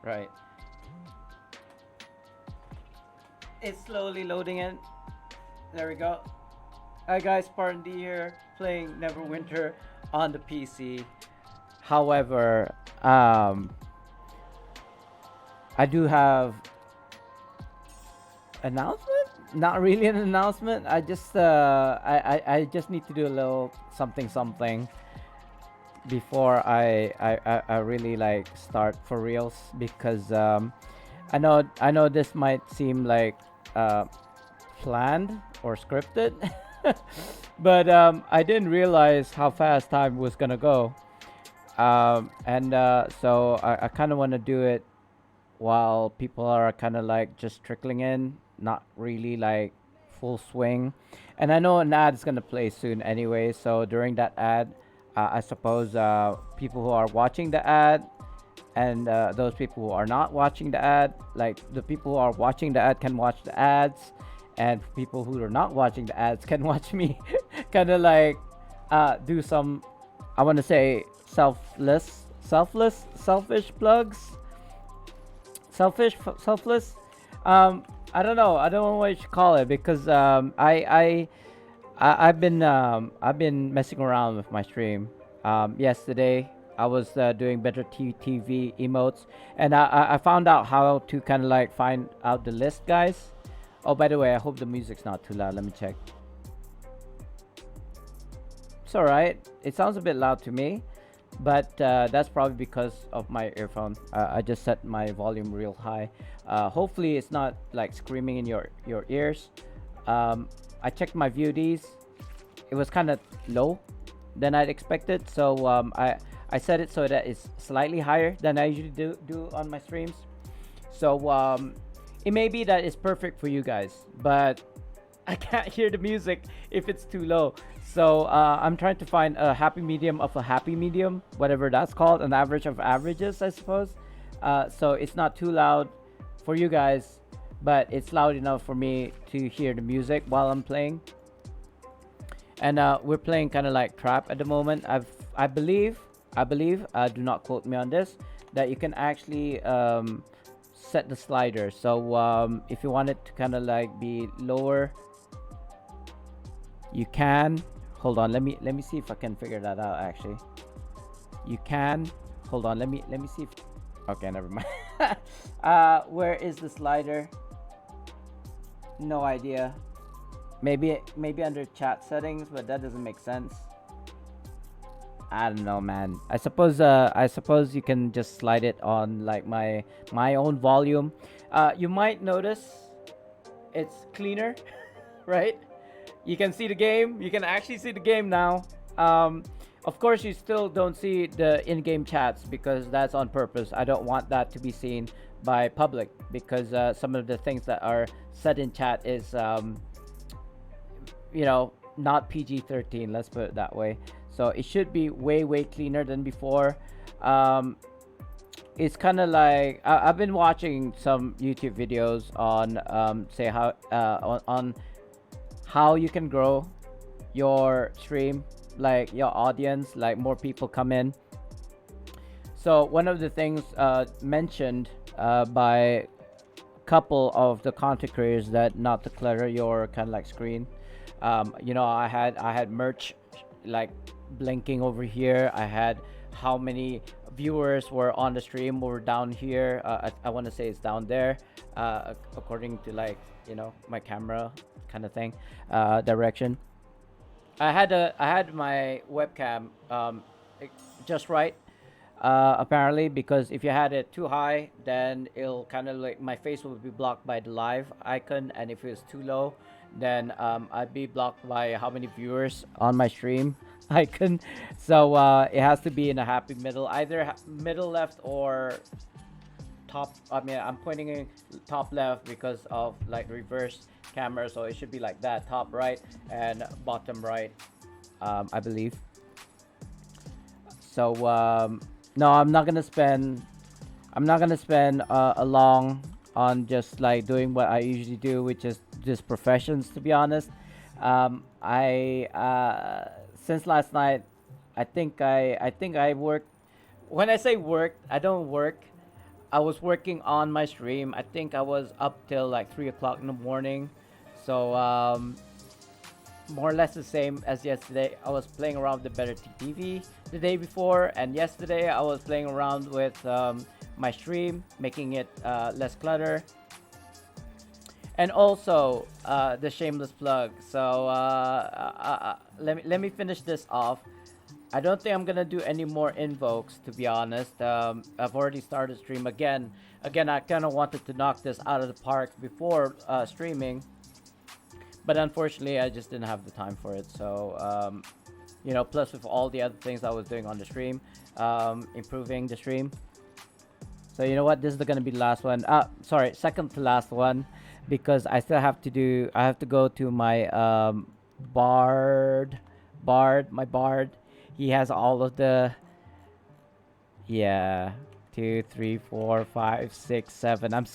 Right. It's slowly loading in. There we go. Hi guys, SpartanDee here, playing Neverwinter on the PC. However, I do have announcement. Not really an announcement. I just need to do a little something something before I really like start for reals because I know this might seem like uh, planned or scripted, but I didn't realize how fast time was gonna go. And so I kind of want to do it while people are kind of like just trickling in, not really like full swing. And I know an ad is gonna play soon anyway, so during that ad, I suppose people who are watching the ad and those people who are not watching the ad, like the people who are watching the ad can watch the ads, and people who are not watching the ads can watch me kind of like do some, I want to say, selfish plugs, selfless. I don't know. I don't know what you should call it because I've been messing around with my stream. Yesterday I was doing better TV emotes, and I found out how to kind of like find out the list, guys. Oh, by the way, I hope the music's not too loud. Let me check. It's all right. It sounds a bit loud to me, but that's probably because of my earphone. I just set my volume real high. Hopefully, it's not like screaming in your ears. I checked my VODs. It was kind of low than I'd expected, so I set it so that it's slightly higher than I usually do on my streams. So it may be that it's perfect for you guys, but I can't hear the music if it's too low. So I'm trying to find a happy medium of a happy medium, whatever that's called, an average of averages, I suppose. So it's not too loud for you guys, but it's loud enough for me to hear the music while I'm playing. And we're playing kind of like trap at the moment. I believe, do not quote me on this, that you can actually set the slider. So if you want it to kind of like be lower, you can. Hold on, let me see if I can figure that out. Actually, you can. Hold on, let me see if. Okay, never mind. Where is the slider? No idea. Maybe under chat settings, but that doesn't make sense. I don't know, man. I suppose you can just slide it on like my own volume. You might notice it's cleaner, right? You can see the game. You can actually see the game now. Of course, you still don't see the in-game chats because that's on purpose. I don't want that to be seen by public because some of the things that are said in chat is not PG-13. Let's put it that way. So it should be way cleaner than before. Um, it's kind of like I've been watching some YouTube videos on say how on how you can grow your stream, like your audience, like more people come in. So one of the things mentioned by a couple of the content creators that not to clutter your kind of like screen. I had merch like blinking over here. I had how many viewers were on the stream were down here. I want to say it's down there, according to like my camera kind of thing, direction. I had my webcam e- just right, apparently, because if you had it too high, then it'll kind of like my face will be blocked by the live icon, and if it's too low, then I'd be blocked by how many viewers on my stream icon. So it has to be in a happy middle, either middle left or top. I mean, I'm pointing in top left because of like reverse camera, so it should be like that, top right and bottom right, I believe. So no, I'm not gonna spend a long on just like doing what I usually do, which is just professions. To be honest, I since last night, I think I worked. When I say worked, I don't work. I was working on my stream. I think I was up till like 3 o'clock in the morning. So more or less the same as yesterday. I was playing around with the better TV the day before, and yesterday I was playing around with my stream, making it less clutter, and also the shameless plug. So let me finish this off. I don't think I'm gonna do any more invokes, to be honest. I've already started stream again. Again, I kind of wanted to knock this out of the park before streaming, but unfortunately, I just didn't have the time for it. So, plus with all the other things I was doing on the stream, improving the stream. So you know what? This is gonna be the last one. Sorry, second to last one, because I still have to do. I have to go to my my bard. He has all of the. Yeah, 2, 3, 4, 5, 6, 7. I'm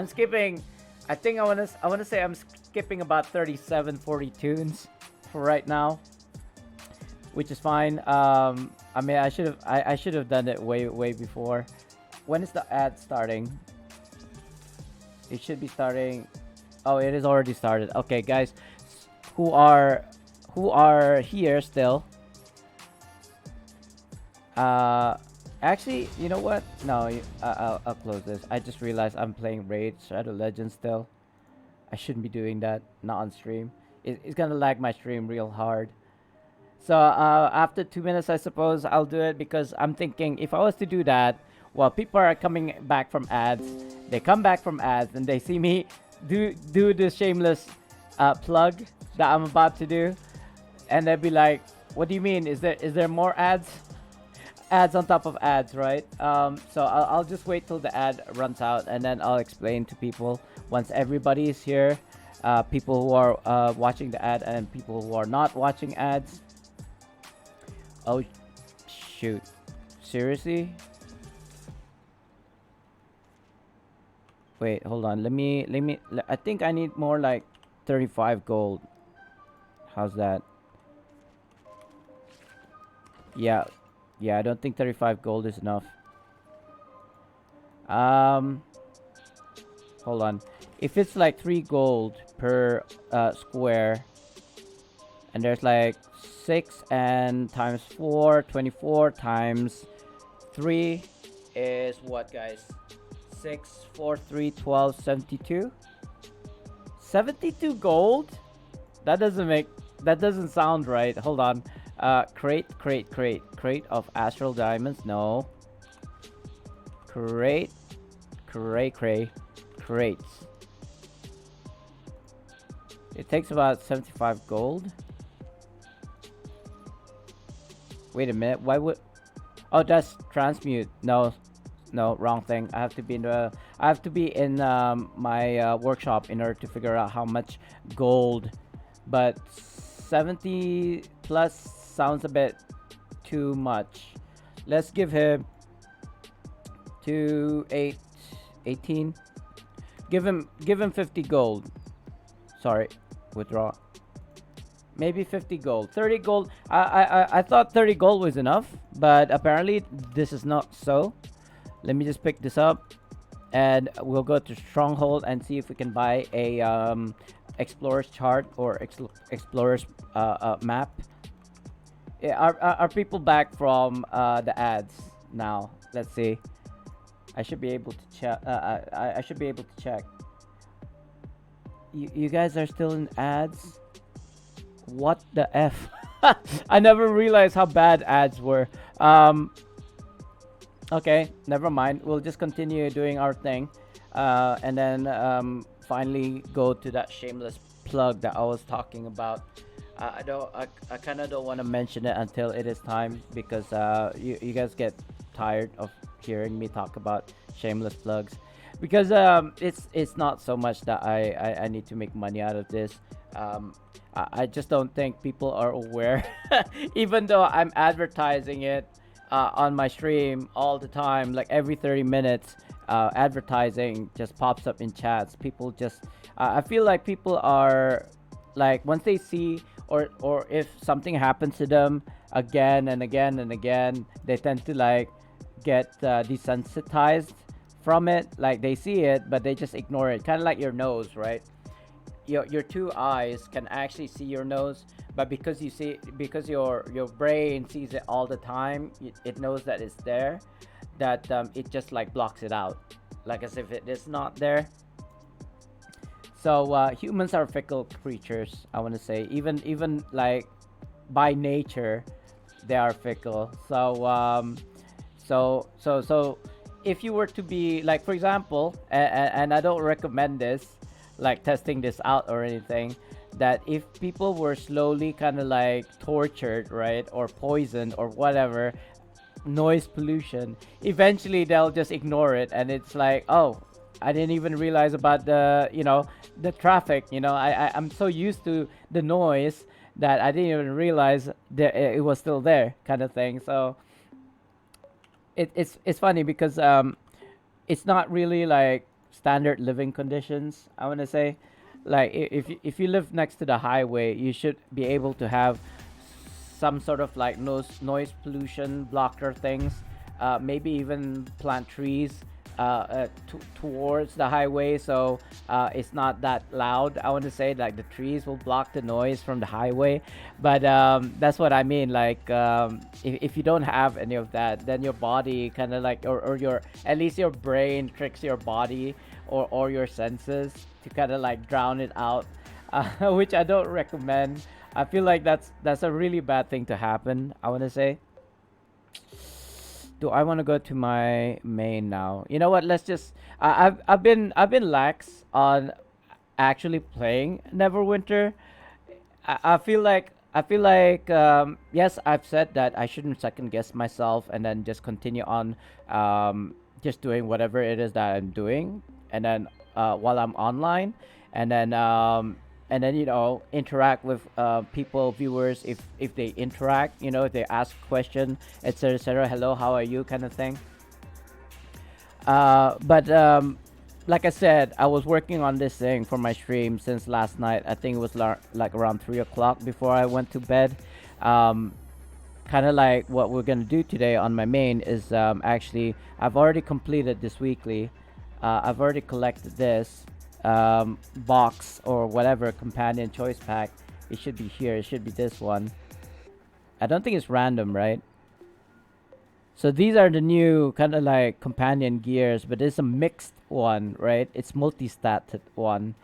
skipping. I think I wanna say I'm skipping about 37, 40 tunes for right now, which is fine. I mean, I should have done it way before. When is the ad starting? It should be starting. Oh, it is already started. Okay, guys, who are here still? Actually, you know what? No, I'll close this. I just realized I'm playing Raid Shadow Legends still. I shouldn't be doing that. Not on stream. It's gonna lag my stream real hard. So after 2 minutes, I suppose I'll do it, because I'm thinking if I was to do that, while people are coming back from ads, they come back from ads and they see me do the shameless plug that I'm about to do, and they'll be like, "What do you mean? Is there more ads?" Ads on top of ads, right? So I'll just wait till the ad runs out, and then I'll explain to people once everybody is here, people who are watching the ad and people who are not watching ads. Oh, shoot. Seriously? Wait, hold on. I think I need more like 35 gold. How's that? Yeah, I don't think 35 gold is enough. Hold on. If it's like 3 gold per square, and there's like 6 and times 4, 24 times 3 is what, guys? 6, 4, 3, 12, 72? 72 gold? That doesn't sound right. Hold on. Crate of astral diamonds. No. Crates. It takes about 75 gold. Wait a minute. Why would? Oh, that's transmute. No, wrong thing. I have to be in my workshop in order to figure out how much gold. But 70 plus sounds a bit too much. Let's give him 18. Give him 50 gold. Sorry, withdraw. Maybe 50 gold. 30 gold. I thought 30 gold was enough, but apparently this is not so. Let me just pick this up, and we'll go to Stronghold and see if we can buy a explorer's chart or explorer's map. Yeah, are people back from the ads now? Let's see. I should be able to check. I should be able to check. You guys are still in ads? What the F? I never realized how bad ads were. Okay, never mind. We'll just continue doing our thing, and then finally go to that shameless plug that I was talking about. I kind of don't want to mention it until it is time, because you guys get tired of hearing me talk about shameless plugs, because it's not so much that I need to make money out of this. I just don't think people are aware, even though I'm advertising it on my stream all the time, like every 30 minutes. Advertising just pops up in chats. People just I feel like people are like, once they see, or if something happens to them again and again and again, they tend to like get desensitized from it. Like they see it, but they just ignore it. Kind of like your nose, right? Your two eyes can actually see your nose, but because your brain sees it all the time, it knows that it's there, that it just like blocks it out, like as if it is not there. So humans are fickle creatures, I want to say. Even like by nature, they are fickle. So if you were to be like, for example, and I don't recommend this, like testing this out or anything, that if people were slowly kind of like tortured, right, or poisoned or whatever, noise pollution, eventually they'll just ignore it, and it's like, oh, I didn't even realize about the, the traffic. I'm so used to the noise that I didn't even realize that it was still there, kind of thing. So it's funny because it's not really like standard living conditions, I want to say. Like if you live next to the highway, you should be able to have some sort of like noise pollution blocker things, maybe even plant trees towards the highway, so it's not that loud. I want to say like the trees will block the noise from the highway, but that's what I mean. Like if you don't have any of that, then your body kind of like, or your, at least your brain tricks your body or your senses to kind of like drown it out, which I don't recommend. I feel like that's a really bad thing to happen, I want to say. Do I want to go to my main now? You know what? Let's just. I've been lax on actually playing Neverwinter. I feel like yes, I've said that I shouldn't second guess myself and then just continue on just doing whatever it is that I'm doing, and then while I'm online, and then interact with people, viewers, if they interact, if they ask question, etc, etc, hello, how are you, kind of thing. But like I said, I was working on this thing for my stream since last night. I think it was like around 3 o'clock before I went to bed. Kind of like what we're gonna do today on my main is actually, I've already completed this weekly. I've already collected this box or whatever companion choice pack. It should be here. It should be this one. I don't think it's random, right? So these are the new kind of like companion gears, but it's a mixed one, right? It's multi-stat one.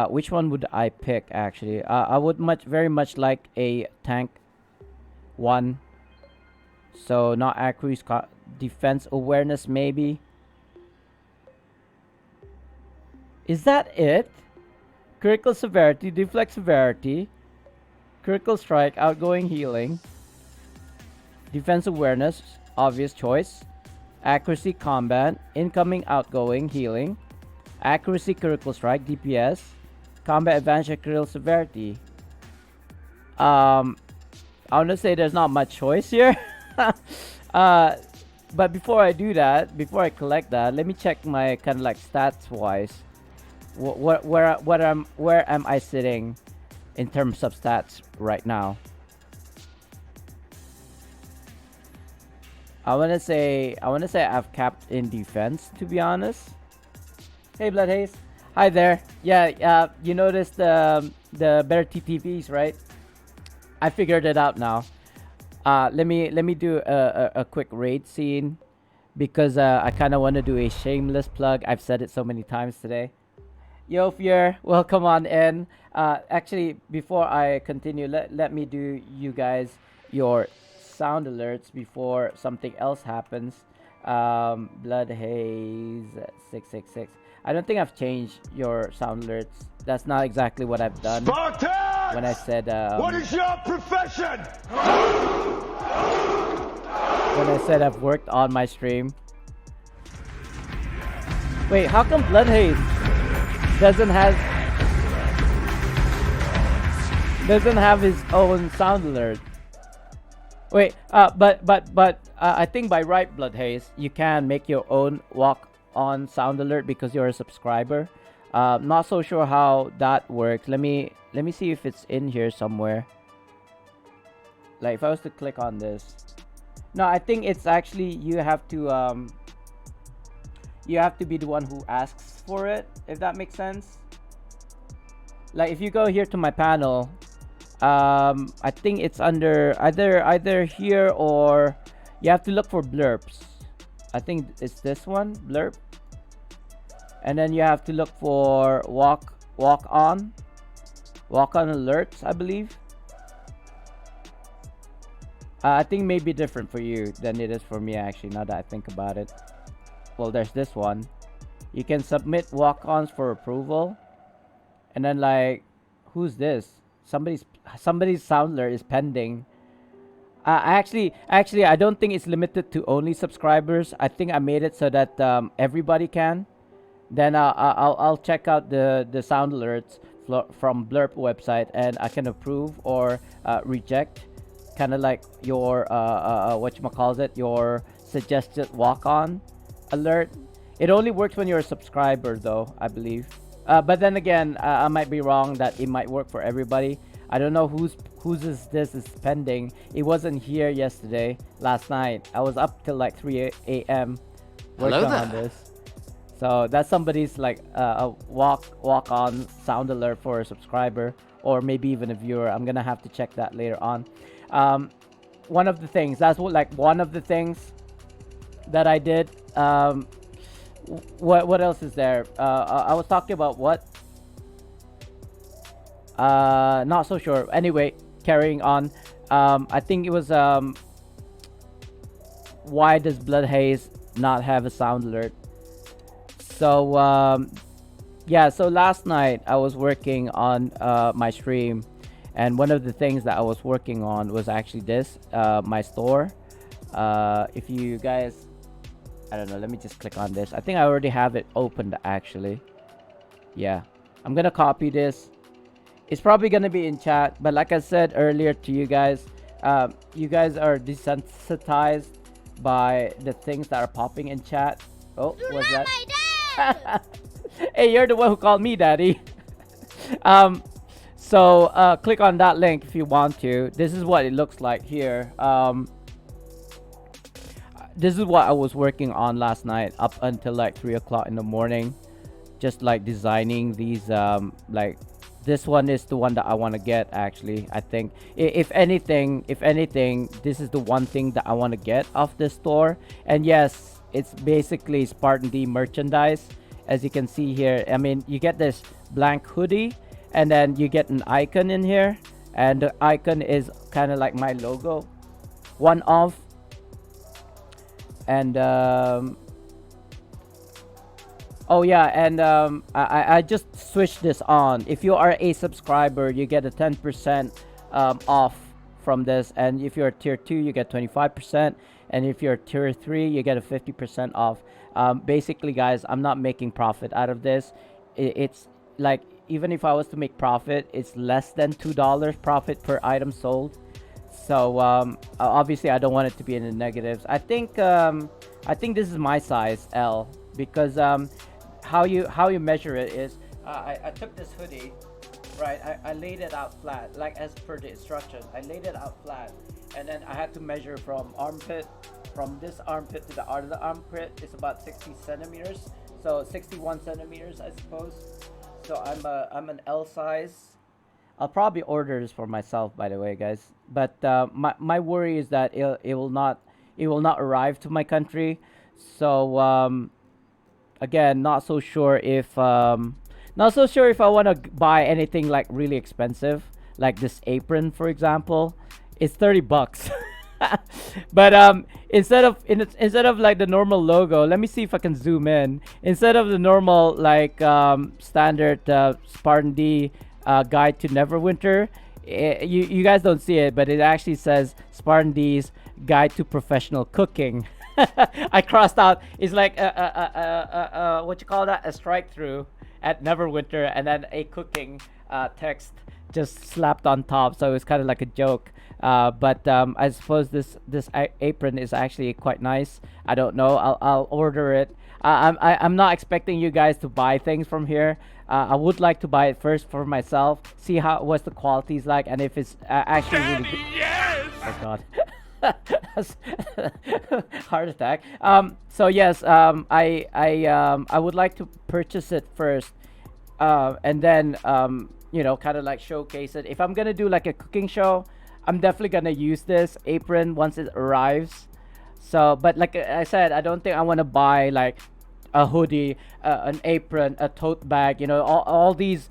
Which one would I pick actually? I would very much like a tank one. So not accuracy, defense awareness maybe. Is that it? Critical severity, deflect severity, critical strike, outgoing healing, defense awareness, obvious choice, accuracy, combat, incoming, outgoing, healing, accuracy, critical strike, DPS, combat advantage, critical severity. I want to say there's not much choice here. But before I do that, before I collect that, let me check my kind of like stats wise. Where am I sitting in terms of stats right now? I wanna say I've capped in defense, to be honest. Hey Blood Haze. Hi there. Yeah, you noticed the better TTVs, right? I figured it out now. Let me do a quick raid scene because I kind of want to do a shameless plug. I've said it so many times today. Yo, Fier, welcome on in. Actually, before I continue, let me do you guys your sound alerts before something else happens. Blood Haze 666. I don't think I've changed your sound alerts. That's not exactly what I've done. Spartans! When I said what is your profession? When I said I've worked on my stream. Wait, how come Blood Haze doesn't have his own sound alert? Wait, but I think by right, Blood Haze, you can make your own walk on sound alert because you're a subscriber. Not so sure how that works. Let me see if it's in here somewhere. Like if I was to click on this. No, I think it's actually you have to you have to be the one who asks for it, if that makes sense. Like if you go here to my panel, I think it's under either here, or you have to look for blurps. I think it's this one, blurp. And then you have to look for walk on alerts, I believe. I think may be different for you than it is for me, actually, now that I think about it. Well, there's this one. You can submit walk-ons for approval. And then like, who's this? Somebody's soundler is pending. Actually, I don't think it's limited to only subscribers. I think I made it so that everybody can. Then I'll check out the sound alerts from Blurp website, and I can approve or reject, kind of like your whatchamacallit, your suggested walk-on alert. It only works when you're a subscriber, though, I believe. But then again, I might be wrong that it might work for everybody. I don't know whose this is pending. It wasn't here last night. I was up till like 3 a.m. working on this. So that's somebody's like a walk-on sound alert for a subscriber, or maybe even a viewer. I'm gonna have to check that later on. One of the things one of the things that I did. What else is there? I was talking about what? Not so sure. Anyway, carrying on. I think it was why does Blood Haze not have a sound alert? So yeah, so last night I was working on my stream, and one of the things that I was working on was actually this, my store. If you guys, I don't know, let me just click on this. I think I already have it opened, actually. Yeah, I'm gonna copy this. It's probably gonna be in chat, but like I said earlier to you guys are desensitized by the things that are popping in chat. Oh, what's that? Hey, you're the one who called me daddy. So click on that link if you want to. This is what it looks like here. This is what I was working on last night up until like 3 o'clock in the morning, just like designing these. Like this one is the one that I want to get, actually. I think if anything, this is the one thing that I want to get off this store. And yes, it's basically SpartanDee merchandise, as you can see here. I mean, you get this blank hoodie, and then you get an icon in here, and the icon is kind of like my logo, one of. And oh yeah, and I just switched this on. If you are a subscriber, you get a 10% off from this, and if you're tier 2, you get 25%, and if you're tier 3, you get a 50% off. Basically, guys, I'm not making profit out of this. It's like, even if I was to make profit, it's less than $2 profit per item sold. So obviously I don't want it to be in the negatives. I think this is my size L, because how you measure it is, I took this hoodie, right? I laid it out flat, like as per the instruction. I laid it out flat, and then I had to measure from this armpit to the other armpit. It's about 60 centimeters, so 61 centimeters, I suppose. So I'm an L size. I'll probably order this for myself, by the way, guys. But my worry is that it will not arrive to my country. So again, not so sure if I want to buy anything like really expensive, like this apron, for example. It's $30. But instead of like the normal logo, let me see if I can zoom in. Instead of the normal like standard SpartanDee guide to Neverwinter, you guys don't see it, but it actually says SpartanDee's guide to professional cooking. I crossed out. It's like what you call that, a strike through at Neverwinter, and then a cooking text just slapped on top, so it's kind of like a joke. But I suppose this apron is actually quite nice. I don't know, I'll order it. I'm not expecting you guys to buy things from here. I would like to buy it first for myself, see what's the quality's like, and if it's actually really good. Yes! Oh god. Heart attack. So yes, I would like to purchase it first, and then kind of like showcase it. If I'm gonna do like a cooking show, I'm definitely gonna use this apron once it arrives. So, but like I said, I don't think I want to buy like a hoodie, an apron, a tote bag. All these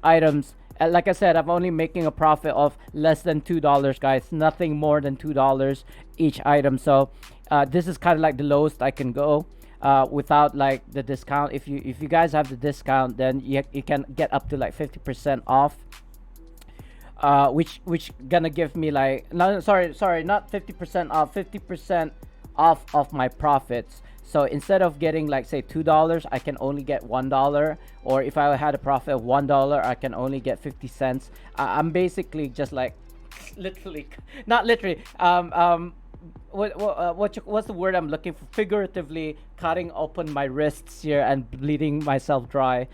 items. Like I said, I'm only making a profit of less than $2, guys. Nothing more than $2 each item. So, this is kind of like the lowest I can go, without like the discount. If you guys have the discount, then you can get up to like 50% off, which gonna give me like, no, sorry, not 50% off, 50% off of my profits. So instead of getting like say $2, I can only get $1. Or if I had a profit of $1, I can only get 50 cents. I'm basically just like literally, not literally, what's the word I'm looking for? Figuratively cutting open my wrists here and bleeding myself dry,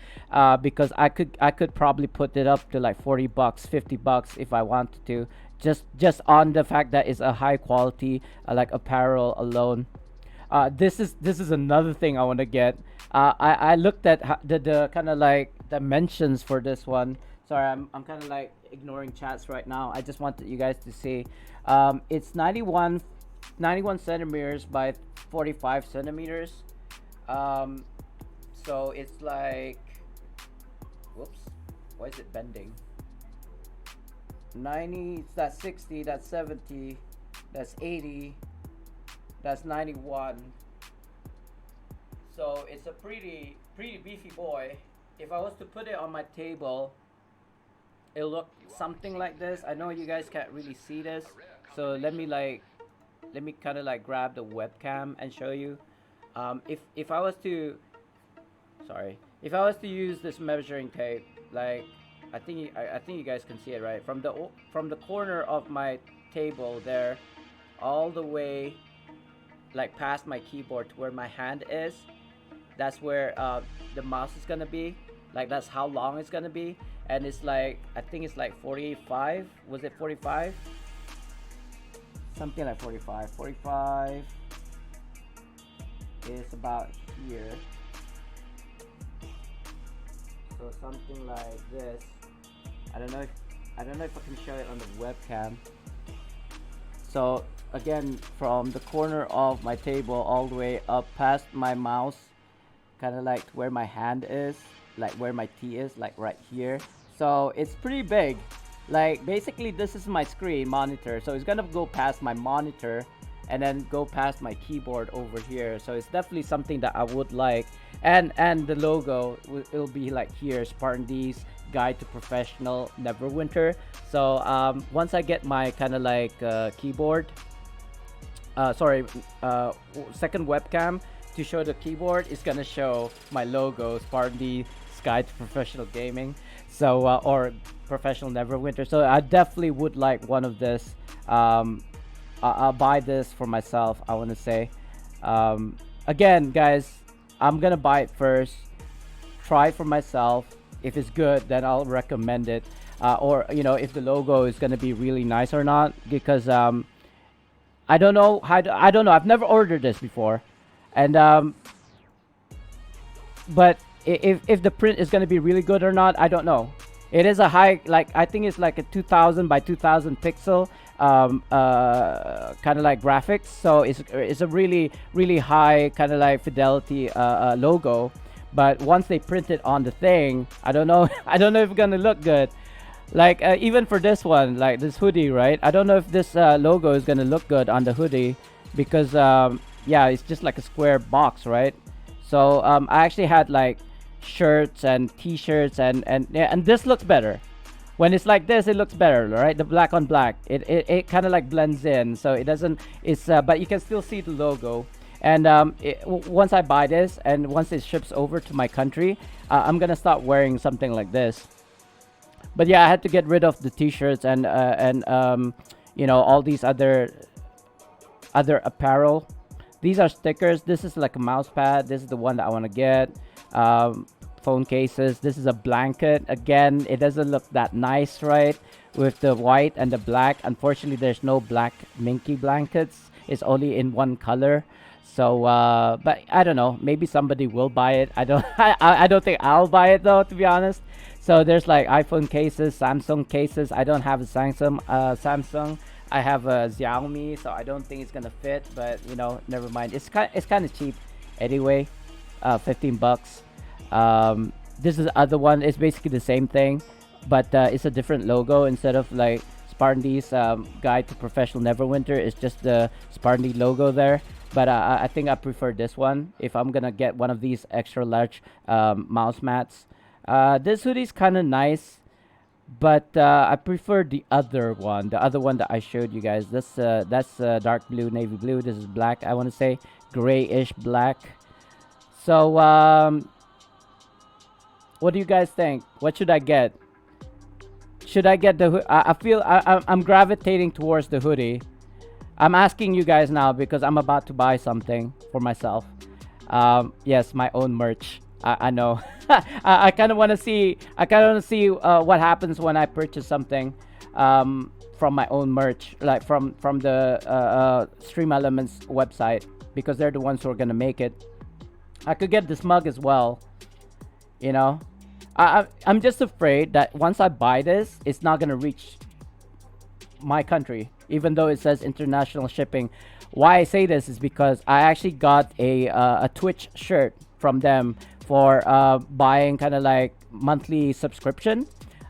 because I could probably put it up to like $40, $50 if I wanted to, just on the fact that it's a high quality, like apparel alone. This is another thing I want to get. I looked at the kind of like dimensions for this one. Sorry, I'm kind of like ignoring chats right now. I just wanted you guys to see. It's 91 centimeters by 45 centimeters. So it's like, whoops, why is it bending? 90, that's 60, that's 70, that's 80, that's 91. So it's a pretty beefy boy. If I was to put it on my table, it'll look something like this. I know you guys can't really see this, so let me kind of like grab the webcam and show you. If I was to, sorry, if I was to use this measuring tape, like I think you guys can see it, right? From the corner of my table there, all the way like past my keyboard to where my hand is, that's where the mouse is gonna be. Like that's how long it's gonna be, and it's like, I think it's like 45. Was it 45? Something like 45. 45 is about here. So something like this. I don't know if I can show it on the webcam. So again, from the corner of my table all the way up past my mouse, kind of like where my hand is, like where my T is, like right here. So it's pretty big. Like basically this is my screen monitor, so it's gonna go past my monitor and then go past my keyboard over here. So it's definitely something that I would like. And the logo it'll be like here, SpartanDee's Guide to Professional Neverwinter. So once I get my kind of like keyboard, second webcam to show the keyboard, is gonna show my logo, SpartanDee Guide to Professional Gaming. So or Professional Neverwinter. So I definitely would like one of this. I'll buy this for myself, I want to say. Again, guys, I'm gonna buy it first, try it for myself. If it's good, then I'll recommend it. Or if the logo is gonna be really nice or not, because I don't know I don't know. I've never ordered this before, and but if the print is gonna be really good or not, I don't know. It is a high, like I think it's like a 2000 by 2000 pixel kind of like graphics. So it's a really high kind of like fidelity logo. But once they print it on the thing, I don't know. I don't know if it's gonna look good. Like even for this one, like this hoodie, right? I don't know if this logo is gonna look good on the hoodie, because yeah, it's just like a square box, right? So I actually had like shirts and t-shirts, and this looks better. When it's like this, it looks better, right? The black on black, it kind of like blends in, so it doesn't, it's but you can still see the logo. And once I buy this and once it ships over to my country, I'm gonna start wearing something like this. But yeah, I had to get rid of the t-shirts and all these other apparel. These are stickers. This is like a mouse pad. This is the one that I want to get. phone cases. This is a blanket. Again, it doesn't look that nice, right? With the white and the black. Unfortunately, there's no black minky blankets. It's only in one color. So, but I don't know. Maybe somebody will buy it. I don't. I don't think I'll buy it though, to be honest. So there's like iPhone cases, Samsung cases. I don't have a Samsung. I have a Xiaomi, so I don't think it's gonna fit. But you know, never mind. It's kind of cheap, anyway. 15 bucks. This is the other one. It's basically the same thing, but it's a different logo. Instead of like SpartanDee's Guide to Professional Neverwinter, it's just the SpartanDee logo there. But I think I prefer this one if I'm gonna get one of these extra large mouse mats. This hoodie's kind of nice, but I prefer the other one. The other one that I showed you guys. That's dark blue, navy blue. This is black. I want to say grayish black. So what do you guys think? What should I get? Should I get the? I feel I'm gravitating towards the hoodie. I'm asking you guys now because I'm about to buy something for myself. Yes, my own merch. I know. I kind of want to see. I kind of want to see what happens when I purchase something from my own merch, like from the Stream Elements website, because they're the ones who are gonna make it. I could get this mug as well. You know, I'm just afraid that once I buy this, it's not gonna reach my country, even though it says international shipping. Why I say this is because I actually got a Twitch shirt from them for buying kind of like monthly subscription.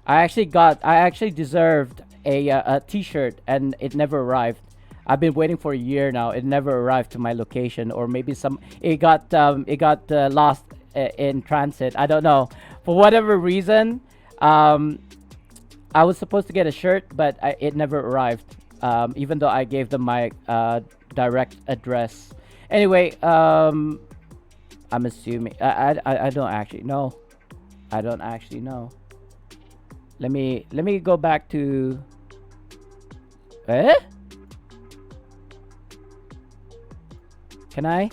I actually deserved a t-shirt, and it never arrived. I've been waiting for a year now. It never arrived to my location, or maybe it got lost in transit. I don't know. For whatever reason, I was supposed to get a shirt, but it never arrived. Even though I gave them my direct address. Anyway, I'm assuming I don't actually know. I don't actually know. Let me go back to. Can I?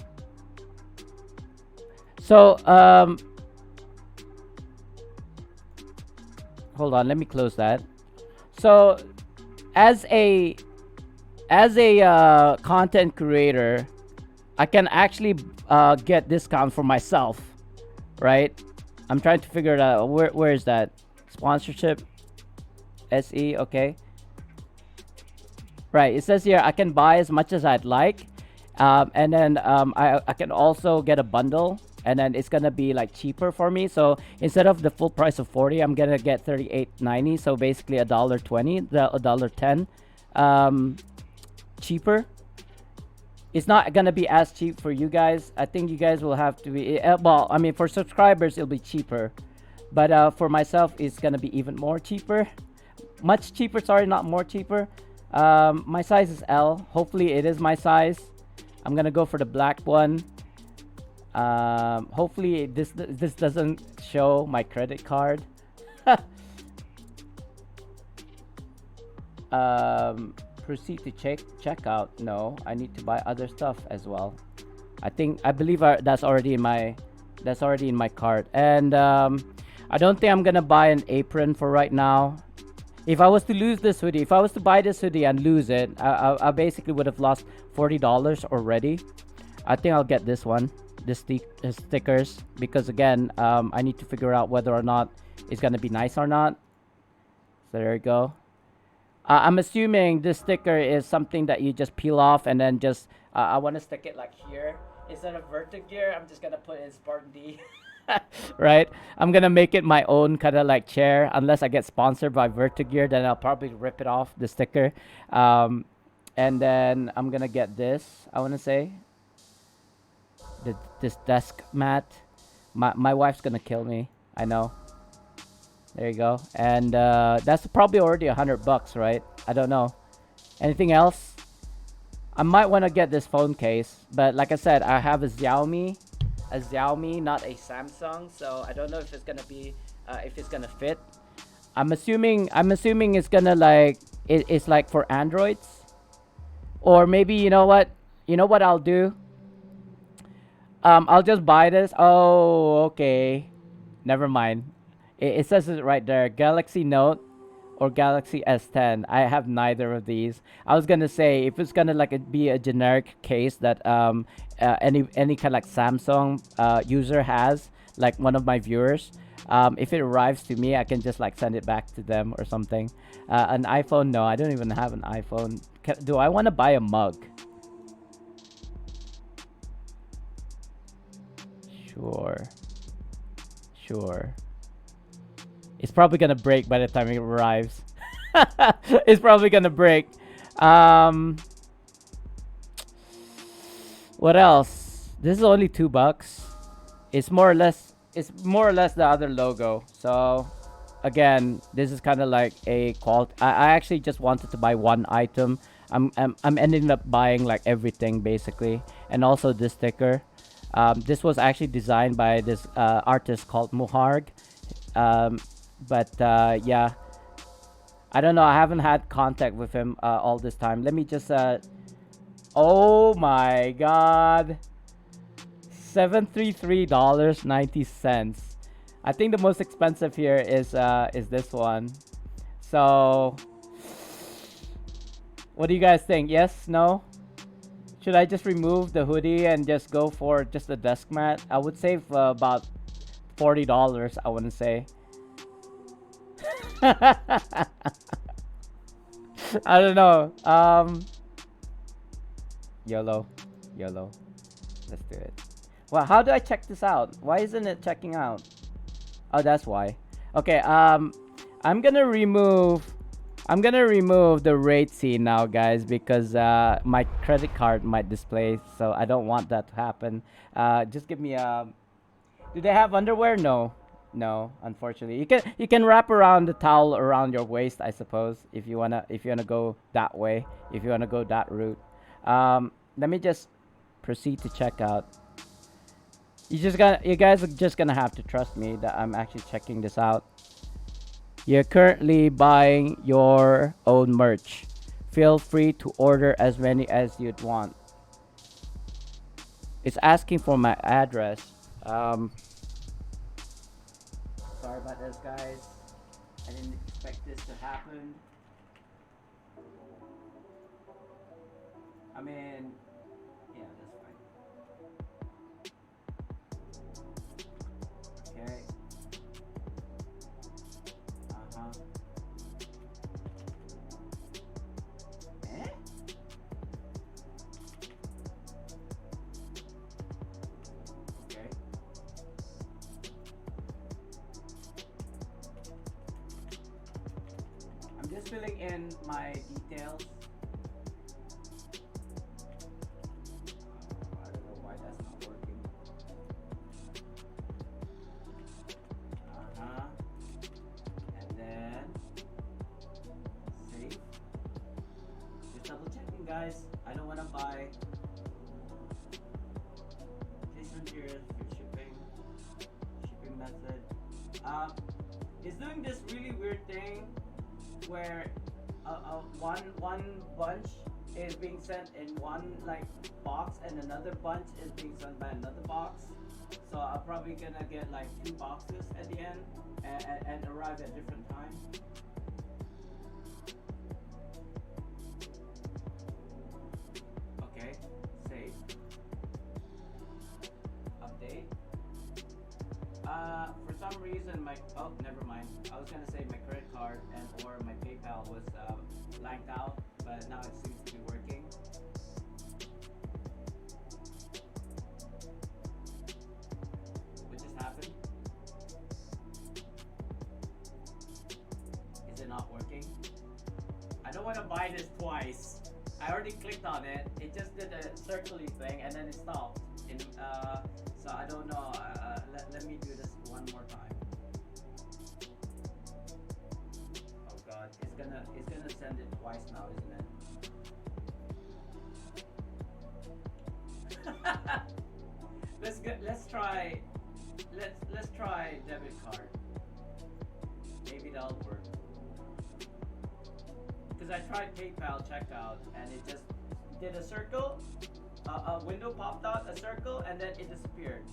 So hold on. Let me close that. So as a content creator, I can actually get discount for myself, right? I'm trying to figure it out. Where is that? Sponsorship SE, okay. Right, it says here I can buy as much as I'd like, and then I can also get a bundle, and then it's gonna be like cheaper for me. So instead of the full price of 40, I'm gonna get 38.90. So basically $1.20, $1.10 cheaper. It's not gonna be as cheap for you guys. I think you guys will have to be well, I mean, for subscribers it'll be cheaper, but for myself it's gonna be even more cheaper, much cheaper. Sorry, not more cheaper. My size is L. Hopefully it is my size. I'm gonna go for the black one. Hopefully this doesn't show my credit card. Proceed to checkout. No, I need to buy other stuff as well. I believe that's already in my cart. And I don't think I'm gonna buy an apron for right now. If I was to lose this hoodie, if I was to buy this hoodie and lose it, I basically would have lost $40 already. I think I'll get this one, this stickers, because again, I need to figure out whether or not it's gonna be nice or not. So there you go. I'm assuming this sticker is something that you just peel off and then just I want to stick it like here. Instead of Vertigear, I'm just gonna put in SpartanDee. Right? I'm gonna make it my own kind of like chair. Unless I get sponsored by Vertigear, then I'll probably rip it off the sticker. And then I'm gonna get this. I want to say this desk mat. My wife's gonna kill me. I know. There you go. And that's probably already $100, right? I don't know. Anything else? I might want to get this phone case, but like I said, I have a Xiaomi, not a Samsung, so I don't know if it's gonna be if it's gonna fit. I'm assuming it's gonna like it's like for Androids, or maybe you know what I'll do. I'll just buy this. Oh, okay. Never mind. It says it right there. Galaxy Note or Galaxy S10. I have neither of these. I was gonna say if it's gonna like be a generic case that any kind of like Samsung user has, like one of my viewers. If it arrives to me, I can just like send it back to them or something. An iPhone? No, I don't even have an iPhone. Do I want to buy a mug? Sure. Sure. It's probably gonna break by the time it arrives. It's probably gonna break. What else? This is only $2. It's more or less. It's more or less the other logo. So, again, this is kind of like a quality. I actually just wanted to buy one item. I'm ending up buying like everything basically, and also this sticker. This was actually designed by this artist called Muharg. Yeah, I don't know. I haven't had contact with him all this time. Let me just. Oh my God. $733.90. I think the most expensive here is this one. So, what do you guys think? Yes? No? Should I just remove the hoodie and just go for just the desk mat? I would save about $40. I wouldn't say. I don't know. YOLO. YOLO. Let's do it. Well, how do I check this out? Why isn't it checking out? Oh, that's why. Okay, I'm gonna remove the rate scene now, guys, because my credit card might display, so I don't want that to happen. Just give me a. Do they have underwear? No, no, unfortunately. You can wrap around the towel around your waist, I suppose, if you wanna go that way, if you wanna go that route. Let me just proceed to check out. You guys are just gonna have to trust me that I'm actually checking this out. You're currently buying your own merch. Feel free to order as many as you'd want. It's asking for my address. Sorry about this, guys. I didn't expect this to happen. I mean, yeah, that's fine. Okay. Eh? Okay. I'm just filling in my details. I don't know why that's not working. And then save. Just double checking, guys. I don't want to buy. Please enter your shipping method. It's doing this really weird thing where one bunch is being sent in one like box and another bunch is being sent by another box. So I'm probably gonna get like 2 boxes at the end and arrive at different times. Okay, save. Update. For some reason oh, never mind. I was gonna say my credit card and or my PayPal was blanked out, but now it seems to be working. What just happened? Is it not working? I don't want to buy this twice. I already clicked on it. It just did a circly thing and then it stopped. So I don't know. Let me do this one more time. Oh God, it's gonna send it twice now, isn't it? Let's try debit card. Maybe that'll work. Because I tried PayPal checkout and it just did a circle. A window popped out, a circle, and then it disappeared.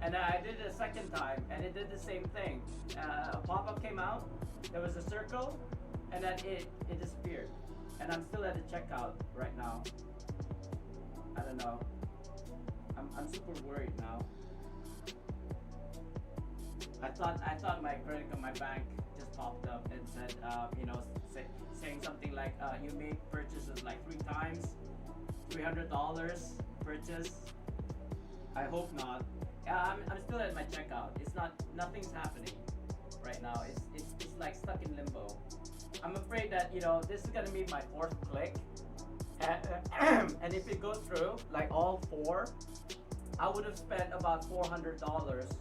And I did it a second time, and it did the same thing. A pop-up came out, there was a circle, and then it disappeared. And I'm still at the checkout right now. I don't know. I'm super worried now. I thought my credit card, my bank just popped up and said, saying something like, you made purchases like 3 times, $300 purchase. I hope not. I'm still at my checkout. Nothing's happening right now. It's like stuck in limbo. I'm afraid that this is gonna be my 4th click, and if it goes through like all 4, I would have spent about $400.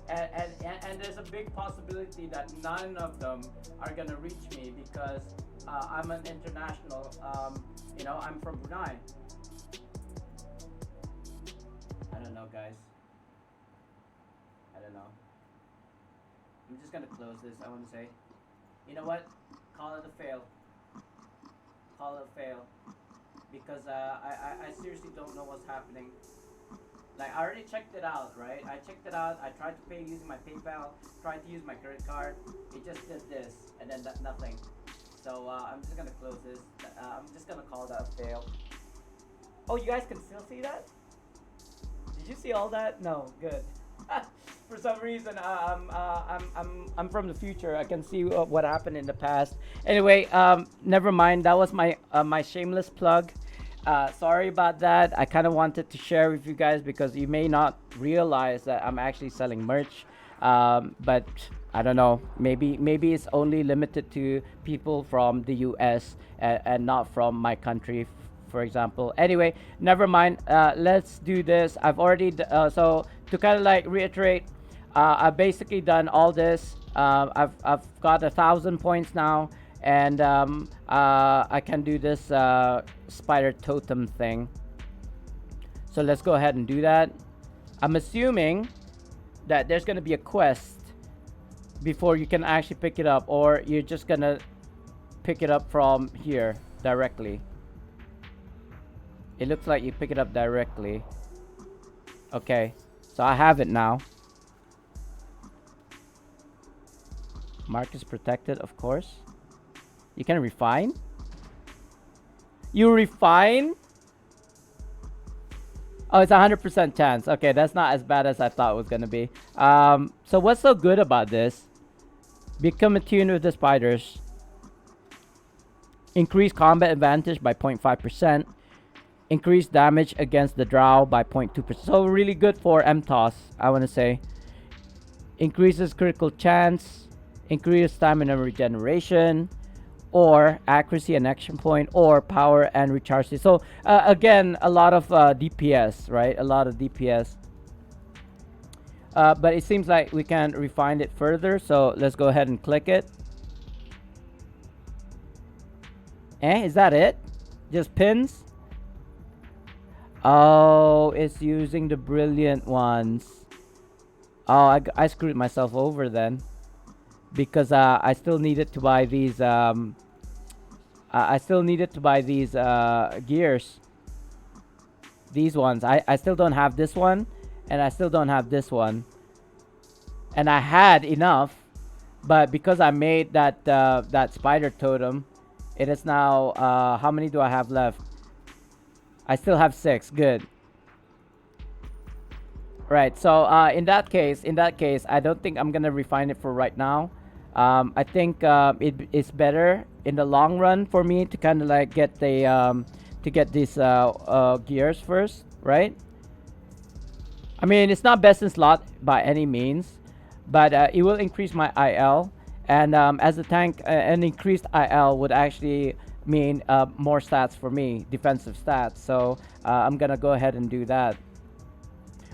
And there's a big possibility that none of them are gonna reach me because I'm an international. I'm from Brunei. I don't know, guys. I don't know. I'm just gonna close this. I want to say, you know what? Call it a fail. Call it a fail, because I seriously don't know what's happening. Like, I already checked it out, right? I checked it out. I tried to pay using my PayPal, tried to use my credit card. It just did this, and then nothing. So I'm just gonna close this. I'm just gonna call that a fail. Oh, you guys can still see that? Did you see all that? No, good. For some reason, I'm from the future. I can see what happened in the past. Anyway, never mind. That was my my shameless plug. Sorry about that. I kind of wanted to share with you guys because you may not realize that I'm actually selling merch. But I don't know. Maybe it's only limited to people from the U.S. and not from my country, for example. Anyway, never mind. Let's do this. I've already so to kind of like reiterate, I've basically done all this. I've got 1,000 points now, and I can do this spider totem thing. So let's go ahead and do that. I'm assuming that there's gonna be a quest before you can actually pick it up, or you're just gonna pick it up from here directly. It looks like you pick it up directly. Okay, so I have it now. Mark is protected, of course. You can refine. You refine? Oh, it's 100% chance. Okay, that's not as bad as I thought it was gonna be. So what's so good about this? Become attuned with the spiders. Increase combat advantage by 0.5%. Increase damage against the drow by 0.2%. So really good for MTOS, I want to say. Increases critical chance. Increase stamina regeneration. Or accuracy and action point. Or power and recharge. So again, a lot of DPS, right? A lot of DPS. But it seems like we can refine it further. So let's go ahead and click it. Is that it? Just pins? Oh, it's using the brilliant ones. Oh, I screwed myself over then, because I still needed to buy these. I still needed to buy these gears. These ones. I still don't have this one, and I still don't have this one. And I had enough, but because I made that that spider totem, it is now. How many do I have left? I still have 6. Good. Right. So in that case, I don't think I'm gonna refine it for right now. I think it is better in the long run for me to kind of like get the to get these gears first, right? I mean, it's not best in slot by any means, but it will increase my IL, and as a tank, an increased IL would actually mean more stats for me, defensive stats. So I'm gonna go ahead and do that.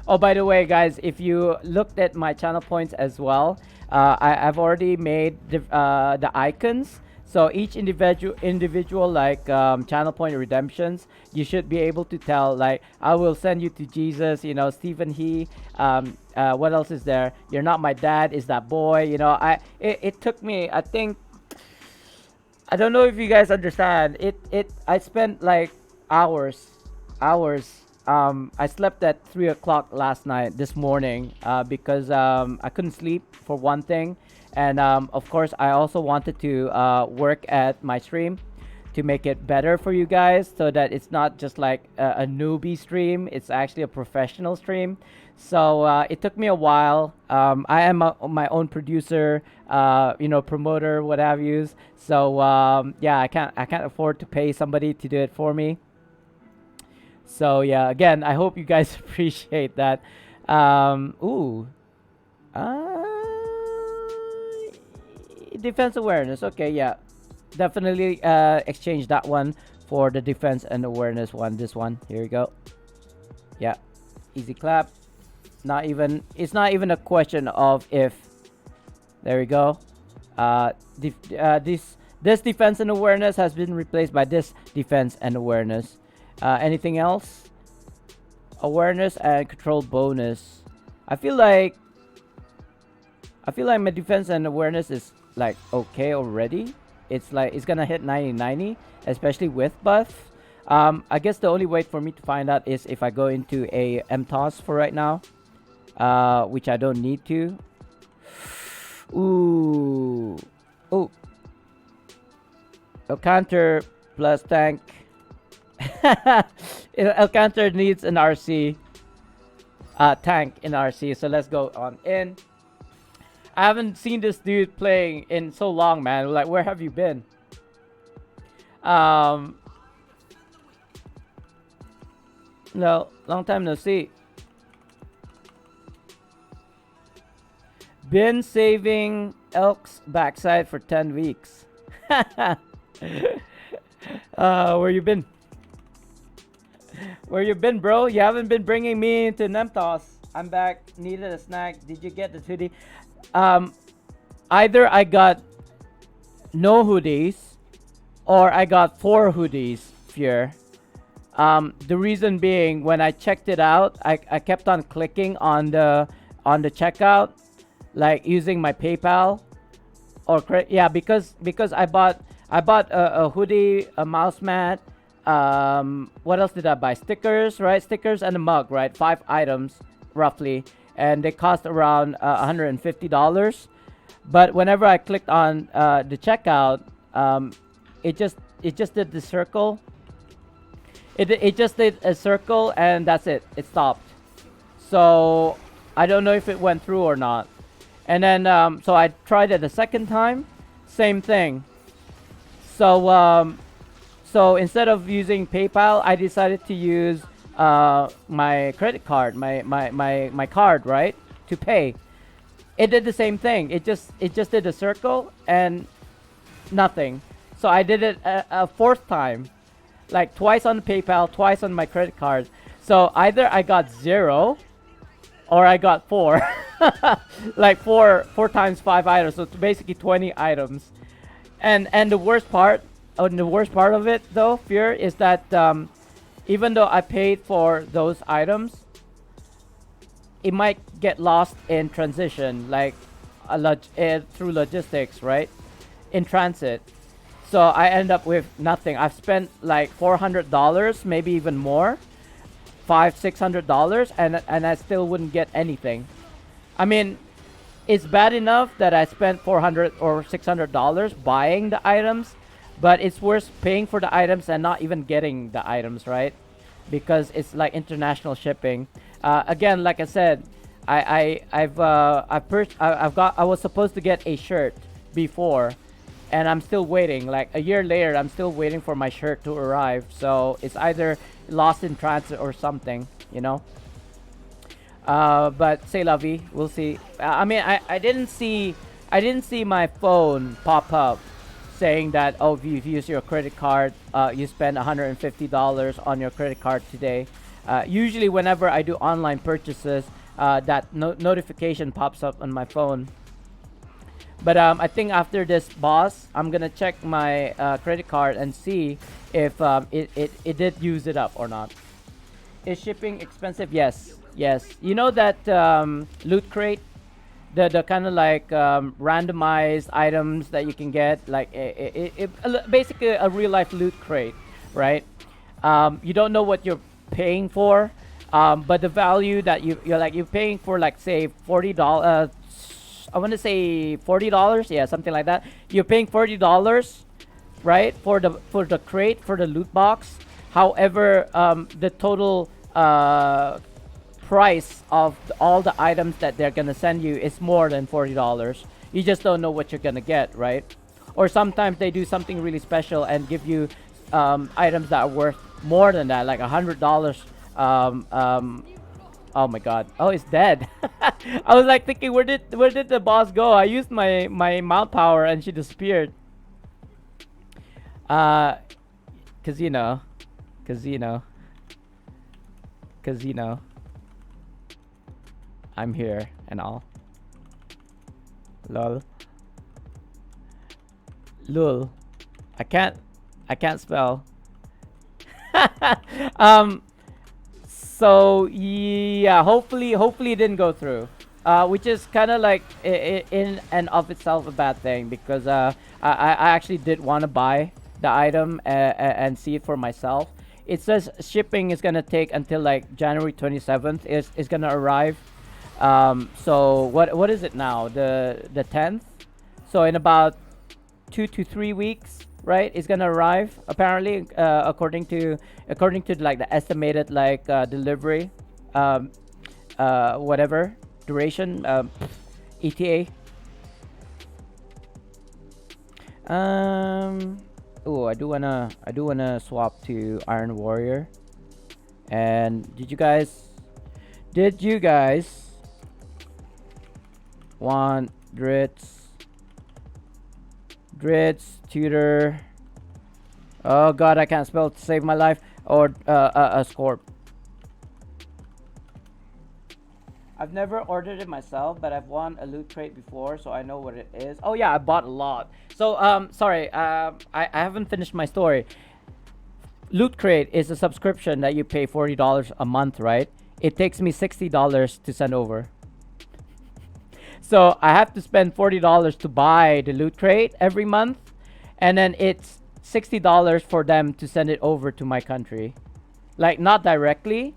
Oh, by the way, guys, if you looked at my channel points as well, I've already made the icons. So each individual like channel point redemptions, you should be able to tell, like, I will send you to Jesus, you know, Stephen He, what else is there? You're not my dad, is that boy, you know. It took me, I think, I don't know if you guys understand. I spent like hours I slept at 3 o'clock last night, this morning, because I couldn't sleep for one thing, and of course I also wanted to work at my stream to make it better for you guys, so that it's not just like a newbie stream. It's actually a professional stream. So it took me a while. I am my own producer, promoter, what have you. So yeah, I can't afford to pay somebody to do it for me. So yeah, again, I hope you guys appreciate that. Ooh, uh, defense awareness. Okay, yeah, definitely exchange that one for the defense and awareness one. This one, here we go. Yeah, easy clap. Not even. It's not even a question of if. There we go. This defense and awareness has been replaced by this defense and awareness. Anything else? Awareness and control bonus. I feel like my defense and awareness is like okay already. It's like it's gonna hit 90-90, especially with buff. I guess the only way for me to find out is if I go into a MTOS for right now, which I don't need to. Ooh, oh, a counter plus tank. Alcantara needs an RC tank in RC, so let's go on in. I haven't seen this dude playing in so long, man. Like, where have you been? No, long time no see. Been saving Elk's backside for 10 weeks. Where you been? Where you been, bro? You haven't been bringing me into Nemtos. I'm back. Needed a snack. Did you get the hoodie? Either I got no hoodies, or I got 4 hoodies. Fear. The reason being, when I checked it out, I kept on clicking on the checkout, like using my PayPal, or yeah, because I bought a hoodie, a mouse mat. What else did I buy? Stickers, right? Stickers and a mug, right? 5 items roughly, and they cost around $150. But whenever I clicked on the checkout, it just did the circle. It just did a circle, and that's it. It stopped. So I don't know if it went through or not. And then so I tried it a second time, same thing. So so instead of using PayPal, I decided to use my credit card, my card, right, to pay. It did the same thing. It just did a circle and nothing. So I did it a 4th time, like twice on PayPal, twice on my credit card. So either I got 0 or I got 4. Like 4 times 5 items, so it's basically 20 items. And the worst part of it though, Fear, is that even though I paid for those items, it might get lost in transition, like through logistics, right? In transit. So I end up with nothing. I've spent like $400, maybe even more, $600, and I still wouldn't get anything. I mean, it's bad enough that I spent $400 or $600 buying the items, but it's worse paying for the items and not even getting the items, right? Because it's like international shipping. Again, like I said, I was supposed to get a shirt before, and I'm still waiting. Like a year later, I'm still waiting for my shirt to arrive. So it's either lost in transit or something, you know. But c'est la vie. We'll see. I mean, I didn't see my phone pop up saying that, oh, if you've used your credit card, you spend $150 on your credit card today. Usually whenever I do online purchases, that notification pops up on my phone. But I think after this boss, I'm gonna check my credit card and see if it did use it up or not. Is shipping expensive? Yes. You know that loot crate, the kind of like randomized items that you can get, like basically a real life loot crate, right? You don't know what you're paying for, But the value that you're paying for, like, say $40. I want to say $40. Yeah, something like that. You're paying $40, right, for the crate, for the loot box. However, the total price of all the items that they're gonna send you is more than $40. You just don't know what you're gonna get, right? Or sometimes they do something really special and give you items that are worth more than that, like $100. Oh my God! Oh, it's dead. I was like thinking, where did the boss go? I used my mount power and she disappeared. Casino, casino, casino. I'm here and all. Lol. Lul. I can't spell. So yeah, hopefully it didn't go through. Which is kind of like in and of itself a bad thing, because I actually did want to buy the item and see it for myself. It says shipping is gonna take until like January 27th is gonna arrive. So what is it now? The 10th. So in about 2 to 3 weeks, right? It's gonna arrive apparently, according to like the estimated like delivery, whatever duration, ETA. Oh, I do wanna swap to Iron Warrior. And did you guys want Dritz tutor? Oh God, I can't spell to save my life. Or a Scorp. I've never ordered it myself, but I've won a loot crate before, so I know what it is. Oh yeah, I bought a lot. So sorry, I haven't finished my story. Loot crate is a subscription that you pay $40 a month, right? It takes me $60 to send over. So I have to spend $40 to buy the loot crate every month, and then it's $60 for them to send it over to my country. Like, not directly.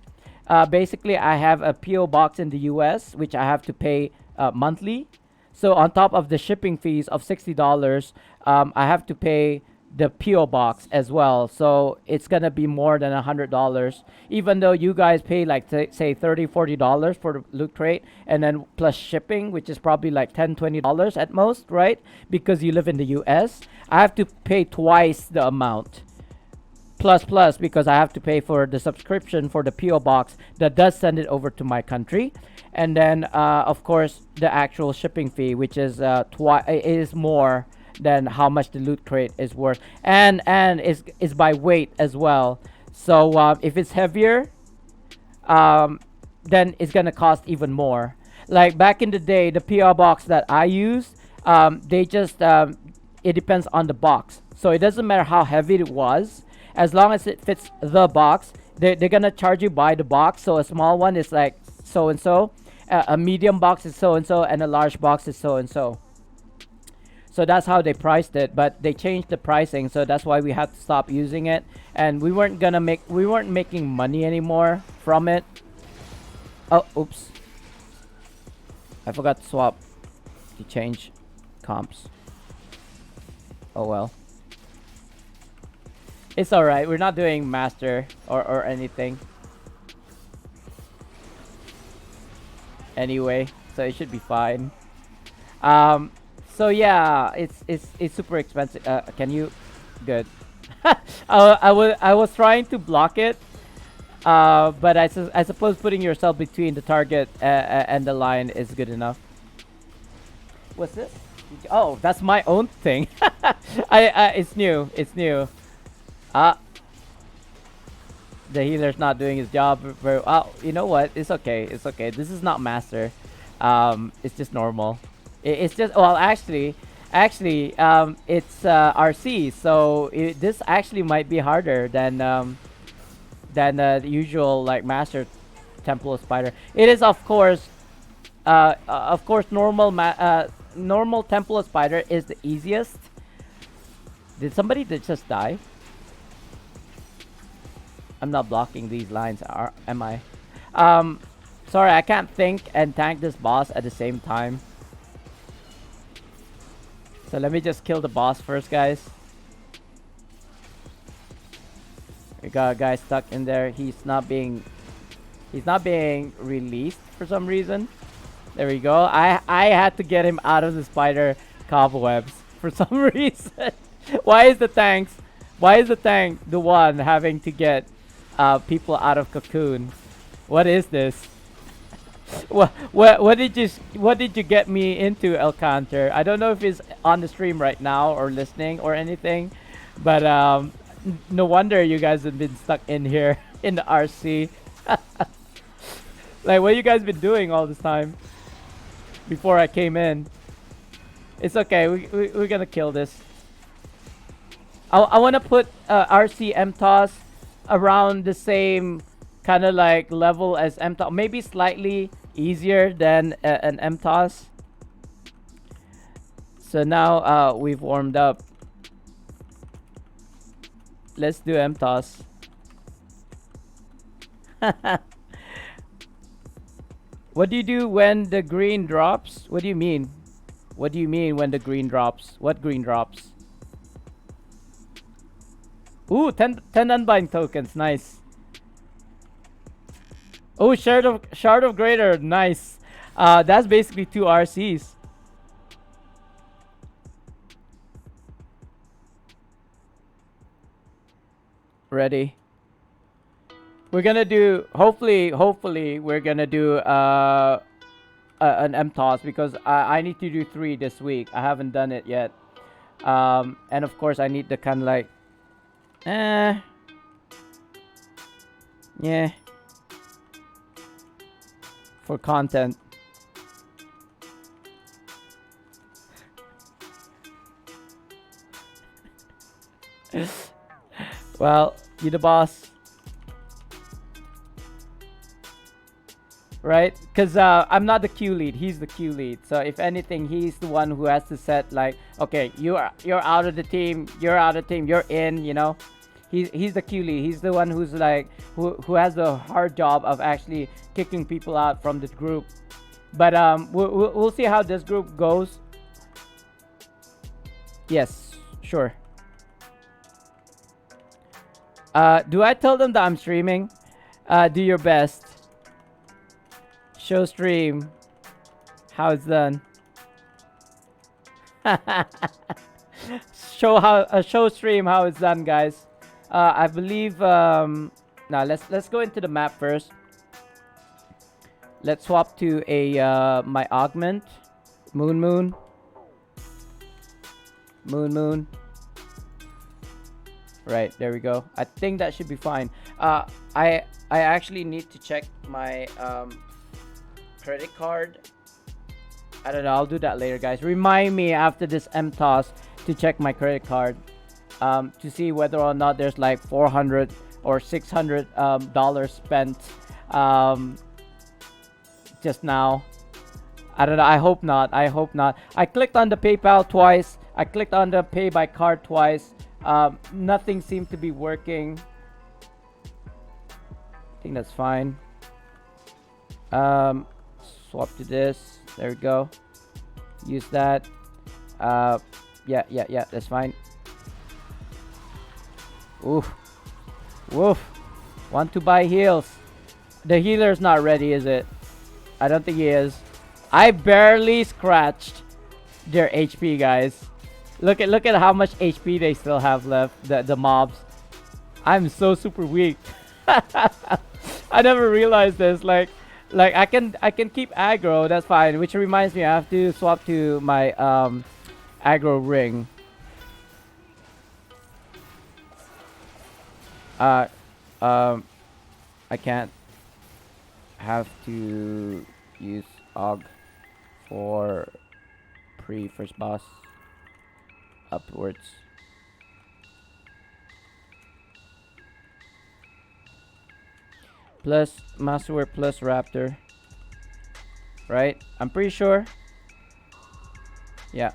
Basically, I have a PO box in the US, which I have to pay monthly. So on top of the shipping fees of $60, I have to pay the PO box as well. So it's gonna be more than $100, even though you guys pay like say $30-$40 for the loot crate, and then plus shipping, which is probably like $10-$20 at most, right? Because you live in the US, I have to pay twice the amount. Plus, because I have to pay for the subscription for the PO box that does send it over to my country, and then of course the actual shipping fee, which is is more than how much the loot crate is worth, and is by weight as well. So if it's heavier, then it's gonna cost even more. Like back in the day, the PO box that I used, they just it depends on the box, so it doesn't matter how heavy it was. As long as it fits the box, they're gonna charge you by the box. So a small one is like so and so, a medium box is so and so, and a large box is so and so. So that's how they priced it, but they changed the pricing, so that's why we had to stop using it, and we weren't making money anymore from it. Oh, oops! I forgot to swap to change comps. Oh well. It's alright, we're not doing master or anything. Anyway, so it should be fine. So yeah, it's super expensive. Can you? Good. I was trying to block it, but I suppose putting yourself between the target and the line is good enough. What's this? Oh, that's my own thing. It's new. It's new. The healer's not doing his job very well. You know what? It's okay. It's okay. This is not master. It's just normal. It's just, well, actually, it's RC. So this actually might be harder than the usual like master Temple of Spider. It is of course normal Temple of Spider is the easiest. Did somebody just die? I'm not blocking these lines, am I? Um, sorry, I can't think and tank this boss at the same time. So let me just kill the boss first, guys. We got a guy stuck in there. He's not being released for some reason. There we go. I had to get him out of the spider cobwebs for some reason. Why is the tank the one having to get people out of cocoon? What is this? What did you get me into, El Canter? I don't know if he's on the stream right now or listening or anything, but no wonder you guys have been stuck in here in the RC. Like, what you guys been doing all this time before I came in? It's okay. We're gonna kill this. I want to put RC MTOS around the same kind of like level as MTOS, maybe slightly easier than an MTOS. So now we've warmed up. Let's do MTOS. What do you do when the green drops? What do you mean? What do you mean when the green drops? What green drops? Ooh, 10 unbind tokens. Nice. Oh, shard of greater. Nice. That's basically 2 RCs. Ready. We're gonna do, hopefully we're gonna do an MTOS because I need to do 3 this week. I haven't done it yet. And of course I need the kind of like, yeah, for content. Well, you the boss. Right? Because I'm not the queue lead. He's the queue lead. So if anything, he's the one who has to set like, okay, you're out of the team. You're out of the team. You're in. You know, he's the queue lead. He's the one who's like who has the hard job of actually kicking people out from the group. But we'll see how this group goes. Yes, sure. Do I tell them that I'm streaming? Do your best. Show stream how it's done. Show stream how it's done, guys. I believe now let's go into the map first. Let's swap to a my augment. Moon. Right, there we go. I think that should be fine. I actually need to check my credit card. I don't know, I'll do that later, guys. Remind me after this MTOS to check my credit card to see whether or not there's like 400 or 600 dollars spent just now. I don't know. I hope not. I clicked on the PayPal twice. I clicked on the pay by card twice. Nothing seemed to be working. I think that's fine. Swap to this. There we go. Use that. Yeah, that's fine. Oof. Woof. Want to buy heals. The healer's not ready, is it? I don't think he is. I barely scratched their HP, guys. Look at how much HP they still have left. The mobs. I'm so super weak. I never realized this. Like I can keep aggro, that's fine. Which reminds me, I have to swap to my aggro ring. I can't. Have to use AUG for first boss upwards. Plus Masterwear plus Raptor. Right? I'm pretty sure. Yeah.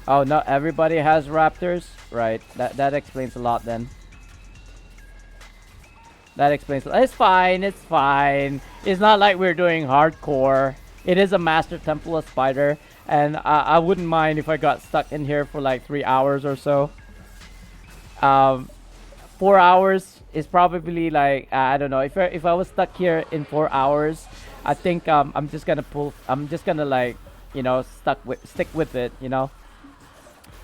Oh, not everybody has Raptors? Right. That explains a lot then. That explains. It's fine. It's fine. It's not like we're doing hardcore. It is a master temple of spider, and I wouldn't mind if I got stuck in here for like 3 hours or so. Um, 4 hours is probably like I don't know. If I was stuck here in 4 hours, I think I'm just gonna pull. I'm just gonna like stick with it.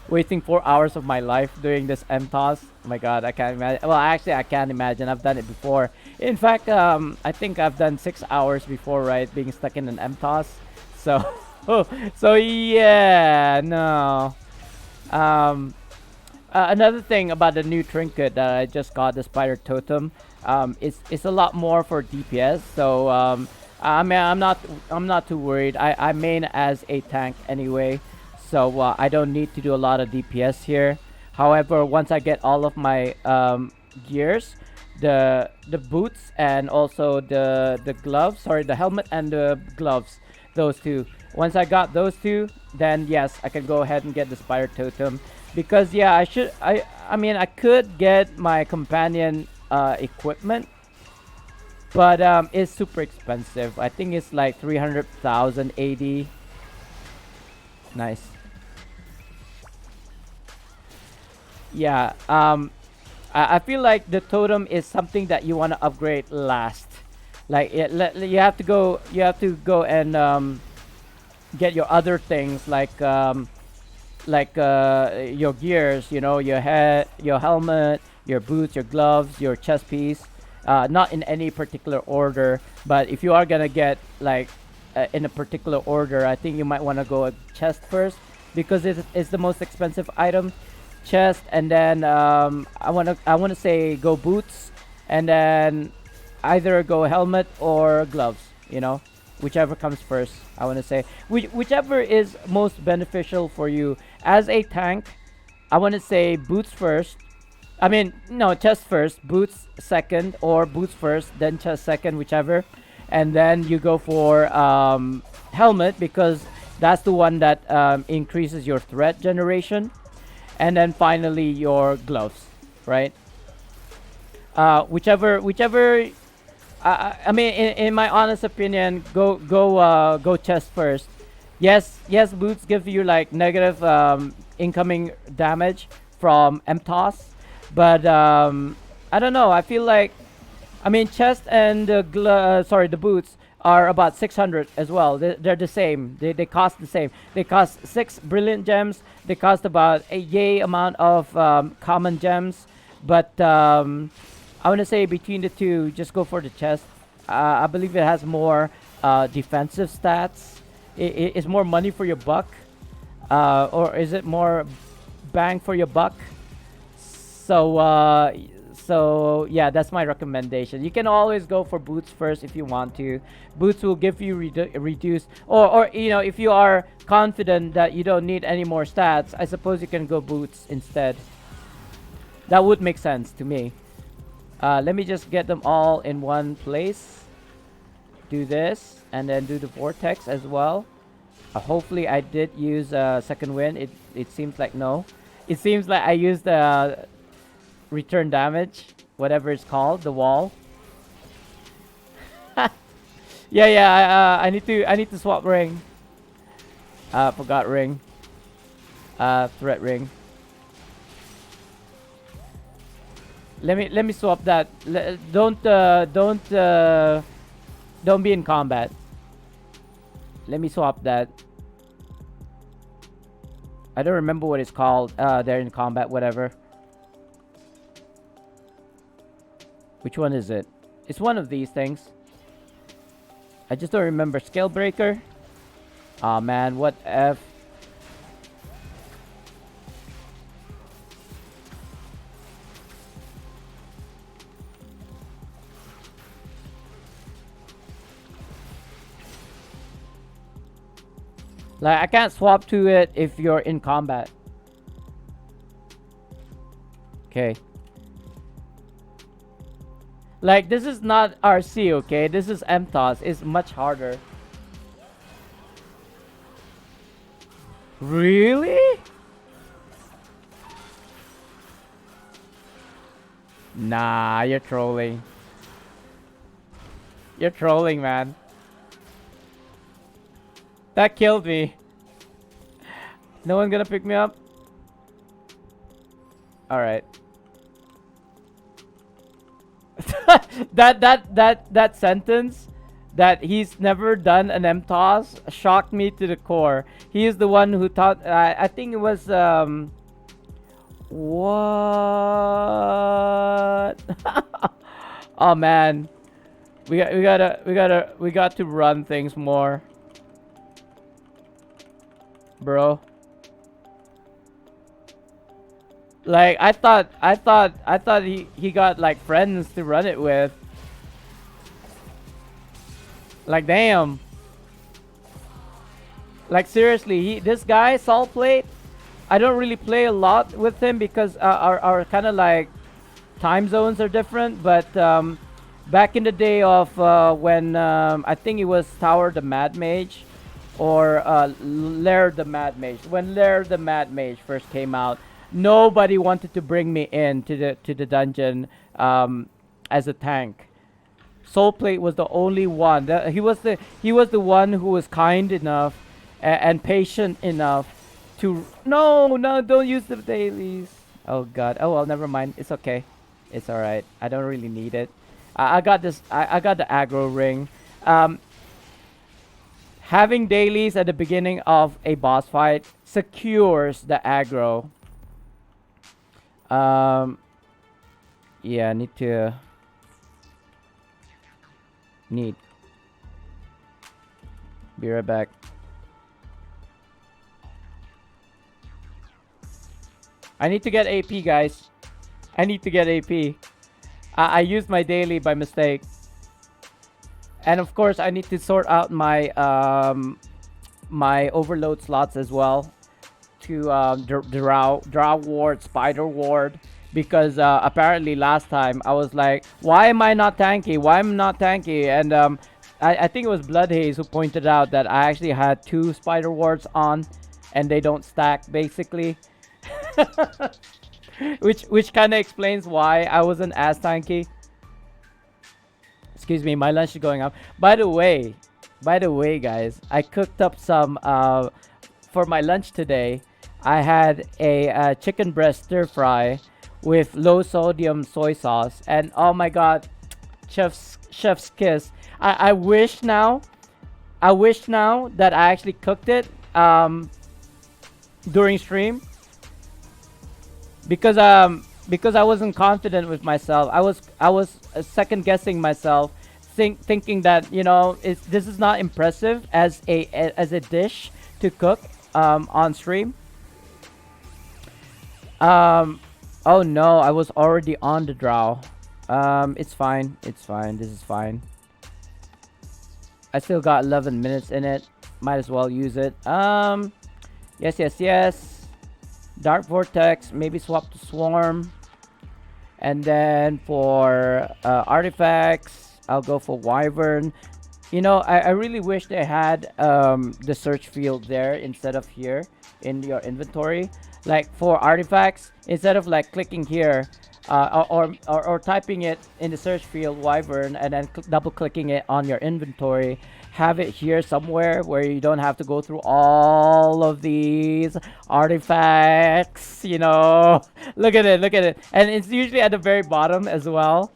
Wasting 4 hours of my life doing this MTOS. Oh my god, I can't imagine. Well, actually, I can't imagine. I've done it before. In fact, I think I've done 6 hours before, right? Being stuck in an MTOS. So, so yeah, no. Um, Another thing about the new trinket that I just got, the spider totem, it's a lot more for DPS. So, I mean, I'm not too worried. I main as a tank anyway. So I don't need to do a lot of DPS here. However, once I get all of my gears, the boots and also the gloves, sorry, the helmet and the gloves, those two. Once I got those two, then yes, I can go ahead and get the spider totem. Because yeah, I mean I could get my companion equipment, but it's super expensive. I think it's like 300,000 AD. Nice. Yeah, I feel like the totem is something that you want to upgrade last. Like you have to go and get your other things like your gears, your head, your helmet, your boots, your gloves, your chest piece. Not in any particular order, but if you are gonna get like in a particular order, I think you might want to go a chest first because it's the most expensive item. Chest, and then I wanna say go boots, and then either go helmet or gloves. Whichever comes first. I wanna say whichever is most beneficial for you as a tank. I wanna say boots first. I mean, no, chest first, boots second, or boots first, then chest second, whichever, and then you go for helmet because that's the one that increases your threat generation, and then finally your gloves, right? Whichever. I mean, in my honest opinion, go chest first. Yes, boots give you like negative incoming damage from MTOS, but I don't know. I feel like, I mean, chest and the boots are about 600 as well. They're the same. They cost the same. They cost 6 brilliant gems. They cost about a yay amount of common gems. But I want to say between the two, just go for the chest. I believe it has more defensive stats. It's more money for your buck. Or is it more bang for your buck? So yeah, that's my recommendation. You can always go for boots first if you want to. Boots will give you reduce, or if you are confident that you don't need any more stats, I suppose you can go boots instead. That would make sense to me. Let me just get them all in one place. Do this and then do the vortex as well. Hopefully I did use second wind. It seems like no. It seems like I used return damage, whatever it's called, the wall. Yeah. I need to swap ring. Forgot ring. Threat ring. Let me swap that. Don't be in combat. Let me swap that. I don't remember what it's called. They're in combat, whatever. Which one is it? It's one of these things. I just don't remember. Scale breaker. Aw, man, what F? Like, I can't swap to it if you're in combat. Okay. Like, this is not RC, okay? This is MTOS. It's much harder. Really? Nah, you're trolling. You're trolling, man. That killed me. No one gonna pick me up? Alright. that sentence that he's never done an MTOS shocked me to the core. He is the one who taught. I think it was what? Oh man, we got to run things more, bro. Like I thought he got like friends to run it with. Like damn. Like seriously, this guy Salt Plate, I don't really play a lot with him because our kind of like time zones are different. But back in the day of when I think it was Tower the Mad Mage or Lair the Mad Mage. When Lair the Mad Mage first came out, nobody wanted to bring me in to the dungeon as a tank. Soulplate was the only one. He was the one who was kind enough and patient enough to no don't use the dailies. Oh god. Oh well, never mind. It's okay. It's all right. I don't really need it. I got this. I got the aggro ring. Having dailies at the beginning of a boss fight secures the aggro. Yeah, I need. Be right back. I need to get AP, guys. I need to get AP. I used my daily by mistake. And of course, I need to sort out my my overload slots as well. To drow ward, spider ward, because apparently last time I was like, why am I not tanky? Why am I not tanky? And I think it was Bloodhaze who pointed out that I actually had 2 spider wards on, and they don't stack basically, which kind of explains why I wasn't as tanky. Excuse me, my lunch is going up. By the way, guys, I cooked up some for my lunch today. I had a chicken breast stir fry with low sodium soy sauce, and oh my god, chef's kiss. I wish now that I actually cooked it during stream, because I wasn't confident with myself. I was second guessing myself, thinking that, you know, this is not impressive as a dish to cook on stream. Oh no, I was already on the drow. It's fine. This is fine. I still got 11 minutes in it. Might as well use it. Yes. Dark Vortex, maybe swap to Swarm. And then for artifacts, I'll go for Wyvern. You know, I really wish they had the search field there instead of here in your inventory. Like for artifacts, instead of like clicking here or typing it in the search field Wyvern and then double clicking it on your inventory, have it here somewhere where you don't have to go through all of these artifacts, you know. Look at it, and it's usually at the very bottom as well.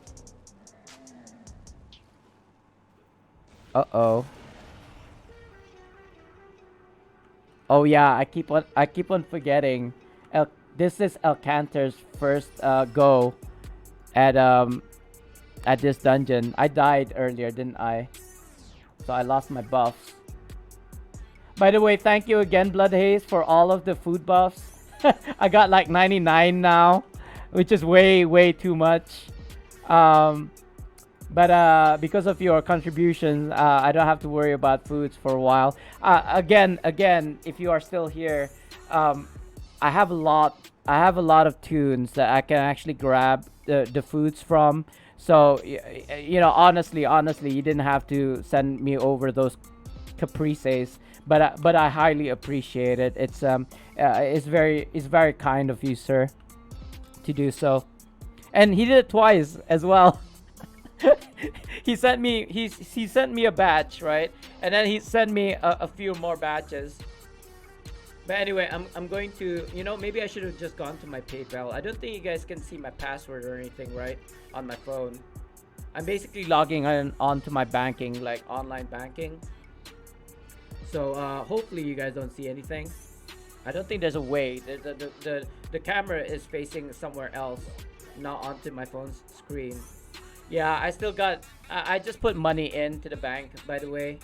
Oh yeah, I keep on forgetting. This is Elcanter's first go at this dungeon. I died earlier, didn't I? So I lost my buffs. By the way, thank you again, Bloodhaze, for all of the food buffs. I got like 99 now, which is way too much. But because of your contributions, I don't have to worry about foods for a while. Again, if you are still here, I have a lot of tunes that I can actually grab the foods from. So you know, honestly, you didn't have to send me over those caprices, but I highly appreciate it. It's very kind of you, sir, to do so. And he did it twice as well. he sent me a batch, right? And then he sent me a few more batches. But anyway, I'm going to, maybe I should have just gone to my PayPal. I don't think you guys can see my password or anything, right? On my phone. I'm basically logging onto my banking, like online banking. So hopefully you guys don't see anything. I don't think there's a way. The camera is facing somewhere else, not onto my phone's screen. Yeah, I still got, I just put money into the bank, by the way.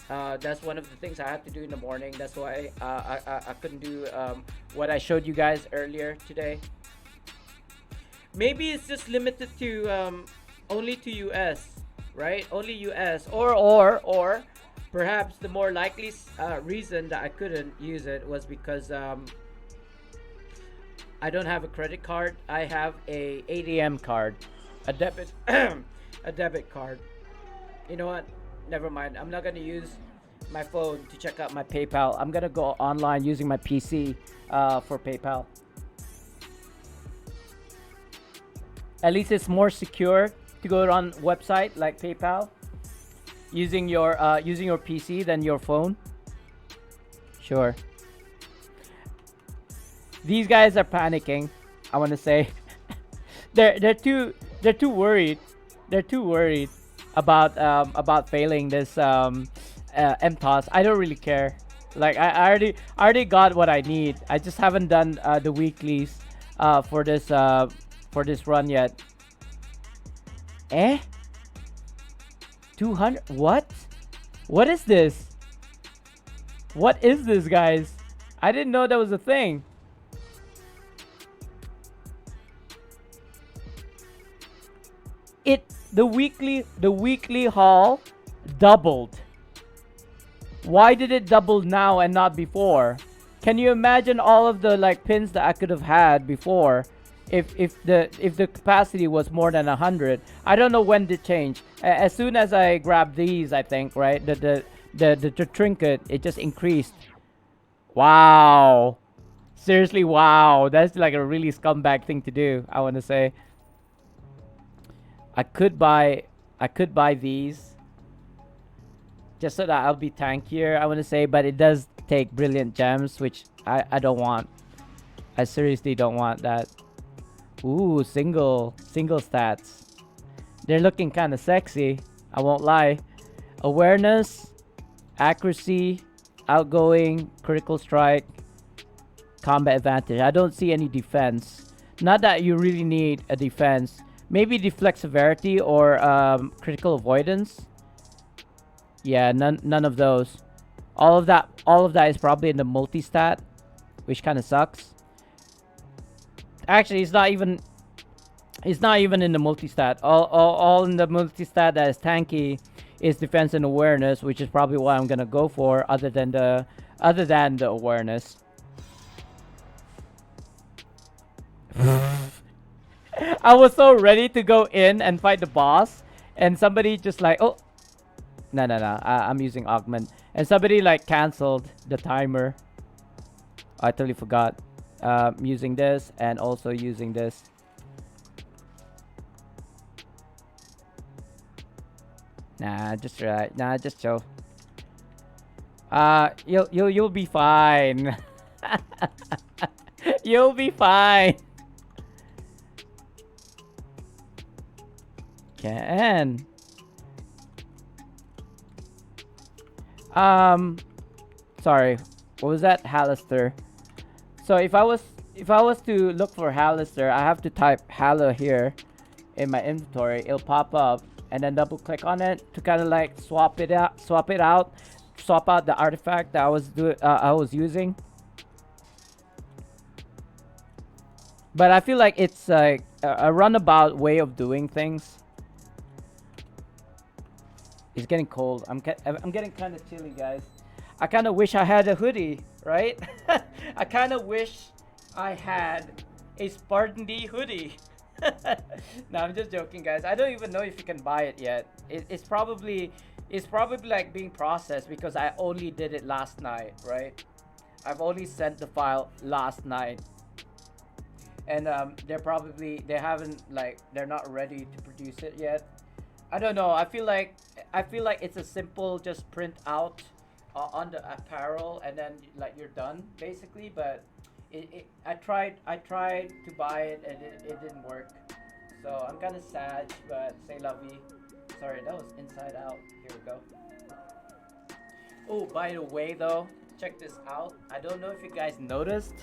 That's one of the things I have to do in the morning. That's why I couldn't do what I showed you guys earlier today. Maybe it's just limited to only to US, right? Only US, or perhaps the more likely reason that I couldn't use it was because I don't have a credit card. I have a ATM card, a debit a debit card. You know what? Never mind. I'm not gonna use my phone to check out my PayPal. I'm gonna go online using my PC for PayPal. At least it's more secure to go on website like PayPal using your PC than your phone. Sure. These guys are panicking. I want to say they're too worried. They're too worried about failing this MTOS. I don't really care. Like I already got what I need. I just haven't done the weeklies for this run yet. 200? What is this? What is this, guys? I didn't know that was a thing. The weekly haul doubled. Why did it double now and not before? Can you imagine all of the like pins that I could have had before if the capacity was more than 100? I don't know when it changed. As soon as I grabbed these, I think, right, the trinket, it just increased. Wow. Seriously, wow. That's like a really scumbag thing to do, I want to say. I could buy these just so that I'll be tankier, I want to say, but it does take brilliant gems, which I don't want. I seriously don't want that. Ooh, single stats. They're looking kind of sexy, I won't lie. Awareness, accuracy, outgoing, critical strike, combat advantage. I don't see any defense. Not that you really need a defense. Maybe deflect severity or critical avoidance. Yeah, none of those. All of that is probably in the multi-stat, which kind of sucks. Actually, it's not even in the multi-stat. All in the multi-stat that is tanky is defense and awareness, which is probably what I'm gonna go for, other than the awareness. I was so ready to go in and fight the boss, and somebody just like, oh, no, I'm using augment, and somebody like canceled the timer. I totally forgot. Using this and also using this. Nah, just right. Nah, just chill. You'll be fine. You'll be fine. Can. Sorry. What was that? Hallister. So if I was to look for Hallister, I have to type Halla here in my inventory. It'll pop up, and then double click on it to kind of like swap out the artifact that I was using. But I feel like it's like a runabout way of doing things. It's getting cold. I'm getting kind of chilly, guys. I kind of wish I had a hoodie, right? I kind of wish I had a SpartanDee hoodie. No, I'm just joking, guys. I don't even know if you can buy it yet. It's probably like being processed because I only did it last night, right? I've only sent the file last night, and they're not ready to produce it yet. I don't know. I feel like it's a simple just print out on the apparel and then like you're done basically. But I tried to buy it and it didn't work. So I'm kind of sad, but say la vie. Sorry, that was inside out. Here we go. Oh, by the way, though, check this out. I don't know if you guys noticed,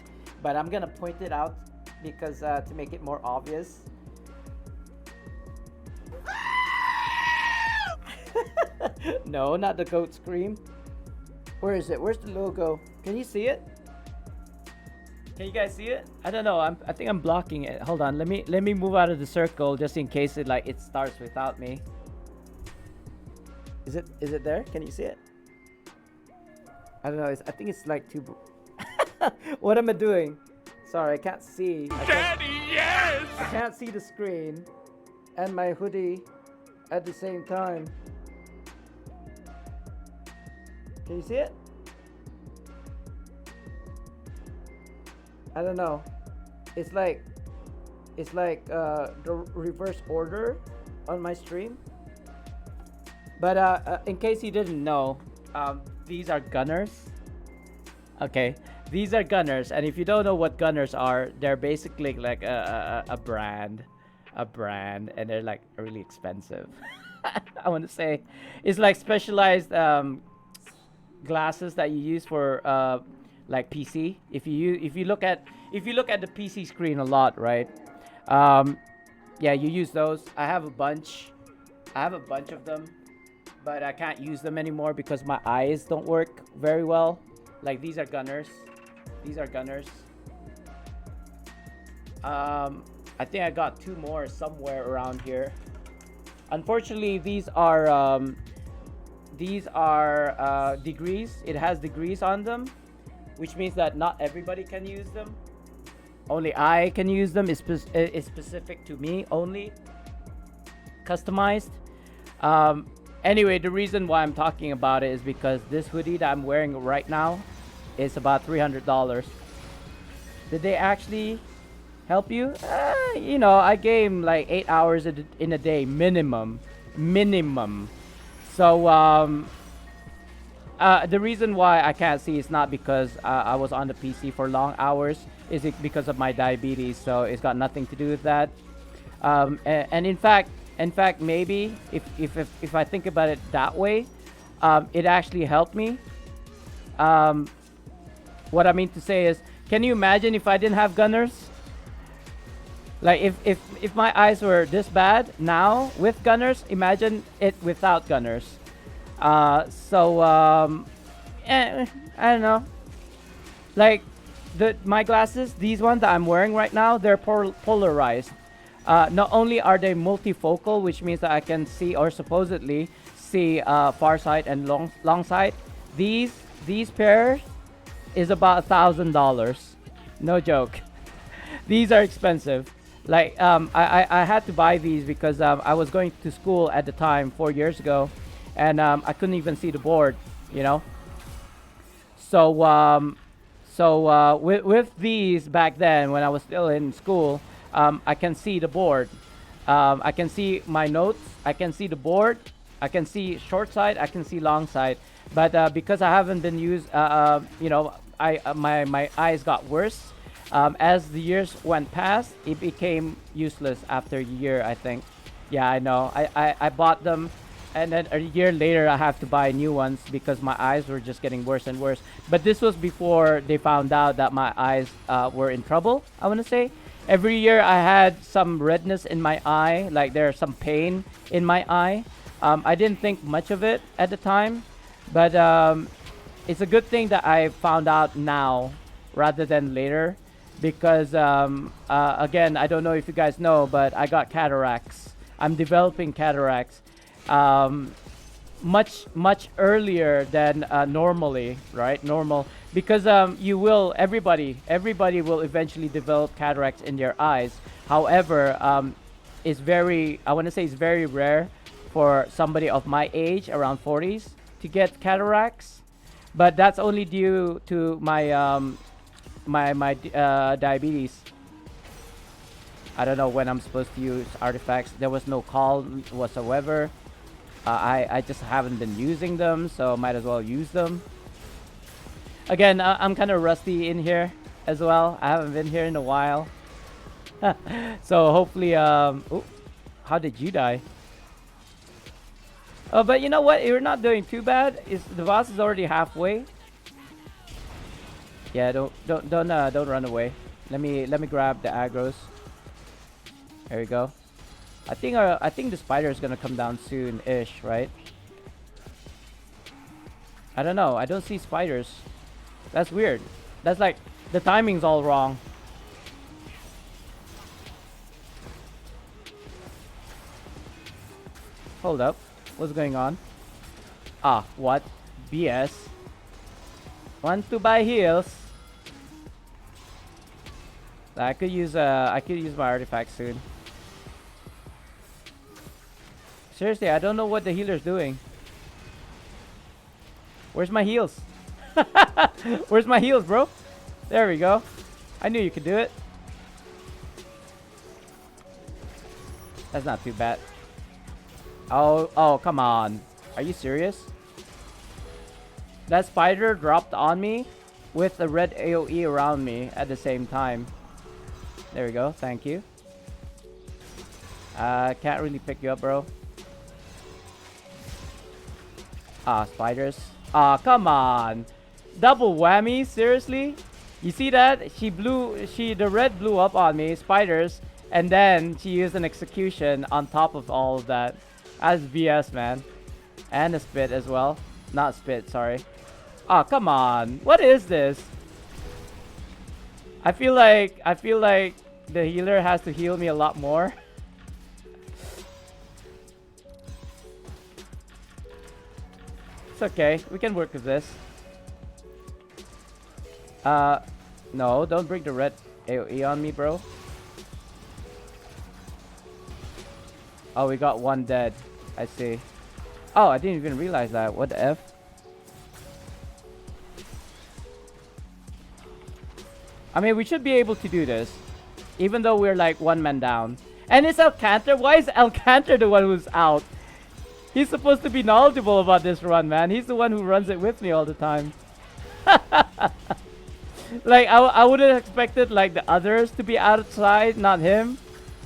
but I'm gonna point it out because to make it more obvious. No, not the goat scream. Where is it? Where's the logo? Can you see it? Can you guys see it? I don't know. I think I'm blocking it. Hold on. Let me move out of the circle just in case it starts without me. Is it there? Can you see it? I don't know. I think it's like too. What am I doing? Sorry, I can't see. Daddy, yes! I can't see the screen and my hoodie at the same time. Can you see it? I don't know. It's like the reverse order on my stream. But in case you didn't know, these are gunners. Okay, these are gunners, and if you don't know what gunners are, they're basically like a brand, and they're like really expensive. I want to say, it's like specialized glasses that you use for like PC. If you look at the PC screen a lot, right? Yeah, you use those. I have a bunch of them, but I can't use them anymore because my eyes don't work very well. Like these are gunners. I think I got two more somewhere around here. Unfortunately, these are degrees. It has degrees on them, which means that not everybody can use them. Only I can use them. It's specific to me only. Customized. Anyway, the reason why I'm talking about it is because this hoodie that I'm wearing right now is about $300. Did they actually help you? You know, I game like 8 hours in a day minimum. So the reason why I can't see is not because I was on the PC for long hours. Is it because of my diabetes? So it's got nothing to do with that. And in fact, maybe if I think about it that way, it actually helped me. What I mean to say is, can you imagine if I didn't have gunners? Like if my eyes were this bad now with gunners, imagine it without gunners. I don't know. Like my glasses, these ones that I'm wearing right now, they're polarized. Not only are they multifocal, which means that I can see, or supposedly see, far sight and long sight. These pairs is about $1,000. No joke. These are expensive. Like I had to buy these because I was going to school at the time 4 years ago, and I couldn't even see the board, you know. So with these back then when I was still in school, I can see the board. I can see my notes. I can see the board. I can see short side. I can see long side. But because I haven't been used, you know, my eyes got worse. As the years went past, it became useless after a year, I think. Yeah, I know. I bought them, and then a year later I have to buy new ones because my eyes were just getting worse and worse. But this was before they found out that my eyes were in trouble, I want to say. Every year I had some redness in my eye, like there's some pain in my eye. I didn't think much of it at the time, but it's a good thing that I found out now rather than later, because again, I don't know if you guys know, but I got cataracts. I'm developing cataracts much earlier than normally, right? Normal, because everybody will eventually develop cataracts in their eyes. However, it's very, I want to say it's very rare for somebody of my age, around 40s, to get cataracts. But that's only due to my diabetes. I don't know when I'm supposed to use artifacts. There was no call whatsoever. I just haven't been using them, so might as well use them. Again, I'm kind of rusty in here as well. I haven't been here in a while. So hopefully, oh, how did you die? Oh, but you know what? You're not doing too bad. The boss is already halfway. Yeah, don't run away. Let me grab the aggros. There we go. I think the spider is gonna come down soon-ish, right? I don't know. I don't see spiders. That's weird. That's like the timing's all wrong. Hold up. What's going on? Ah, what? BS. Want to buy heals? I could use my artifact soon. Seriously, I don't know what the healer's doing. Where's my heals? Where's my heals, bro? There we go. I knew you could do it. That's not too bad. Oh, come on. Are you serious? That spider dropped on me with the red AoE around me at the same time. There we go. Thank you. Can't really pick you up, bro. Ah, spiders. Ah, come on. Double whammy, seriously? You see that? The red blew up on me, spiders, and then she used an execution on top of all of that. That's BS, man. And a spit as well. Not spit, sorry. Ah, come on. What is this? I feel like the healer has to heal me a lot more. It's okay. We can work with this. No, don't bring the red AoE on me, bro. Oh, we got one dead. I see. Oh, I didn't even realize that. What the F? I mean, we should be able to do this. Even though we're like one man down. And it's Alcantar? Why is Alcantar the one who's out? He's supposed to be knowledgeable about this run, man. He's the one who runs it with me all the time. Like, I would have expected like the others to be outside, not him.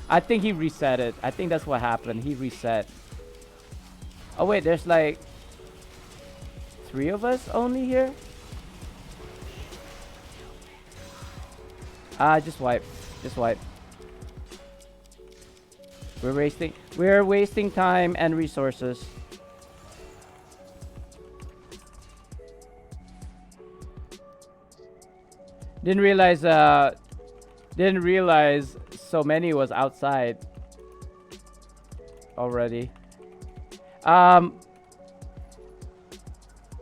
I think he reset it. I think that's what happened. He reset. Oh wait, there's like 3 of us only here? Just wipe. Just wipe. We're wasting time and resources. Didn't realize so many was outside already.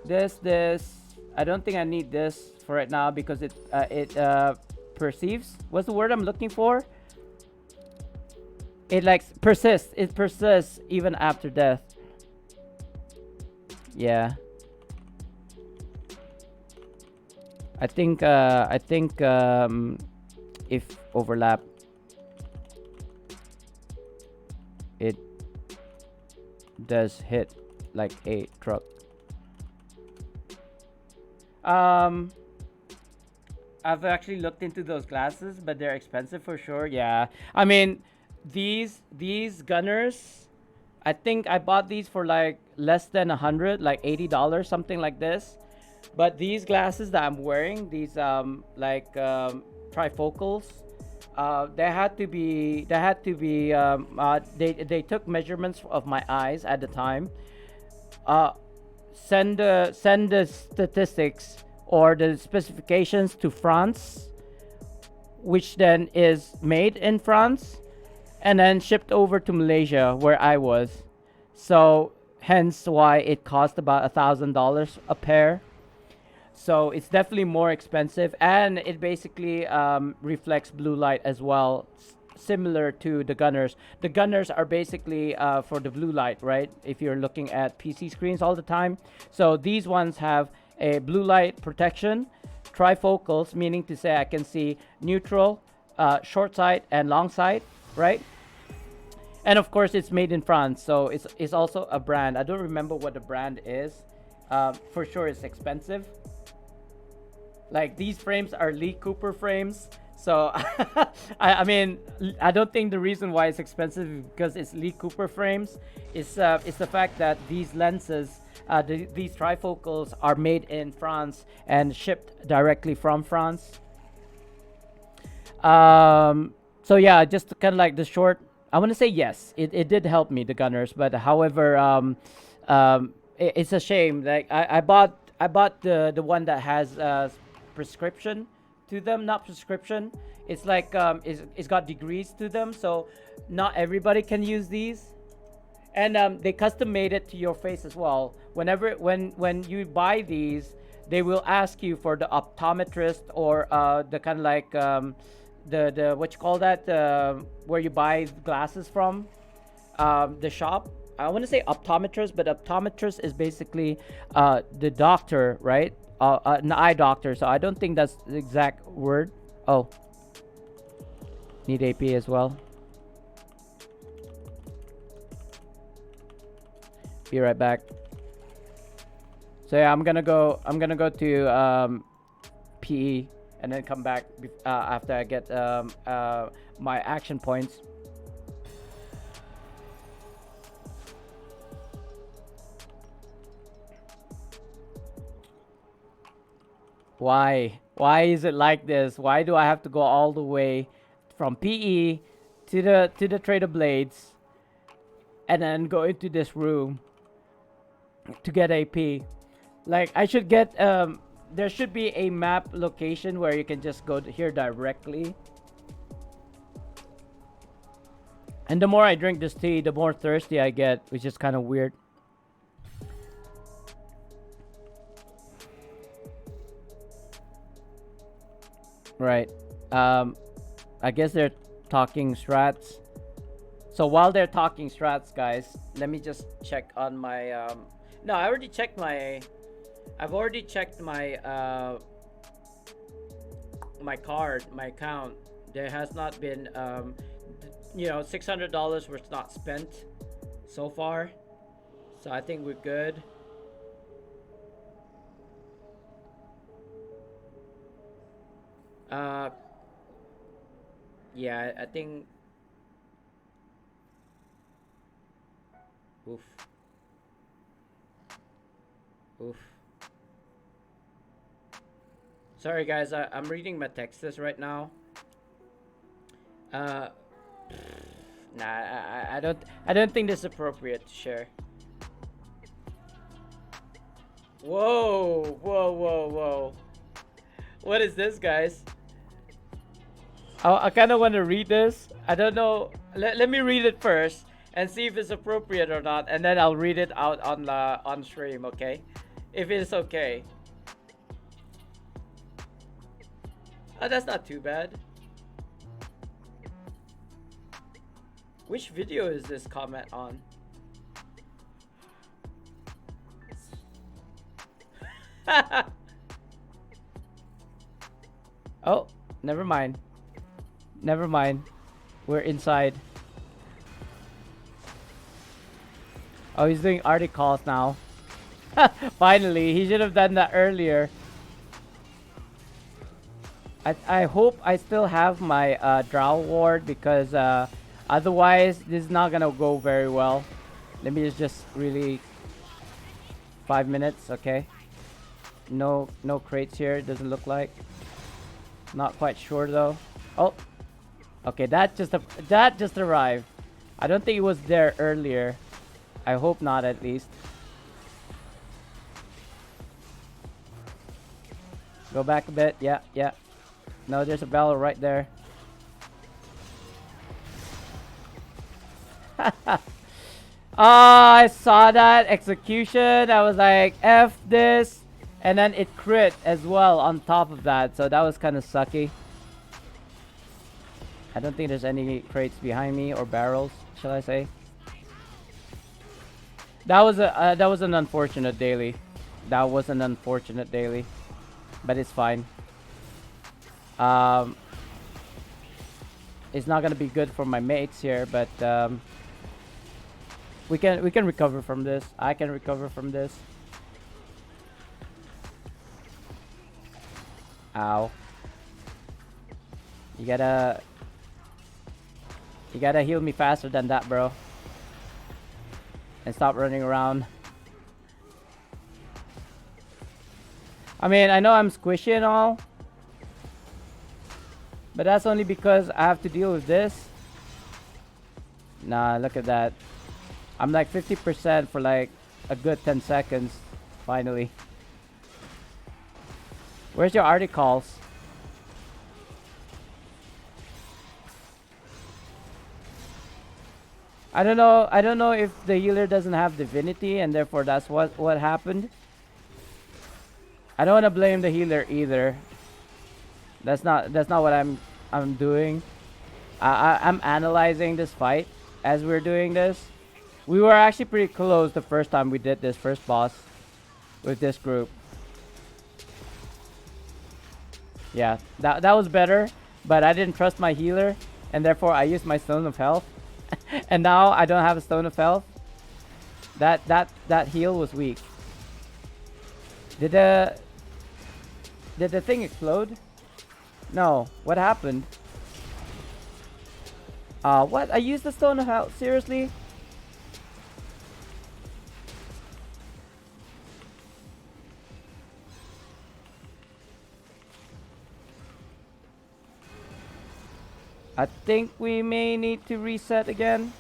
This I don't think I need this for right now because it perceives. What's the word I'm looking for? It like persists. It persists even after death. Yeah. I think if overlap, it does hit like a truck. I've actually looked into those glasses, but they're expensive for sure. Yeah, I mean, these gunners, I think I bought these for like less than 100, like $80, something like this. But these glasses that I'm wearing, these trifocals, they took measurements of my eyes at the time. Send the statistics or the specifications to France, which then is made in France and then shipped over to Malaysia where I was. So hence why it cost about $1,000 a pair. So it's definitely more expensive, and it basically reflects blue light as well, similar to the gunners. The gunners are basically for the blue light, right? If you're looking at PC screens all the time. So these ones have a blue light protection, trifocals, meaning to say I can see neutral, short sight, and long sight. right? And of course, it's made in France, so it's also a brand. I don't remember what the brand is. For sure, it's expensive. Like these frames are Lee Cooper frames, so I mean, I don't think the reason why it's expensive is because it's Lee Cooper frames. It's the fact that these lenses, these trifocals, are made in France and shipped directly from France. So yeah, just kind of like the short. I want to say yes, it did help me, the gunners, but however, it's a shame. Like I bought the one that has prescription to them, not prescription. It's like it's got degrees to them, so not everybody can use these. And they custom made it to your face as well. When you buy these, they will ask you for the optometrist or the kind of like the what you call that, where you buy glasses from, the shop. I want to say optometrist, but optometrist is basically the doctor, right? An eye doctor. So I don't think that's the exact word. Oh, need AP as well. Be right back. So yeah, I'm gonna go to PE and then come back after I get my action points. Why? Why is it like this? Why do I have to go all the way from PE to the Trader Blades and then go into this room to get AP? Like I should get there should be a map location where you can just go here directly. And the more I drink this tea, the more thirsty I get, which is kind of weird. Right. I guess they're talking strats. So while they're talking strats, guys, let me just check on my no, I already checked my I've already checked my my card, my account. There has not been $600 was not spent so far. So I think we're good. Yeah, I think. Oof. Oof. Sorry guys, I'm reading my texts right now. Nah, I don't think this is appropriate to share. Whoa, whoa, whoa, whoa. What is this, guys? I kind of want to read this. I don't know. Let me read it first and see if it's appropriate or not, and then I'll read it out on stream, okay? If it's okay. Oh, that's not too bad. Which video is this comment on? Oh, never mind. Never mind. We're inside. Oh, he's doing arty calls now. Finally, he should have done that earlier. I hope I still have my drow ward, because otherwise this is not gonna go very well. Let me just really 5 minutes, okay? No crates here, doesn't look like. Not quite sure though. Oh, okay, that just arrived. I don't think it was there earlier. I hope not, at least. Go back a bit. Yeah. No, there's a barrel right there. I saw that execution. I was like, F this. And then it crit as well on top of that. So that was kind of sucky. I don't think there's any crates behind me, or barrels, shall I say. That was an unfortunate daily. That was an unfortunate daily. But it's fine. it's not gonna be good for my mates here, but we can recover from this. I can recover from this. Ow. You gotta heal me faster than that, bro. And stop running around. I mean, I know I'm squishy and all, but that's only because I have to deal with this. Nah, look at that. I'm like 50% for like a good 10 seconds, finally. Where's your articles? I don't know if the healer doesn't have divinity and therefore that's what happened. I don't want to blame the healer either. That's not what I'm doing. I'm analyzing this fight as we're doing this. We were actually pretty close the first time we did this first boss with this group. Yeah, that was better, but I didn't trust my healer and therefore I used my Stone of Health. And now I don't have a Stone of Health. That heal was weak. Did the thing explode? No. What happened? What? I used the Stone of Health? Seriously? I think we may need to reset again.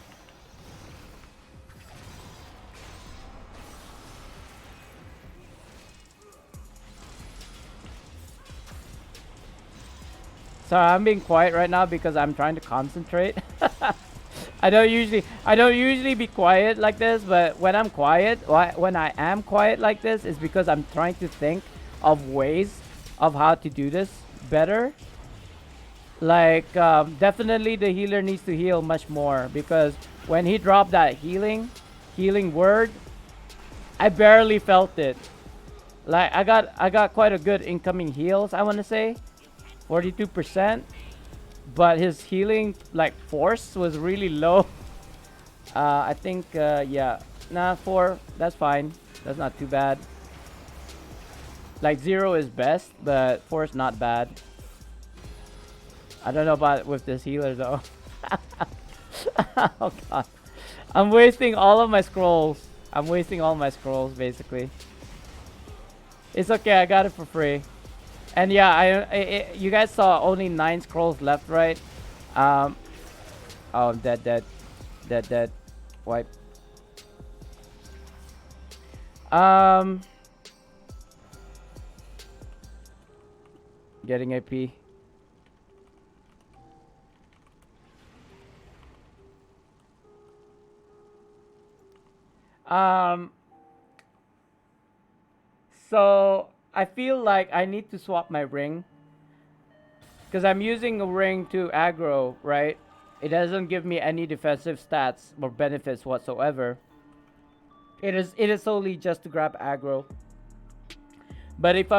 Sorry, I'm being quiet right now because I'm trying to concentrate. I don't usually be quiet like this, but when I'm quiet, when I am quiet like this, is because I'm trying to think of ways of how to do this better. Like, definitely the healer needs to heal much more because when he dropped that healing word, I barely felt it. Like, I got quite a good incoming heals, I want to say. 42%, but his healing like force was really low. I think yeah, nah, 4, that's fine, that's not too bad. Like 0 is best, but 4 is not bad. I don't know about with this healer though. Oh god, I'm wasting all of my scrolls. I'm wasting all my scrolls basically. It's okay, I got it for free. And yeah, you guys saw only 9 scrolls left, right? Oh, dead. Wipe. Getting AP. So I feel like I need to swap my ring because I'm using a ring to aggro, right? It doesn't give me any defensive stats or benefits whatsoever. It is solely just to grab aggro. But if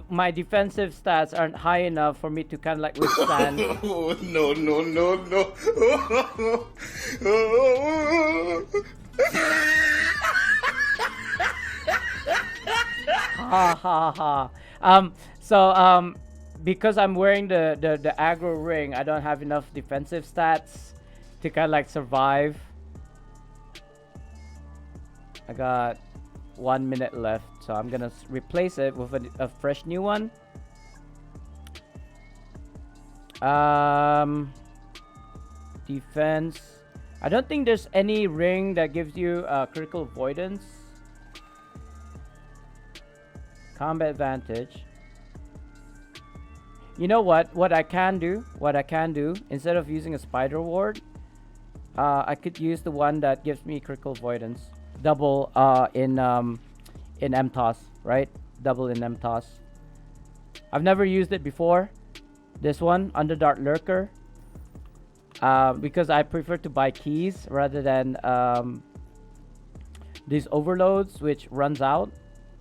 my defensive stats aren't high enough for me to kind of like withstand. No. Ha. So because I'm wearing the aggro ring, I don't have enough defensive stats to kind of like survive. I got 1 minute left, so I'm gonna replace it with a fresh new one. Defense. I don't think there's any ring that gives you critical avoidance. Combat advantage. You know what I can do instead of using a spider ward, I could use the one that gives me critical avoidance, double in MTOS, right? Double in MTOS. I've never used it before, this one, Underdark Lurker, because I prefer to buy keys rather than these overloads which runs out.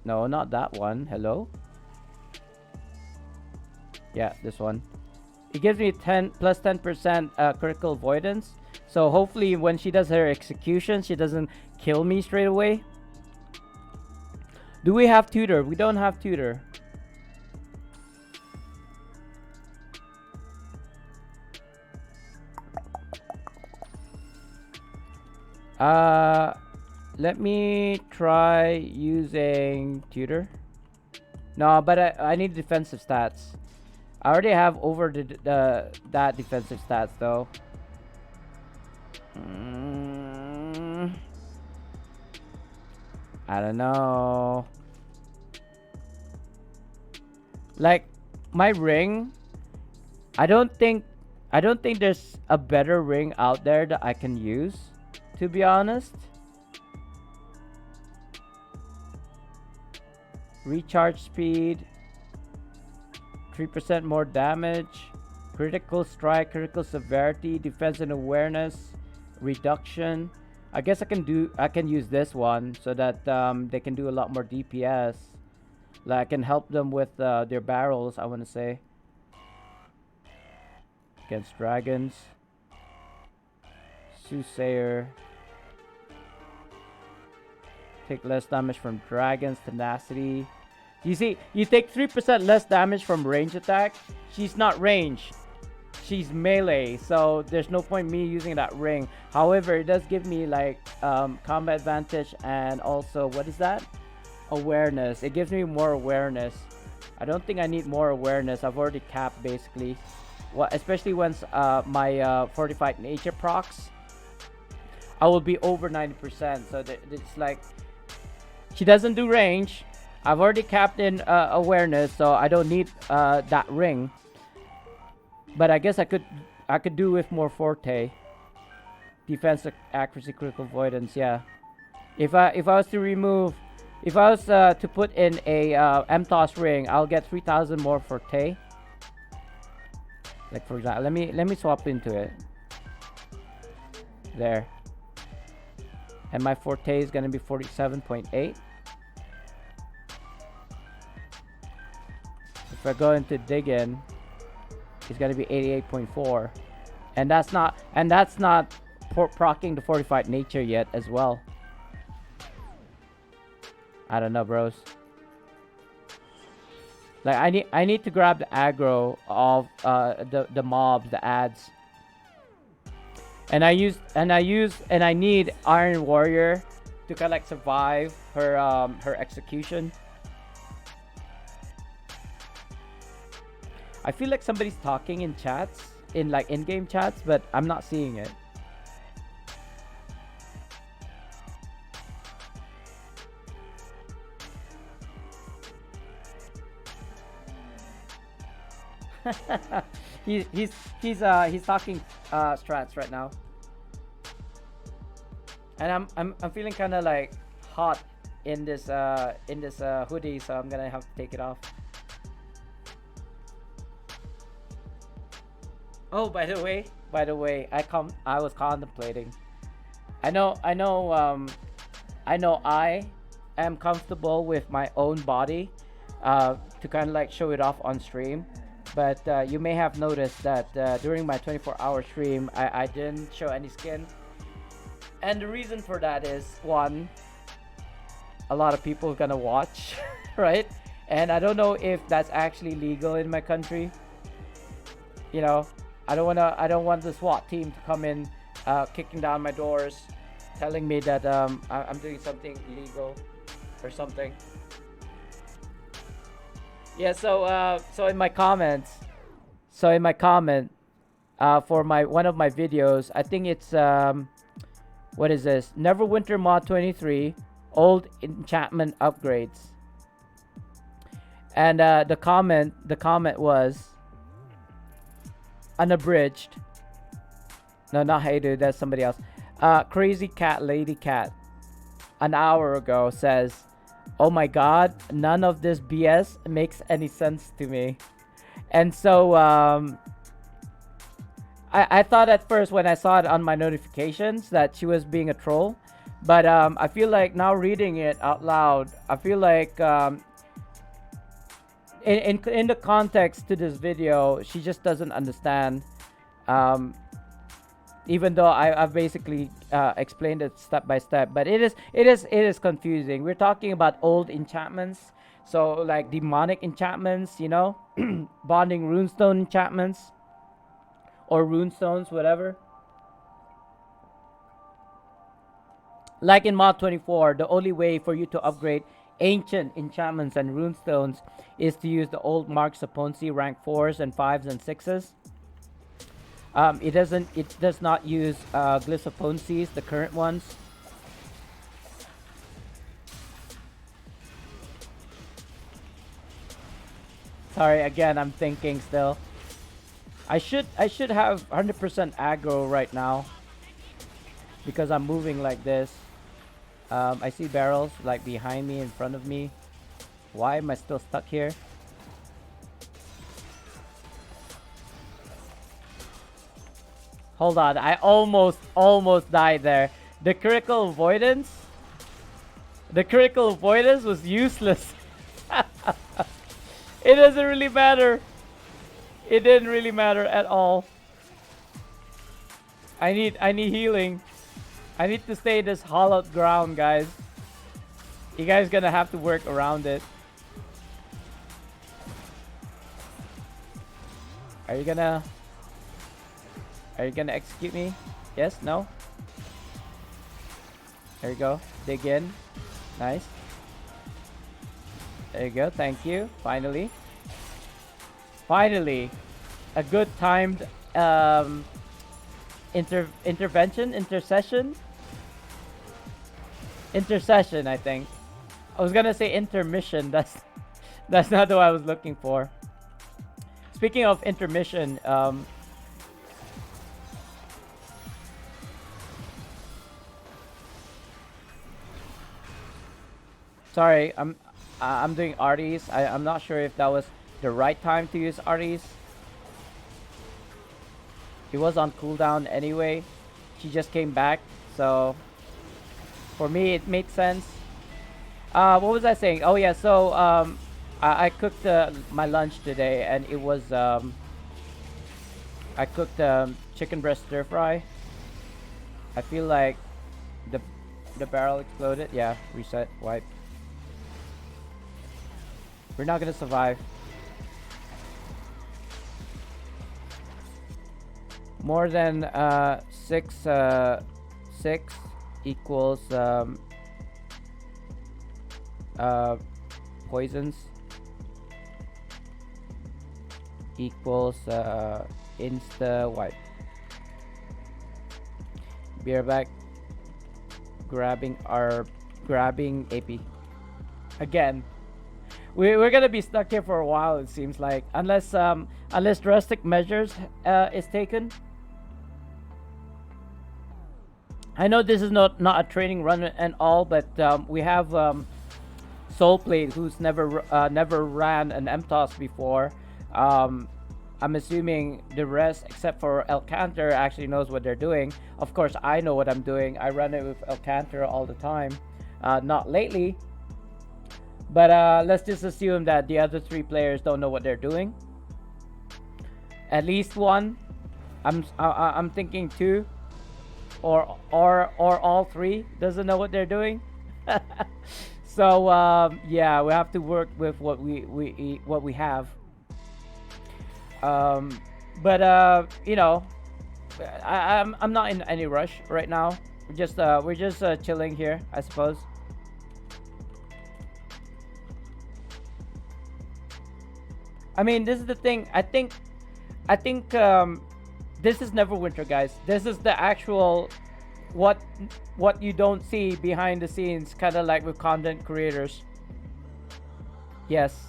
No, not that one. Hello? Yeah, this one. It gives me 10 plus 10% critical avoidance. So hopefully when she does her execution, she doesn't kill me straight away. Do we have tutor? We don't have tutor. Let me try using tutor. No, but I need defensive stats. I already have over that defensive stats though. I don't know. Like my ring, I don't think there's a better ring out there that I can use, to be honest. Recharge speed, 3% more damage, critical strike, critical severity, defense and awareness, reduction. I guess I can use this one so that they can do a lot more DPS. Like I can help them with their barrels, I want to say. Against dragons. Soothsayer. Take less damage from dragons, tenacity. You see, you take 3% less damage from range attack. She's not range. She's melee, so there's no point me using that ring. However, it does give me like combat advantage and also, what is that? Awareness. It gives me more awareness. I don't think I need more awareness. I've already capped basically. Especially once my fortified nature procs, I will be over 90%. So it's like she doesn't do range. I've already capped in awareness, so I don't need that ring. But I guess I could do with more forte. Defense, accuracy, critical avoidance. Yeah. If I was to remove, if I was to put in a MTOS ring, I'll get 3,000 more forte. Like for example, let me swap into it. There. And my forte is gonna be 47.8. If I go into dig in, it's gonna be 88.4, and that's not procking the fortified nature yet as well. I don't know, bros. Like I need to grab the aggro of the mobs, the ads. And I need Iron Warrior to kind of like survive her her execution. I feel like somebody's talking in chats, in like in-game chats, but I'm not seeing it. he's talking strats right now, and I'm feeling kind of like hot in this hoodie, so I'm gonna have to take it off. Oh, by the way, I was contemplating. I know I am comfortable with my own body to kind of like show it off on stream. But you may have noticed that during my 24-hour stream, I didn't show any skin. And the reason for that is, one, a lot of people are gonna watch, right? And I don't know if that's actually legal in my country. You know, I don't want the SWAT team to come in, kicking down my doors, telling me that I'm doing something illegal or something. Yeah, so in my comments, for one of my videos, I think it's what is this? Neverwinter Mod 23, old enchantment upgrades. And the comment was unabridged. No, not hey dude, that's somebody else. Crazy Cat Lady Cat an hour ago says, "Oh my god, none of this BS makes any sense to me." And so I thought at first when I saw it on my notifications that she was being a troll, but I feel like now reading it out loud, I feel like in the context to this video, she just doesn't understand. Um, Even though I've basically explained it step by step, but it is confusing. We're talking about old enchantments, so like demonic enchantments, bonding runestone enchantments or runestones, whatever. Like in mod 24, the only way for you to upgrade ancient enchantments and runestones is to use the old marks of Ponzi rank 4s and 5s and 6s. It does not use Glyphs of Ponzi's, the current ones. Sorry, again, I'm thinking still. I should have 100% aggro right now because I'm moving like this. I see barrels like behind me, in front of me. Why am I still stuck here? Hold on, I almost died there. The critical avoidance was useless. It doesn't really matter. It didn't really matter at all. I need healing. I need to stay this hollowed ground, guys. You guys gonna have to work around it. Are you gonna execute me? Yes? No? There you go. Dig in. Nice. There you go. Thank you. Finally. Finally. A good timed intervention? Intercession, I think. I was gonna say intermission. That's not what I was looking for. Speaking of intermission, sorry, I'm doing arties. I'm not sure if that was the right time to use arties. He was on cooldown anyway. She just came back, so for me it made sense. What was I saying? Oh yeah, so I cooked my lunch today, and it was I cooked chicken breast stir fry. I feel like the barrel exploded. Yeah, reset, wipe. We're not gonna survive. More than 6 equals poisons equals insta wipe. Beer back grabbing AP again. We're gonna be stuck here for a while, it seems like, unless drastic measures is taken. I know this is not a training run and all, but we have Soulplate, who's never ran an MTOS before. I'm assuming the rest, except for Elcanter, actually knows what they're doing. Of course, I know what I'm doing. I run it with Elcanter all the time. Not lately, but let's just assume that the other 3 players don't know what they're doing. At least one. I'm thinking 2. Or all 3 doesn't know what they're doing. So yeah, we have to work with what we have. But you know, I'm not in any rush right now. We're just chilling here, I suppose. I mean, this is the thing. I think this is Neverwinter, guys. This is the actual what you don't see behind the scenes, kind of like with content creators. Yes.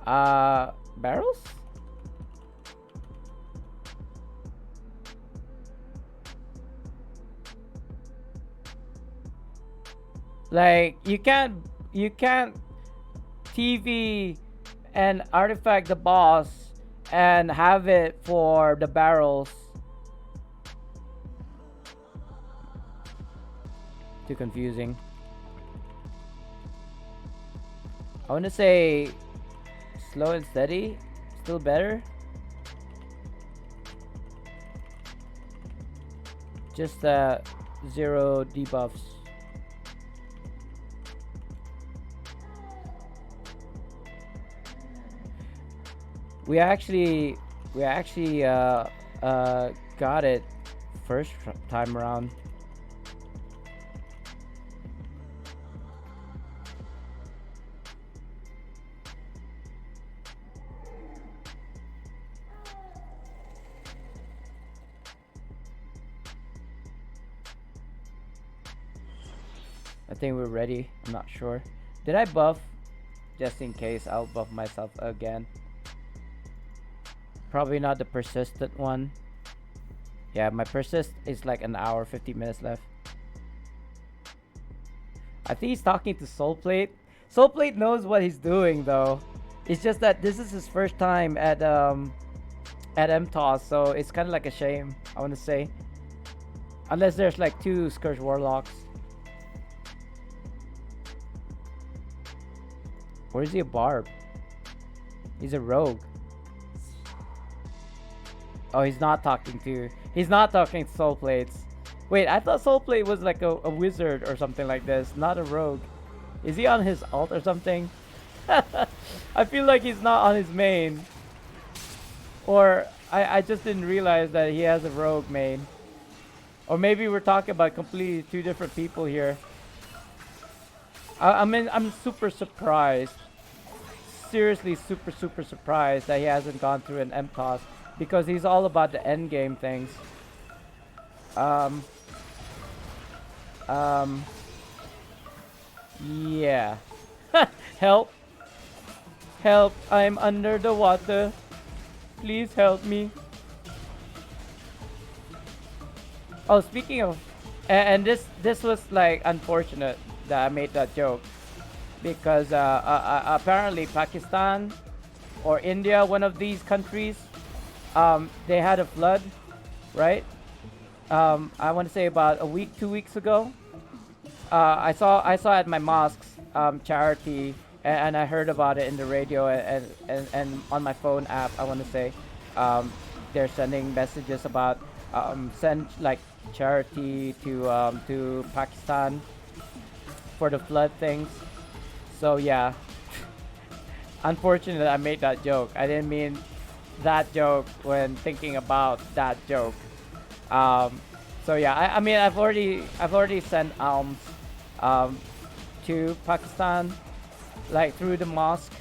Barrels? Like you can't TV and artifact the boss and have it for the barrels. Too confusing. I want to say slow and steady, still better. Just zero debuffs. We actually got it first time around. I think we're ready. I'm not sure. Did I buff? Just in case, I'll buff myself again. Probably not the persistent one. Yeah, my persist is like an hour, 50 minutes left. I think he's talking to Soulplate. Soulplate knows what he's doing though. It's just that this is his first time at MTOS, so it's kind of like a shame, I want to say. Unless there's like two Scourge Warlocks. Or is he a barb? He's a rogue. Oh, he's not talking to Soulplates. Wait, I thought Soulplate was like a wizard or something like this, not a rogue. Is he on his alt or something? I feel like he's not on his main. Or I just didn't realize that he has a rogue main. Or maybe we're talking about completely two different people here. I mean, I'm super surprised. Seriously, super surprised that he hasn't gone through an MTOS, because he's all about the end game things. Yeah. Help! Help! I'm under the water. Please help me. Oh, speaking of, and this was like unfortunate that I made that joke, because apparently Pakistan or India, one of these countries, they had a flood, right? I want to say about a week, 2 weeks ago. I saw at my mosque's charity, and I heard about it in the radio and on my phone app. I want to say they're sending messages about send like charity to Pakistan for the flood things. So yeah, unfortunately I made that joke. I didn't mean that joke when thinking about that joke. So yeah, I mean I've already sent alms to Pakistan, like through the mosque,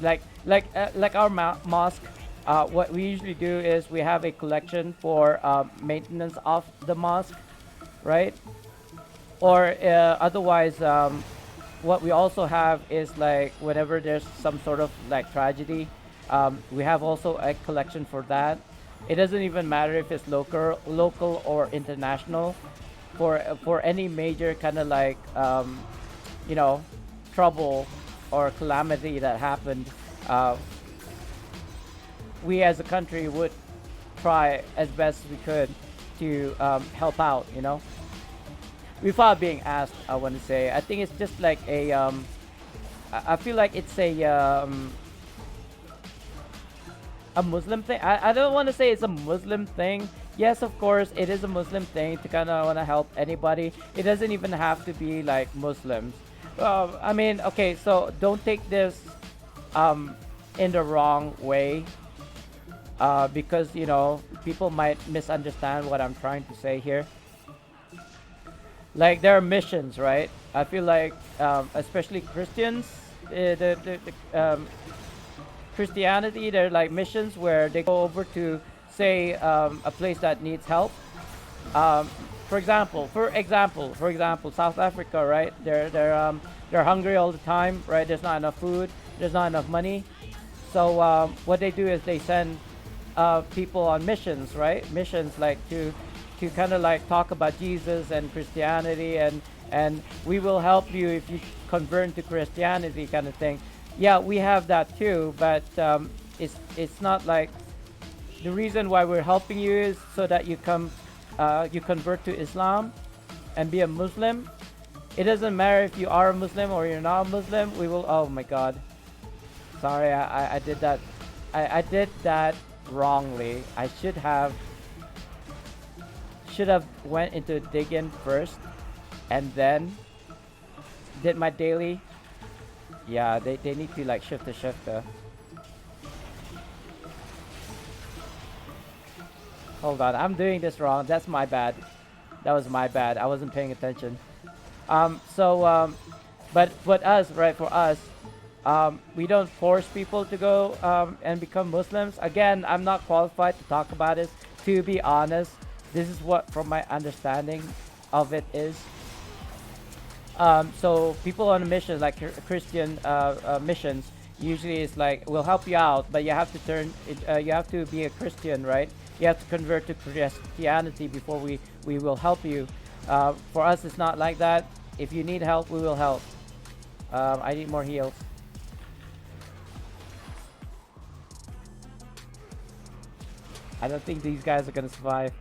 like our mosque. What we usually do is we have a collection for maintenance of the mosque, right? Or otherwise, what we also have is like whenever there's some sort of like tragedy, we have also a collection for that. It doesn't even matter if it's local or international. For any major kind of like you know, trouble or calamity that happened, we as a country would try as best as we could to help out, you know, without being asked. I want to say, I think it's just like a I feel like it's a Muslim thing. I don't want to say it's a Muslim thing. Yes, of course, it is a Muslim thing to kind of want to help anybody. It doesn't even have to be like Muslims. I mean, okay, so don't take this in the wrong way, because you know people might misunderstand what I'm trying to say here. Like there are missions, right? I feel like especially Christians, Christianity, they're like missions where they go over to say a place that needs help. For example, South Africa, right? They're hungry all the time, right? There's not enough food, there's not enough money. So what they do is they send people on missions, right? Missions like to kind of like talk about Jesus and Christianity, and we will help you if you convert to Christianity, kind of thing. Yeah, we have that too, but it's not like the reason why we're helping you is so that you convert to Islam and be a Muslim. It doesn't matter if you are a Muslim or you're not a Muslim. We will. Oh my God. Sorry, I did that. I did that wrongly. I should have went into dig in first, and then did my daily. Yeah, they need to like shift. Hold on, I'm doing this wrong. That's my bad. That was my bad. I wasn't paying attention. But us, right? For us, we don't force people to go and become Muslims. Again, I'm not qualified to talk about this. To be honest, this is what, from my understanding of it, is. So people on a mission, like Christian missions, usually it's like we'll help you out, but you have to you have to be a Christian, right? You have to convert to Christianity before we will help you. For us, it's not like that. If you need help, we will help. I need more heals. I don't think these guys are gonna survive.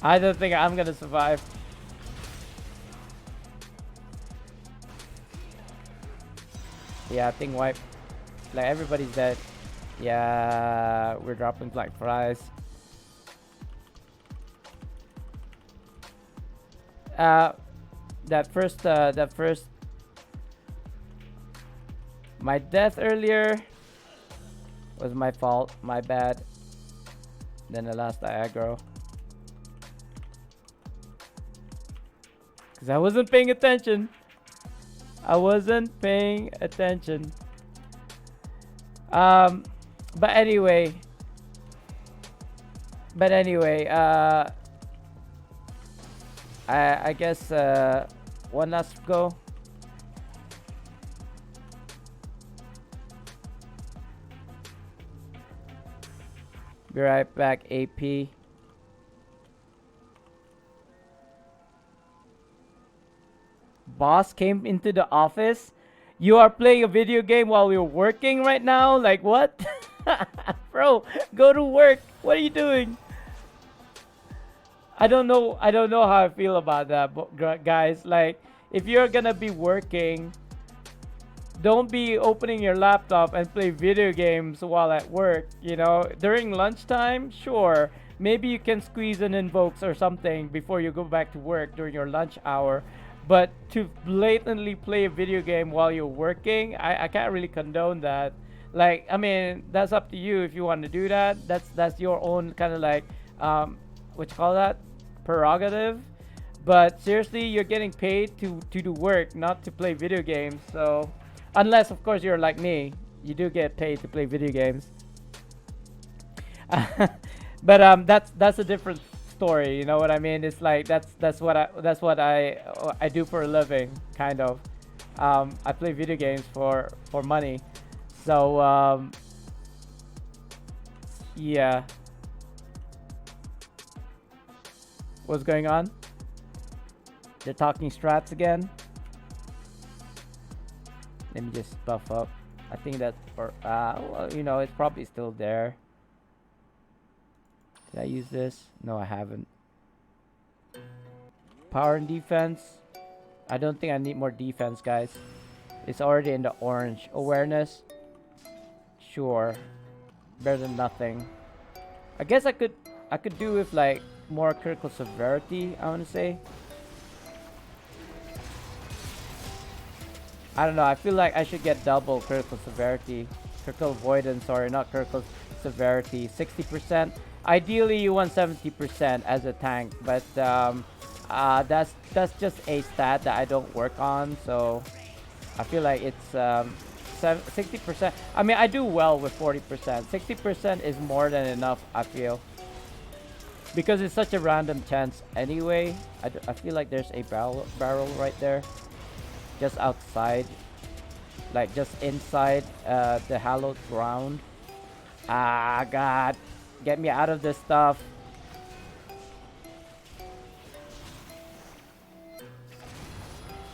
I don't think I'm gonna survive. Yeah, thing wipe. Like everybody's dead. Yeah, we're dropping like fries. That first my death earlier was my fault. My bad. Then the last aggro. Because I wasn't paying attention. I wasn't paying attention. But anyway. I guess one last go. Be right back, AP. Boss came into the office. You are playing a video game while you're working right now? Like what? Bro, go to work. What are you doing? I don't know how I feel about that, guys. Like, if you're gonna be working, don't be opening your laptop and play video games while at work. You know, during lunchtime, sure, maybe you can squeeze an invokes or something before you go back to work during your lunch hour. But to blatantly play a video game while you're working, I can't really condone that. Like, I mean, that's up to you if you want to do that. That's your own kind of like what you call that, prerogative. But seriously, you're getting paid to do work, not to play video games. So unless of course you're like me, you do get paid to play video games. But that's a different story, you know what I mean? It's like that's what I do for a living, kind of. I play video games for money. So yeah. What's going on? They're talking strats again. Let me just buff up. I think that's for well, you know, it's probably still there. Did I use this? No, I haven't. Power and defense. I don't think I need more defense, guys. It's already in the orange. Awareness. Sure. Better than nothing. I guess I could do with like more critical severity, I want to say. I don't know. I feel like I should get double critical severity. Critical avoidance, sorry, not critical severity. 60%. Ideally, you want 70% as a tank, but that's just a stat that I don't work on. So I feel like it's 60%. I mean, I do well with 40%. 60% is more than enough, I feel, because it's such a random chance anyway. I feel like there's a barrel right there, just outside, like just inside the hallowed ground. Ah, God, get me out of this stuff.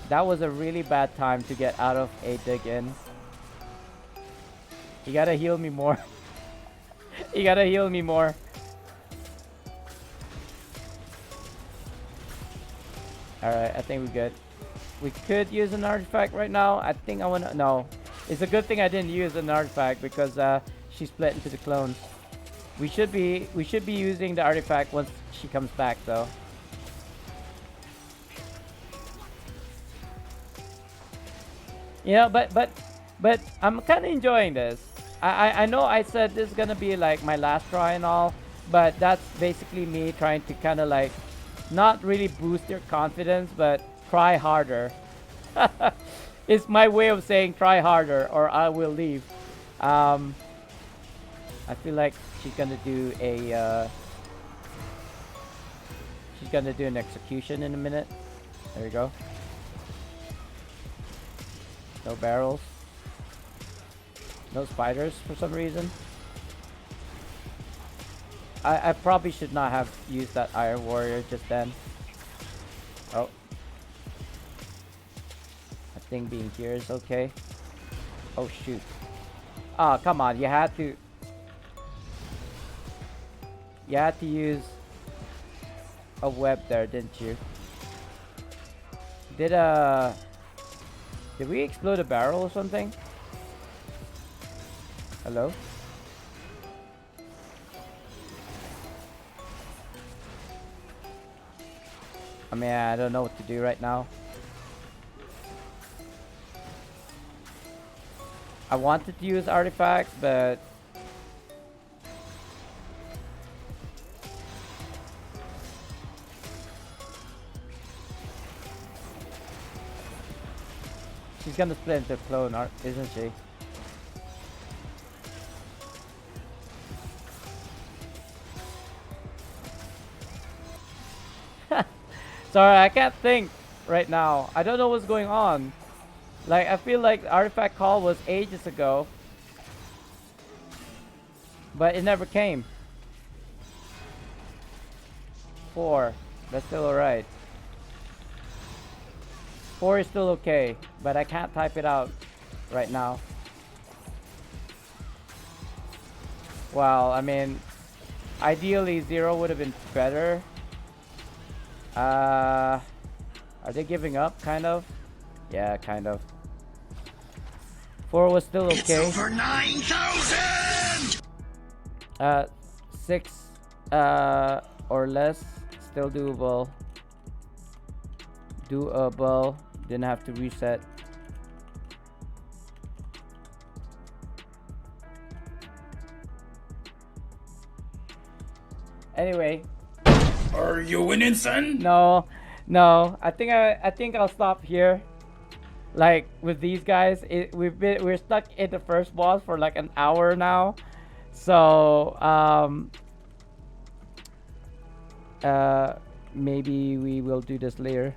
That was a really bad time to get out of a dig-in. You gotta heal me more. You gotta heal me more. Alright, I think we're good. We could use an artifact right now. I think I wanna no. It's a good thing I didn't use an artifact because she split into the clones. We should be using the artifact once she comes back though. You know, but I'm kind of enjoying this. I know I said this is gonna be like my last try and all, but that's basically me trying to kind of like not really boost your confidence, but try harder. It's my way of saying try harder or I will leave. I feel like she's gonna do a she's gonna do an execution in a minute. There we go. No barrels. No spiders for some reason. I probably should not have used that Iron Warrior just then. Oh. I think being here is okay. Oh shoot. Ah, come on, you had to use a web there, didn't you? Did we explode a barrel or something? Hello? I mean, I don't know what to do right now. I wanted to use artifacts, but she's gonna split into a clone, isn't she? Sorry, I can't think right now. I don't know what's going on. Like, I feel like the artifact call was ages ago, but it never came. 4. That's still alright. 4 is still okay, but I can't type it out right now. Well, I mean, ideally 0 would have been better. Are they giving up? Kind of. Yeah, kind of. 4 was still okay. It's over 9,000. 6 or less, still doable. Doable. Didn't have to reset. Anyway. Are you winning, son? No. I think I'll stop here. Like with these guys, we're stuck in the first boss for like an hour now. So maybe we will do this later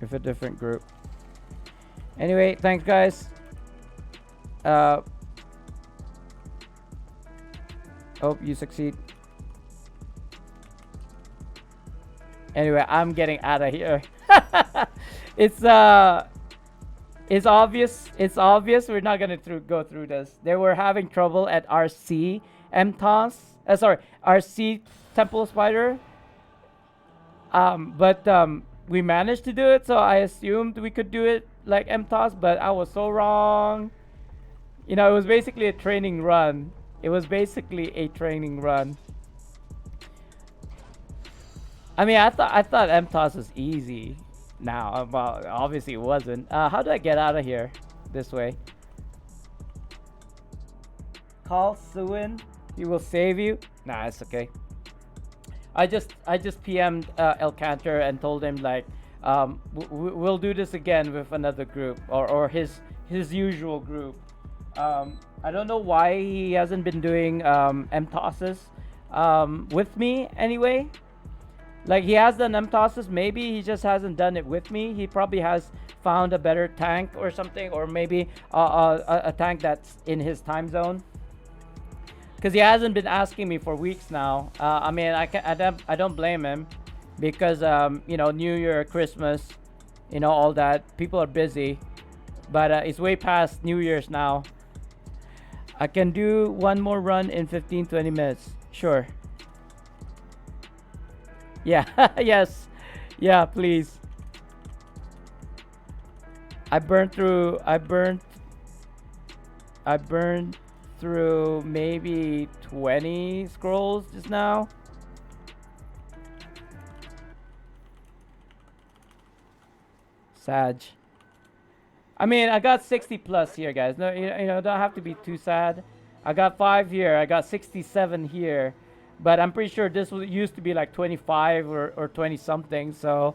with a different group. Anyway, thanks guys. Hope you succeed. Anyway, I'm getting out of here. It's obvious we're not gonna go through this. They were having trouble at RC MTOS. RC Temple Spider. But we managed to do it, so I assumed we could do it like MTOS, but I was so wrong. You know, it was basically a training run. I mean, I thought MTOS was easy. Now, well, obviously it wasn't. How do I get out of here? This way. Call Suin. He will save you. Nah, it's okay. I just PM'd El Cantor and told him like, we'll do this again with another group or his usual group. I don't know why he hasn't been doing MTOSs with me anyway. Like, he has done MTOSs, maybe he just hasn't done it with me. He probably has found a better tank or something, or maybe a tank that's in his time zone. Because he hasn't been asking me for weeks now. I mean, I don't blame him, because you know, New Year, Christmas, you know, all that. People are busy, but it's way past New Year's now. I can do one more run in 15-20 minutes. Sure. Yeah, yes. Yeah, please. I burned through maybe 20 scrolls just now. Sag. I mean, I got 60 plus here, guys. No, don't have to be too sad. I got 5 here. I got 67 here. But I'm pretty sure this used to be like 25 or 20 something. So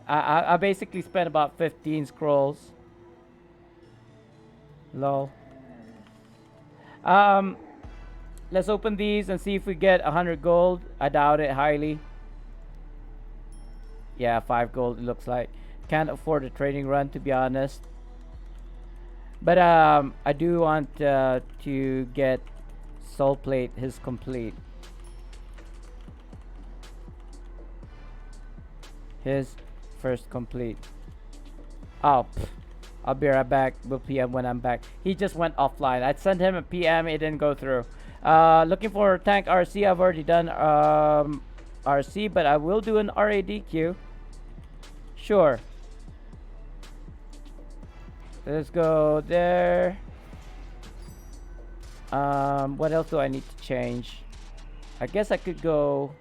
I basically spent about 15 scrolls. Lol. Um, let's open these and see if we get 100 gold. I doubt it highly. Yeah, 5 gold it looks like. Can't afford a trading run, to be honest. But I do want to get Soul Plate his complete. His first complete. Oh, I'll be right back. We'll PM when I'm back. He just went offline. I sent him a PM. It didn't go through. Looking for tank RC. I've already done RC, but I will do an RADQ. Sure. Let's go there. What else do I need to change? I guess I could go.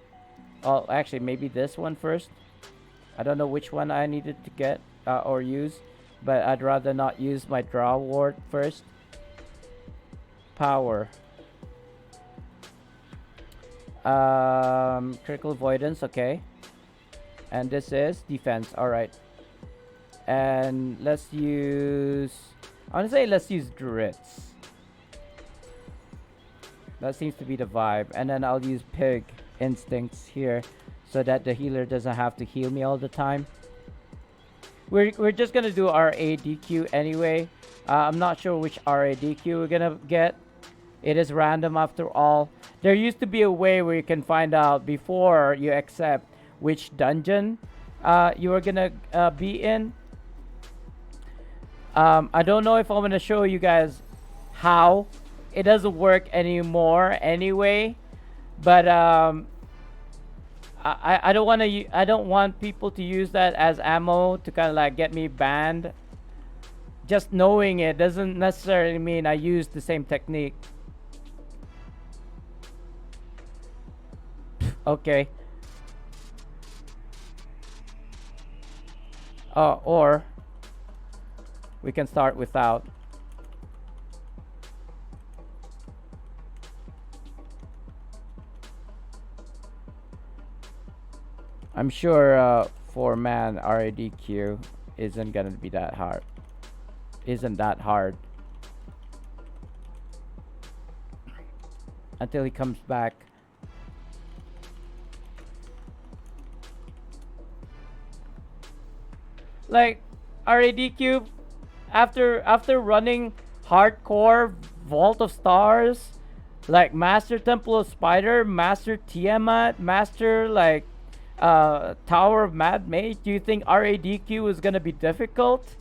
Oh, actually, maybe this one first. I don't know which one I needed to get or use, but I'd rather not use my draw ward first. Power. Critical avoidance, okay. And this is defense, alright. And let's use, I want to say let's use Dritz. That seems to be the vibe. And then I'll use Pig Instincts here so that the healer doesn't have to heal me all the time. We're just gonna do our ADQ anyway. I'm not sure which RADQ we're gonna get. It is random after all. There used to be a way where you can find out before you accept which dungeon you are gonna be in. I don't know if I'm gonna show you guys how. It doesn't work anymore anyway, but I don't want people to use that as ammo to kind of like get me banned. Just knowing it doesn't necessarily mean I use the same technique. Okay. Or we can start without. I'm sure 4-man RADQ isn't gonna be that hard. Isn't that hard until he comes back. Like RADQ after running hardcore Vault of Stars, like Master Temple of Spider, Master Tiamat, Master like Tower of Mad Mage, do you think RADQ is gonna be difficult?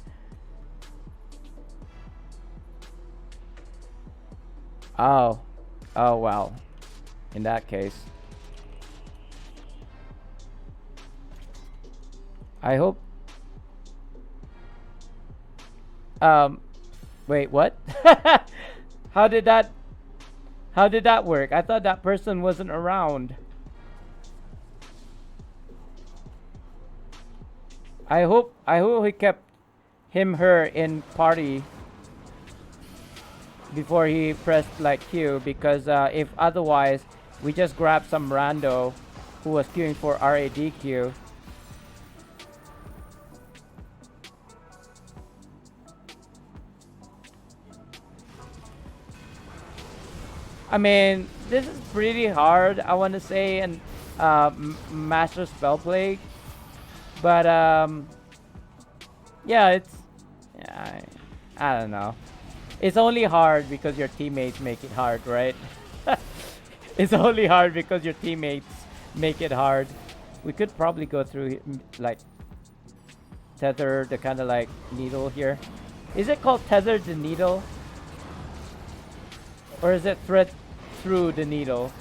Oh well, in that case I hope. Wait, what? how did that work? I thought that person wasn't around. I hope he kept her in party before he pressed like Q, because if otherwise we just grab some rando who was queuing for RADQ. I mean, this is pretty hard, I want to say, and Master Spellplague. But yeah, it's I don't know. It's only hard because your teammates make it hard, right? It's only hard because your teammates make it hard. We could probably go through like tether the kind of like needle here. Is it called tether the needle? Or is it thread through the needle?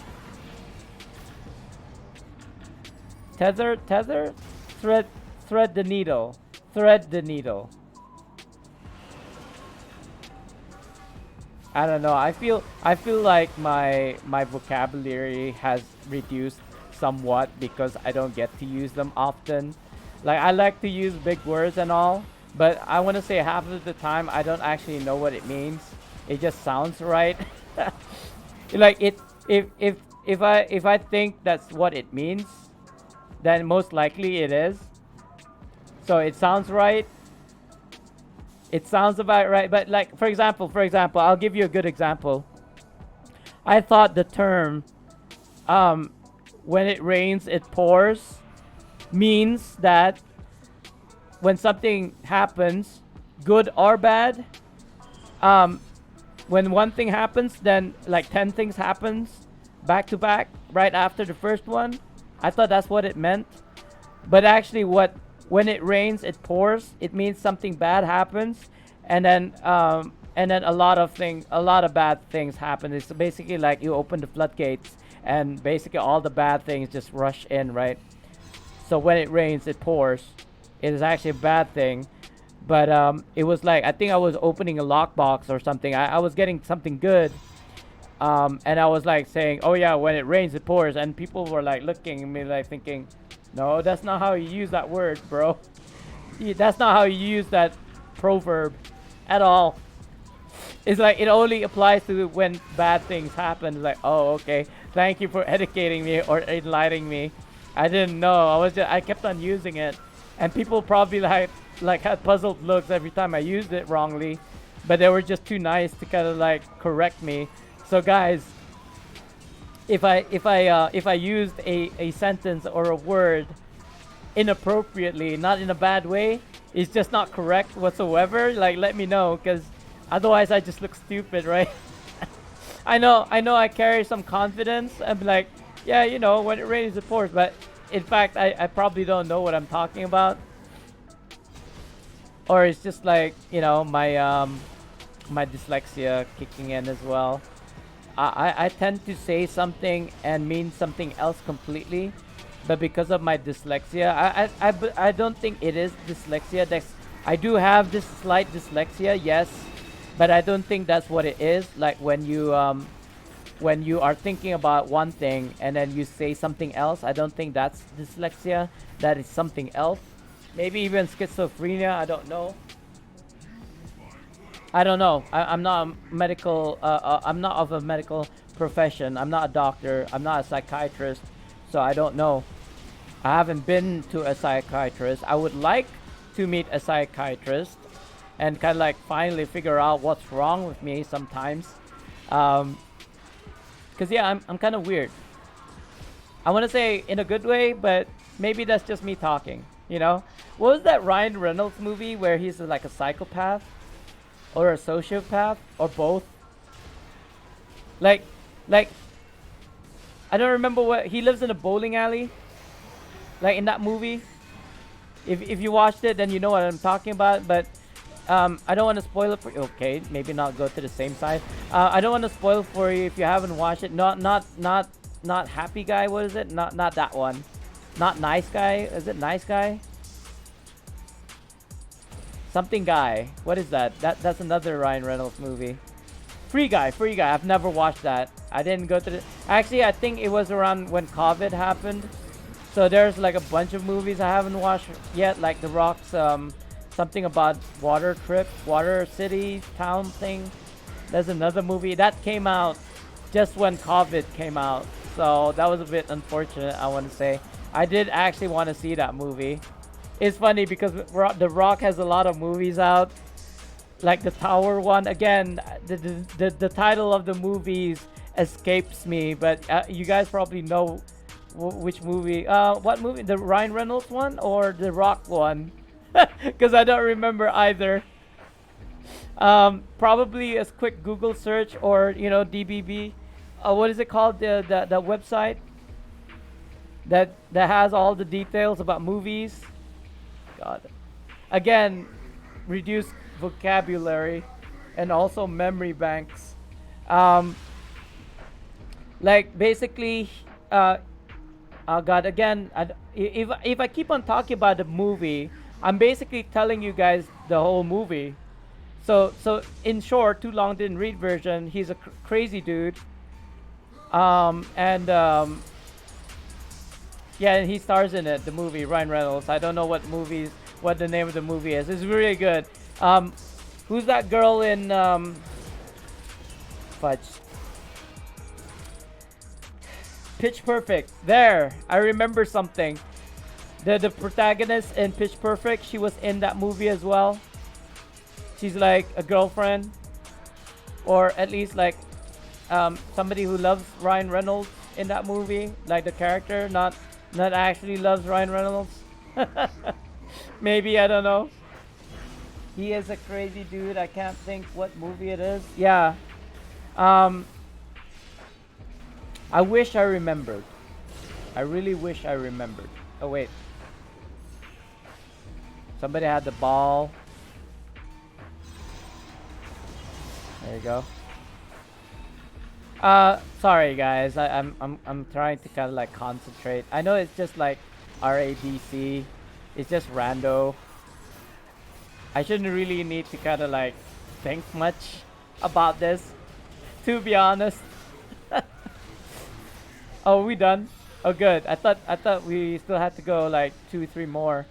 tether, thread the needle, thread the needle. I don't know. I feel like my vocabulary has reduced somewhat because I don't get to use them often. Like I like to use big words and all, but I want to say half of the time I don't actually know what it means. It just sounds right. Like it if I think that's what it means, then most likely it is. So it sounds right. It sounds about right, but like for example, I'll give you a good example. I thought the term when it rains it pours means that when something happens, good or bad, when one thing happens, then like 10 things happens back to back right after the first one. I thought that's what it meant. But actually when it rains, it pours, it means something bad happens, and then a lot of bad things happen. It's basically like you open the floodgates and basically all the bad things just rush in, right? So when it rains, it pours. It is actually a bad thing. But it was like, I think I was opening a lockbox or something. I was getting something good. And I was like saying, oh yeah, when it rains, it pours. And people were like looking at me like thinking, no, that's not how you use that word, bro. That's not how you use that proverb at all. It's like it only applies to when bad things happen. It's like, oh, okay. Thank you for educating me or enlightening me. I didn't know. I kept on using it. And people probably like had puzzled looks every time I used it wrongly, but they were just too nice to kind of like correct me. So guys, if I used a sentence or a word inappropriately, not in a bad way, it's just not correct whatsoever, like let me know, because otherwise I just look stupid, right? I know I carry some confidence. I'm like, yeah, you know, when it rains it pours, but in fact I probably don't know what I'm talking about. Or it's just like, you know, my my dyslexia kicking in as well. I tend to say something and mean something else completely, but because of my dyslexia, I don't think it is dyslexia. I do have this slight dyslexia, yes, but I don't think that's what it is. Like when you are thinking about one thing and then you say something else, I don't think that's dyslexia. That is something else. Maybe even schizophrenia. I don't know. I'm not a medical. I'm not of a medical profession. I'm not a doctor. I'm not a psychiatrist, so I don't know. I haven't been to a psychiatrist. I would like to meet a psychiatrist and kind of like finally figure out what's wrong with me sometimes. Cause yeah, I'm kind of weird. I want to say in a good way, but maybe that's just me talking. You know, what was that Ryan Reynolds movie where he's like a psychopath? Or a sociopath, or both. Like, I don't remember what he lives in a bowling alley. Like in that movie. If you watched it, then you know what I'm talking about. But I don't want to spoil it for you. Okay, maybe not go to the same side. I don't want to spoil it for you if you haven't watched it. Not Happy Guy. What is it? Not that one. Not Nice Guy. Is it Nice Guy? Something Guy. What is that? That's another Ryan Reynolds movie. Free Guy. I've never watched that. I didn't go to the... Actually, I think it was around when COVID happened. So there's like a bunch of movies I haven't watched yet. Like The Rock's something about water trip, water city, town thing. There's another movie that came out just when COVID came out. So that was a bit unfortunate, I want to say. I did actually want to see that movie. It's funny because The Rock has a lot of movies out, like the Tower one. Again, the title of the movies escapes me, but you guys probably know which movie. What movie? The Ryan Reynolds one or the Rock one? Because I don't remember either. Probably a quick Google search or DBB. What is it called? The website that has all the details about movies. God. Again, reduced vocabulary and also memory banks. Like basically Oh God! Again, if I keep on talking about the movie, I'm basically telling you guys the whole movie. So in short, too long didn't read version. He's a crazy dude. And yeah, and he stars in it. The movie Ryan Reynolds. I don't know what the name of the movie is. It's really good. Um, who's that girl in fudge? Pitch Perfect. There, I remember something. The protagonist in Pitch Perfect, she was in that movie as well. She's like a girlfriend, or at least like somebody who loves Ryan Reynolds in that movie, like the character, not actually loves Ryan Reynolds. Maybe, I don't know. He is a crazy dude. I can't think what movie it is. Yeah. Um, I wish I remembered. I really wish I remembered. Oh wait. Somebody had the ball. There you go. Sorry guys. I'm trying to kind of like concentrate. I know it's just like RADC. It's just rando. I shouldn't really need to kind of like think much about this, to be honest. Oh, we done? Oh, good. I thought we still had to go like 2-3 more.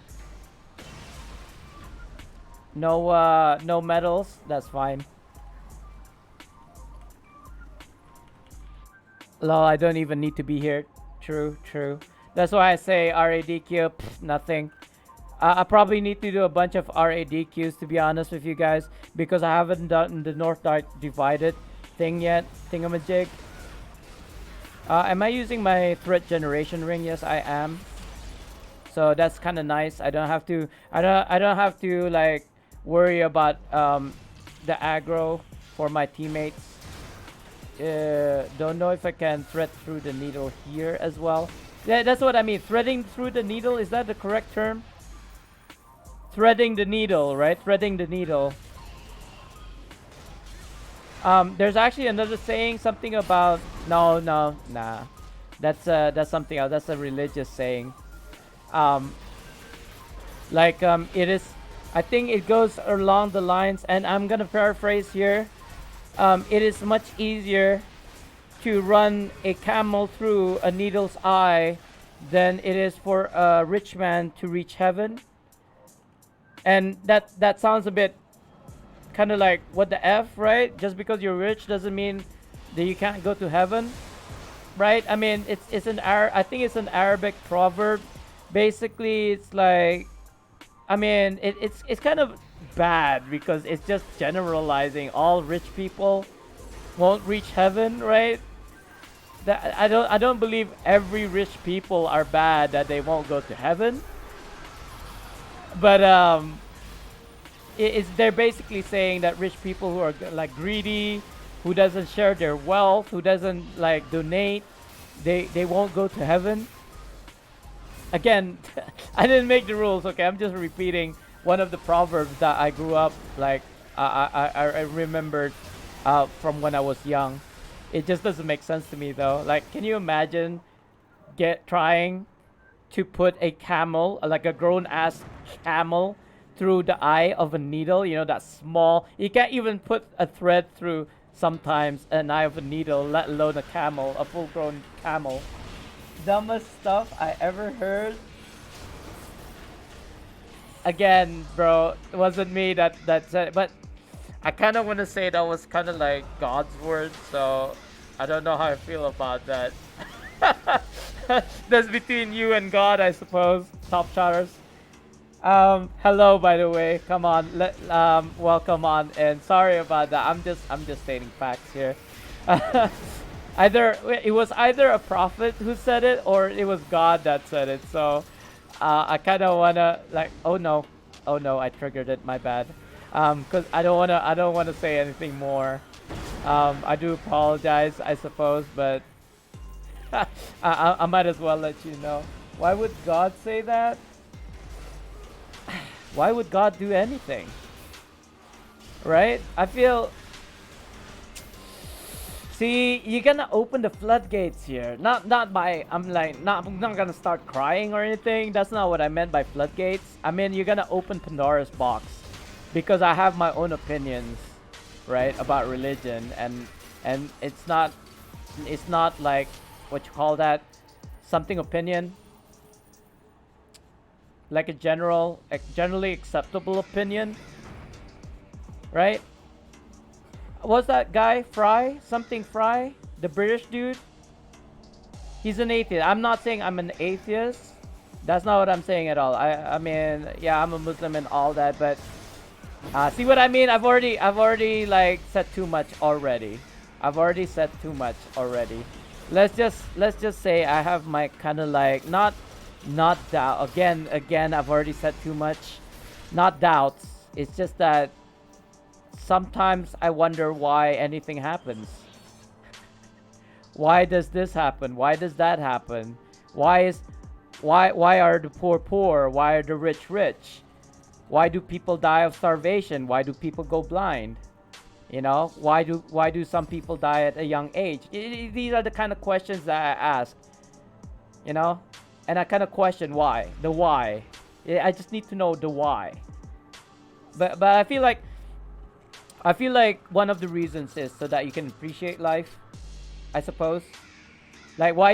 No medals. That's fine. Lol, I don't even need to be here. True, true. That's why I say RADQ. Nothing. I probably need to do a bunch of RADQs, to be honest with you guys, because I haven't done the North Dark Divided thing yet. Thingamajig. Am I using my threat generation ring? Yes, I am. So that's kind of nice. I don't have to. I don't have to like worry about the aggro for my teammates. Don't know if I can thread through the needle here as well. Yeah, that's what I mean. Threading through the needle, is that the correct term? Threading the needle, right? Threading the needle. There's actually another saying, something about nah. That's something else. That's a religious saying. It is. I think it goes along the lines, and I'm gonna paraphrase here. It is much easier to run a camel through a needle's eye than it is for a rich man to reach heaven. And that sounds a bit kind of like what the F, right? Just because you're rich doesn't mean that you can't go to heaven, right? I mean, it's an I think it's an Arabic proverb. Basically, it's like, I mean, it's kind of bad because it's just generalizing all rich people won't reach heaven, right? That I don't believe every rich people are bad that they won't go to heaven. But they're basically saying that rich people who are like greedy, who doesn't share their wealth, who doesn't like donate, they won't go to heaven. Again, I didn't make the rules. Okay, I'm just repeating one of the proverbs that I grew up like I remembered from when I was young. It just doesn't make sense to me though. Like, can you imagine trying to put a camel, like a grown ass camel, through the eye of a needle? You know, that small. You can't even put a thread through sometimes an eye of a needle, let alone a camel, a full grown camel. Dumbest stuff I ever heard. Again, bro, it wasn't me that said it, but I kind of want to say that was kind of like God's word, so I don't know how I feel about that. That's between you and God, I suppose. Top chatters. Hello, by the way. Come on, welcome on, and sorry about that. I'm just stating facts here. It was either a prophet who said it or it was God that said it. So I kind of wanna like, oh no, I triggered it. My bad. Cause I don't wanna say anything more. I do apologize, I suppose, but I might as well let you know. Why would God say that? Why would God do anything? Right? I feel See, you're gonna open the floodgates here. Not by I'm not gonna start crying or anything. That's not what I meant by floodgates. I mean you're gonna open Pandora's box because I have my own opinions, right, about religion and it's not like what you call that, something opinion, like a generally acceptable opinion, right? What's that guy? Fry? Something Fry? The British dude? He's an atheist. I'm not saying I'm an atheist. That's not what I'm saying at all. I mean, yeah, I'm a Muslim and all that, but see what I mean? I've already like said too much already. I've already said too much already. Let's just say I have my kind of like not doubt. Again, I've already said too much. Not doubts. It's just that sometimes I wonder why anything happens. Why does this happen? Why does that happen? Why are the poor poor? Why are the rich rich? Why do people die of starvation? Why do people go blind? You know, why do some people die at a young age? These are the kind of questions that I ask. You know, and I kind of question why. The why. I just need to know the why. But I feel like one of the reasons is so that you can appreciate life, I suppose. Like why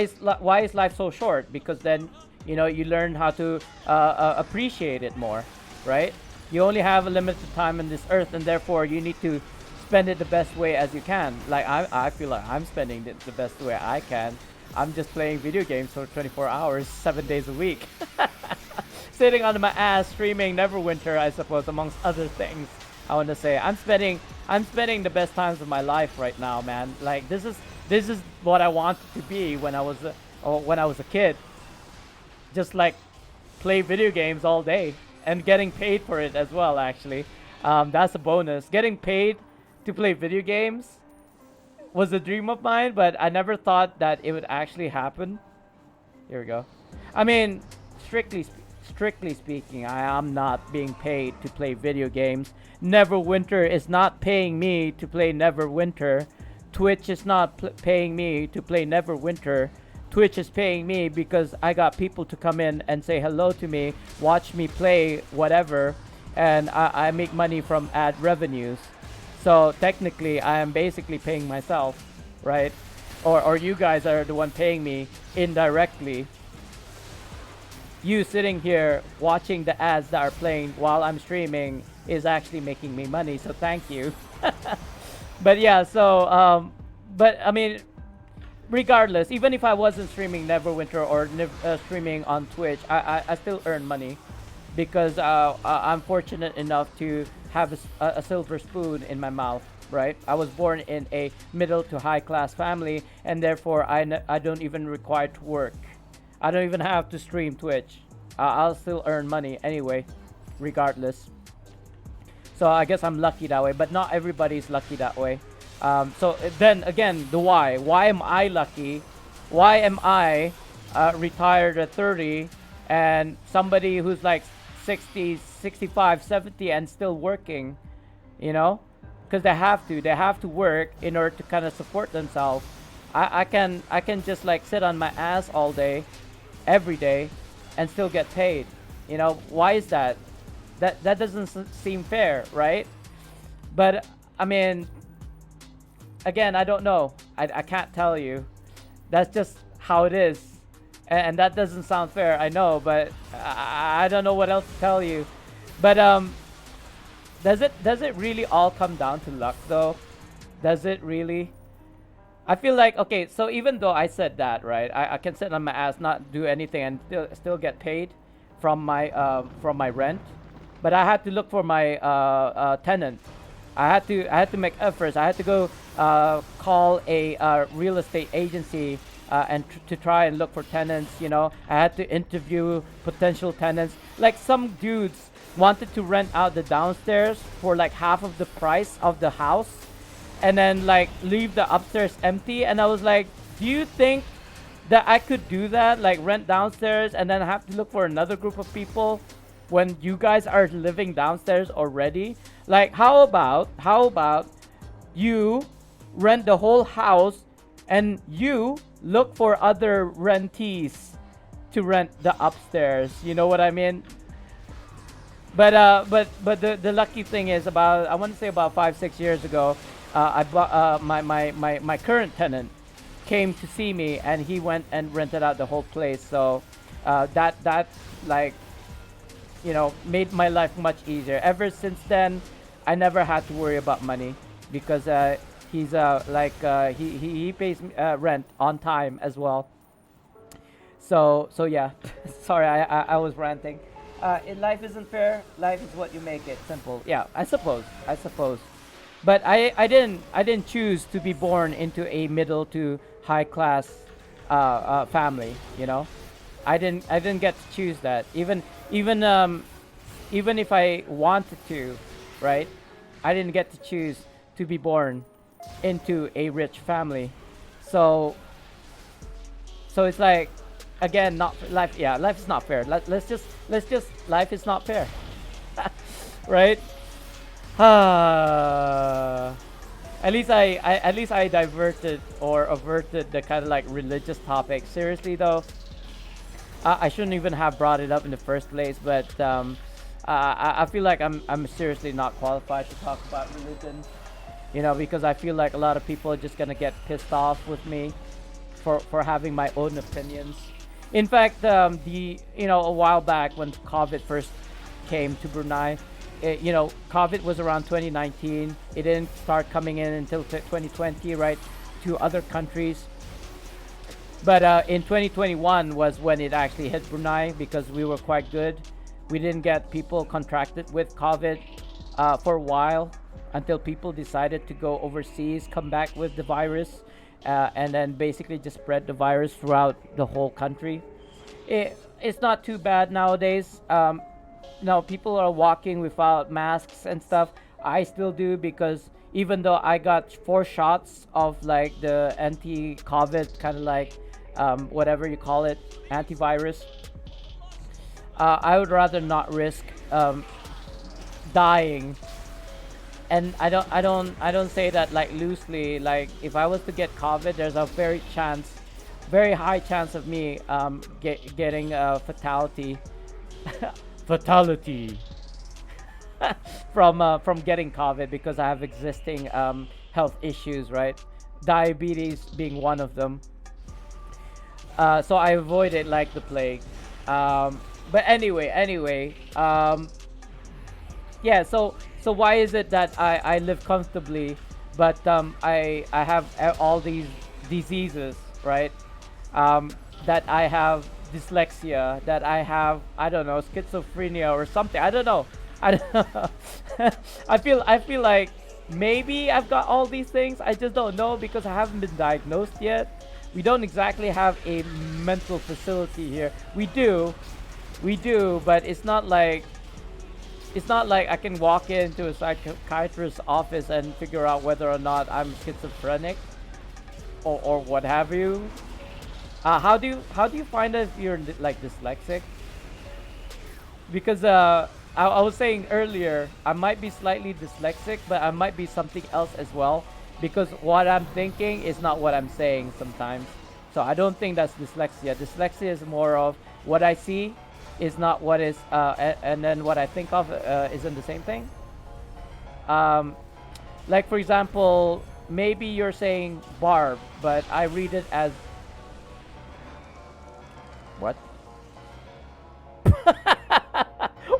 is life so short? Because then, you know, you learn how to appreciate it more, right? You only have a limited time on this earth, and therefore you need to spend it the best way as you can. Like I feel like I'm spending it the best way I can. I'm just playing video games for 24 hours, 7 days a week. Sitting on my ass streaming Neverwinter, I suppose, amongst other things. I want to say I'm spending the best times of my life right now, man. Like this is what I wanted to be when I was a kid. Just like play video games all day and getting paid for it as well. Actually, that's a bonus. Getting paid to play video games was a dream of mine, but I never thought that it would actually happen. Here we go. I mean, strictly speaking, I am not being paid to play video games. Neverwinter is not paying me to play Neverwinter. Twitch is not paying me to play Neverwinter. Twitch is paying me because I got people to come in and say hello to me, watch me play whatever, and I make money from ad revenues. So technically, I am basically paying myself, right? Or you guys are the one paying me indirectly. You sitting here watching the ads that are playing while I'm streaming is actually making me money, so thank you. But yeah, so but I mean, regardless, even if I wasn't streaming Neverwinter or streaming on Twitch, I still earn money because I'm fortunate enough to have a silver spoon in my mouth, right? I was born in a middle to high class family, and therefore I don't even require to work. I don't even have to stream Twitch. I'll still earn money anyway, regardless. So I guess I'm lucky that way, but not everybody's lucky that way. So then again, the why. Why am I lucky? Why am I retired at 30 and somebody who's like 60, 65, 70 and still working, you know? Because they have to work in order to kind of support themselves. I can just like sit on my ass all day, every day, and still get paid. You know, why is that? That doesn't seem fair, right? But I mean, again, I don't know. I can't tell you. That's just how it is, and that doesn't sound fair. I know, but I don't know what else to tell you. But does it really all come down to luck though? Does it really? I feel like, okay, so even though I said that, right, I can sit on my ass, not do anything, and still get paid from my rent, but I had to look for my tenant. I had to make efforts. I had to go call a real estate agency and to try and look for tenants. You know, I had to interview potential tenants. Like some dudes wanted to rent out the downstairs for like half of the price of the house, and then like leave the upstairs empty. And I was like, do you think that I could do that? Like rent downstairs and then have to look for another group of people when you guys are living downstairs already? Like how about you rent the whole house, and you look for other rentees to rent the upstairs. You know what I mean? But the lucky thing is, about I want to say about 5 6 years ago, I bought my current tenant came to see me, and he went and rented out the whole place. So that like, made my life much easier. Ever since then, I never had to worry about money, because he's he pays rent on time as well. So yeah. Sorry, I was ranting. Life isn't fair. Life is what you make it. Simple. Yeah, I suppose. But I didn't choose to be born into a middle to high class family. I didn't get to choose that. Even if I wanted to, right? I didn't get to choose to be born into a rich family. So it's like, again, not life. Yeah, life is not fair. Let's just life is not fair, right? at least I diverted or averted the kind of like religious topic. Seriously though, I shouldn't even have brought it up in the first place. But I feel like I'm seriously not qualified to talk about religion. Because I feel like a lot of people are just gonna get pissed off with me for having my own opinions. In fact, a while back when COVID first came to Brunei, COVID was around 2019. It didn't start coming in until 2020, right, to other countries. But in 2021 was when it actually hit Brunei, because we were quite good. We didn't get people contracted with COVID for a while, until people decided to go overseas, come back with the virus, and then basically just spread the virus throughout the whole country. It's not too bad nowadays. No, people are walking without masks and stuff. I still do, because even though I got 4 shots of like the anti-COVID kind of like whatever you call it, antivirus, I would rather not risk dying. And I don't say that like loosely. Like, if I was to get COVID, there's a very high chance of me getting a fatality, fatality from getting COVID, because I have existing health issues, right? Diabetes being one of them. So I avoid it like the plague. But anyway, yeah. So why is it that I live comfortably, but I have all these diseases, right? That I have dyslexia, that I have, I don't know, schizophrenia or something. I don't know. I don't know. I feel like maybe I've got all these things. I just don't know, because I haven't been diagnosed yet. We don't exactly have a mental facility here. We do, but it's not like I can walk into a psychiatrist's office and figure out whether or not I'm schizophrenic or what have you. How do you find out if you're like dyslexic? Because I was saying earlier, I might be slightly dyslexic, but I might be something else as well, because what I'm thinking is not what I'm saying sometimes. So I don't think that's dyslexia. Dyslexia is more of what I see is not what is, and then what I think of isn't the same thing. Like, for example, maybe you're saying Barb, but I read it as what?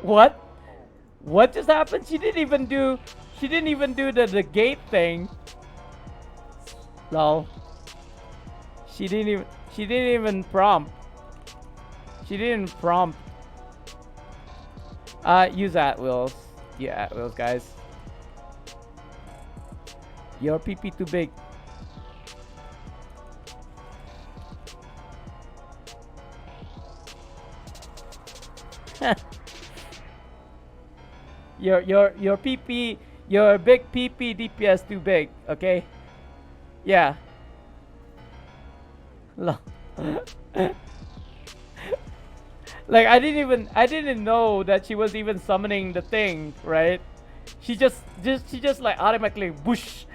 What? What just happened? She didn't even do. She didn't even do the gate thing. Lol. She didn't even. She didn't even prompt. She didn't prompt. Use at wills. Yeah, at wills, guys. Your PP too big. your PP, your big PP DPS too big. Okay. Yeah. Like, I didn't know that she was even summoning the thing, right? She just like automatically whoosh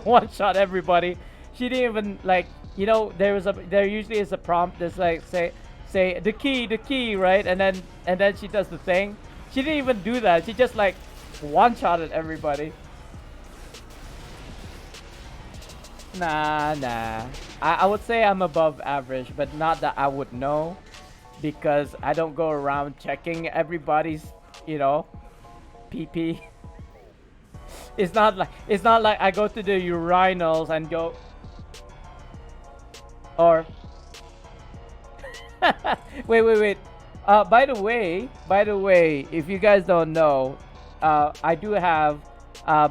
one shot everybody. She didn't even like, there usually is a prompt that's like say the key, right? And then she does the thing. She didn't even do that. She just like one shotted everybody. Nah. I would say I'm above average, but not that I would know, because I don't go around checking everybody's, PP. It's not like I go to the urinals and go, or wait. By the way, if you guys don't know, I do have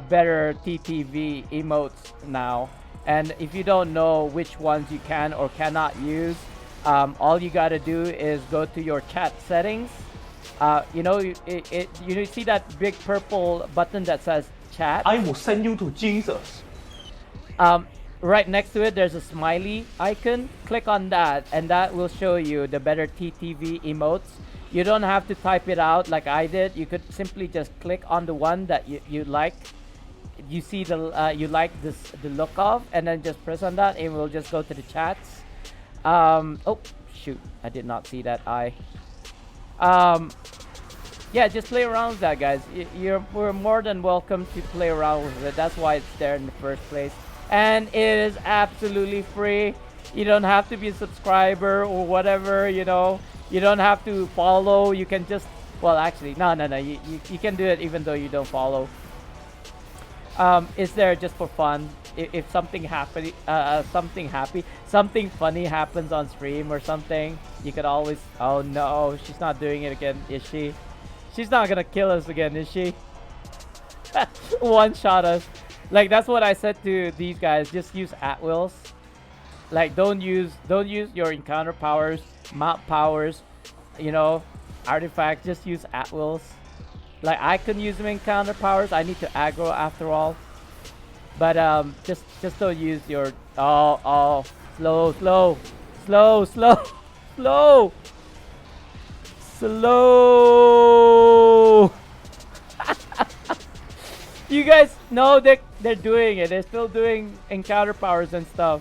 better TTV emotes now. And if you don't know which ones you can or cannot use, all you gotta do is go to your chat settings. You see that big purple button that says chat? I will send you to Jesus. Right next to it, there's a smiley icon. Click on that, and that will show you the better TTV emotes. You don't have to type it out like I did. You could simply just click on the one that you like. You see you like the look of, and then just press on that, and we'll just go to the chats. Oh shoot! I did not see that eye. Yeah, just play around with that, guys. We're more than welcome to play around with it. That's why it's there in the first place. And it is absolutely free. You don't have to be a subscriber or whatever, You don't have to follow. You can just, well, actually, no. You can do it even though you don't follow. It's there just for fun. If something something funny happens on stream or something, you could always. Oh no, she's not doing it again, is she? She's not gonna kill us again, is she? One shot us. Like, that's what I said to these guys. Just use at-wills. Like, don't use your encounter powers, mount powers, artifacts. Just use at-wills. Like, I can use them encounter powers. I need to aggro after all. But just don't use your slow. You guys know they're doing it. They're still doing encounter powers and stuff.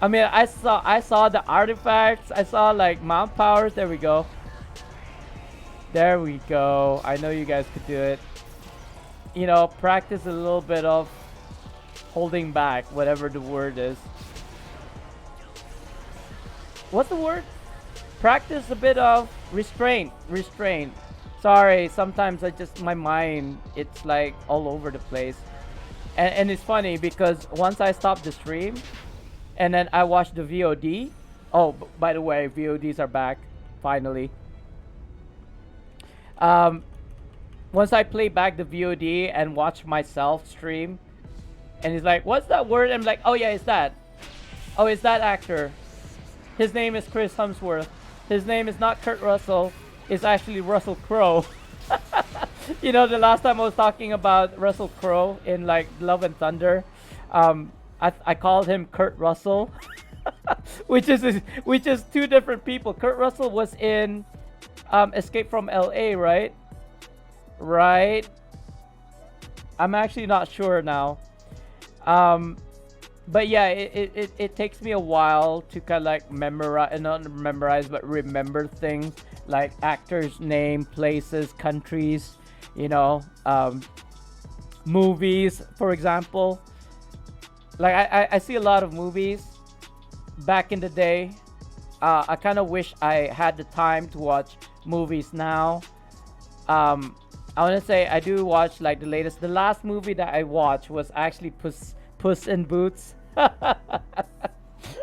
I mean, I saw the artifacts. I saw like mount powers. There we go. I know you guys could do it. Practice a little bit of holding back, whatever the word is. What's the word? Practice a bit of restraint. Sorry, sometimes my mind, it's like all over the place. And it's funny because once I stop the stream and then I watch the VOD. Oh, by the way, VODs are back finally. Once I play back the VOD and watch myself stream, and he's like, what's that word? I'm like, oh yeah, it's that. Oh, it's that actor. His name is Chris Hemsworth. His name is not Kurt Russell. It's actually Russell Crowe. The last time I was talking about Russell Crowe in like Love and Thunder, I called him Kurt Russell, which is two different people. Kurt Russell was in Escape from LA, right? Right. I'm actually not sure now. But yeah, it takes me a while to kind of like not memorize, but remember things like actors' name, places, countries, movies, for example. Like I see a lot of movies back in the day. I kind of wish I had the time to watch movies now. I want to say I do watch like the last movie that I watched was actually Puss in Boots.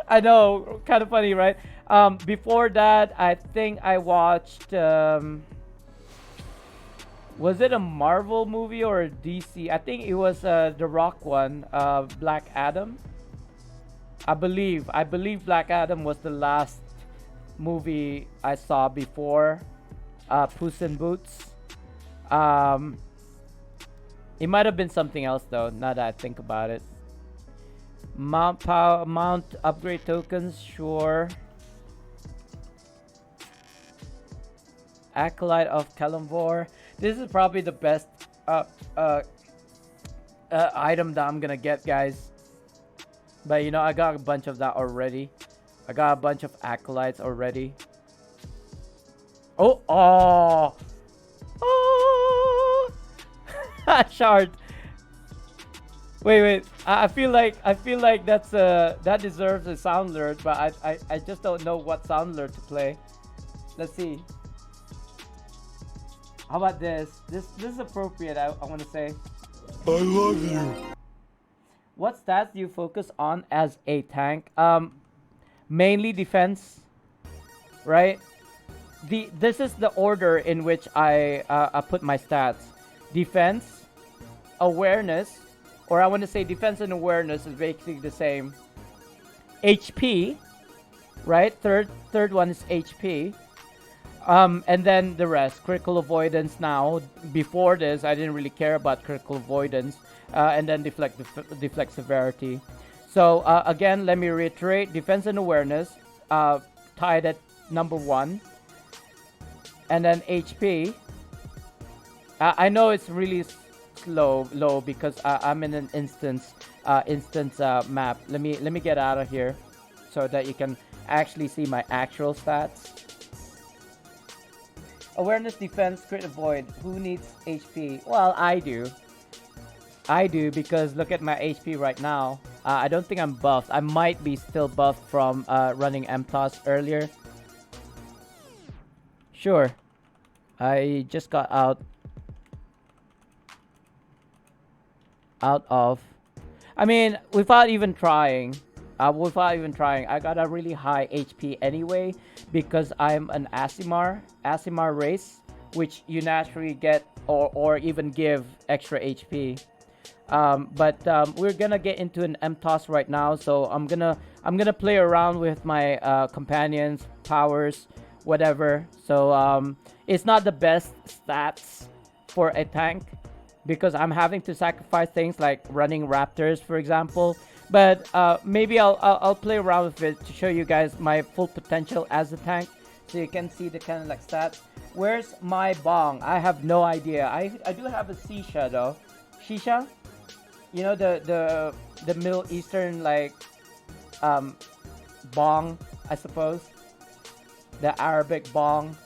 I know, kind of funny, right? Before that, I think I watched was it a Marvel movie or a DC? I think it was the Rock one, Black Adam. I believe Black Adam was the last movie I saw before Puss in Boots. It might have been something else though, now that I think about it. Mount upgrade tokens, sure. Acolyte of Kalimvor. This is probably the best item that I'm gonna get, guys. But you know, I got a bunch of that already. I got a bunch of acolytes already. Oh, oh, oh! Shard. Wait. I feel like that's that deserves a sound alert, but I just don't know what sound alert to play. Let's see. How about this? This is appropriate. I want to say. I love you. What stats do you focus on as a tank? Mainly defense, right? This is the order in which I put my stats. Defense, awareness, or I want to say defense and awareness is basically the same. HP, right? Third one is HP. And then the rest, critical avoidance now. Before this, I didn't really care about critical avoidance. And then deflect severity. So again, let me reiterate: defense and awareness tied at number 1, and then HP. I know it's really low because I'm in an instance map. Let me get out of here so that you can actually see my actual stats. Awareness, defense, crit, avoid. Who needs HP? Well, I do. I do, because look at my HP right now. I don't think I'm buffed. I might be still buffed from running MTOS earlier. Sure. I just got out of... I mean, without even trying, I got a really high HP anyway, because I'm an Aasimar race, which you naturally get or even give extra HP. But we're gonna get into an MTOS right now, so I'm gonna play around with my companions, powers, whatever. So it's not the best stats for a tank, because I'm having to sacrifice things like running raptors, for example. But maybe I'll play around with it to show you guys my full potential as a tank, so you can see the kind of like stats. Where's my bong? I have no idea. I do have a Shisha though. Shisha? You know, the Middle Eastern like bong, I suppose. The Arabic bong.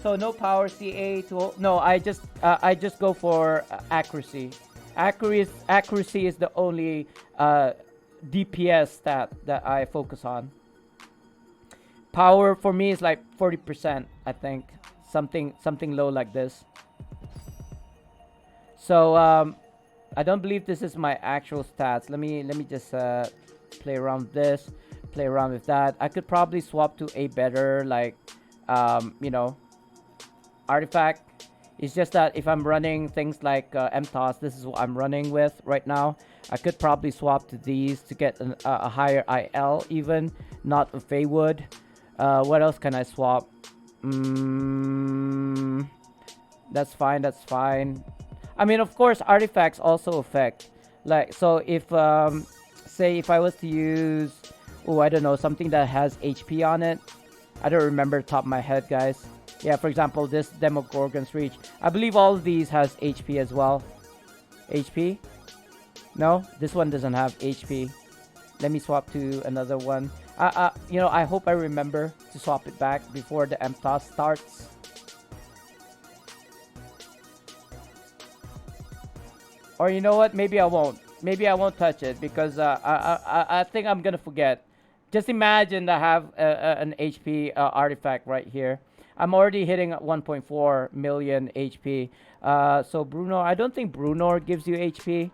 So no power, CA tool. No, I just go for accuracy. Accuracy is the only DPS stat that I focus on. Power for me is like 40%, I think. Something low like this. So I don't believe this is my actual stats. Let me just play around with this, play around with that. I could probably swap to a better like you know, artifact. It's just that if I'm running things like MTOS, this is what I'm running with right now. I could probably swap to these to get a higher IL even, not a Feywood. What else can I swap? That's fine. I mean, of course, artifacts also affect. Like, so if, say if I was to use, oh, I don't know, something that has HP on it. I don't remember top of my head, guys. Yeah, for example, this Demogorgon's Reach. I believe all of these has HP as well. HP? No, this one doesn't have HP. Let me swap to another one. You know, I hope I remember to swap it back before the MTOS starts. Or you know what? Maybe I won't. Maybe I won't touch it because I think I'm gonna forget. Just imagine I have an HP artifact right here. I'm already hitting 1.4 million HP. So Bruno, I don't think Bruno gives you HP.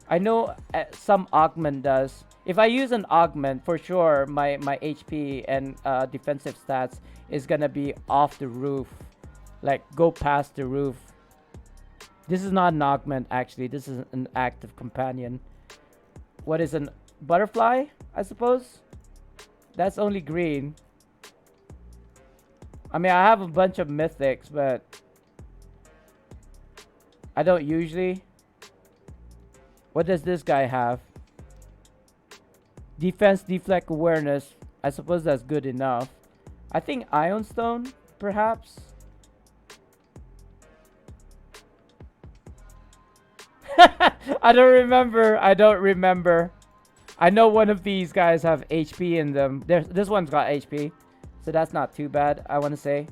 I know some augment does. If I use an augment, for sure, my HP and defensive stats is gonna be off the roof. Like, go past the roof. This is not an augment, actually. This is an active companion. What is an butterfly, I suppose? That's only green. I mean, I have a bunch of mythics, but I don't usually. What does this guy have? Defense, deflect, awareness. I suppose that's good enough. I think Ion Stone, perhaps. I don't remember. I don't remember. I know one of these guys have HP in them. This one's got HP, so that's not too bad. I want to say.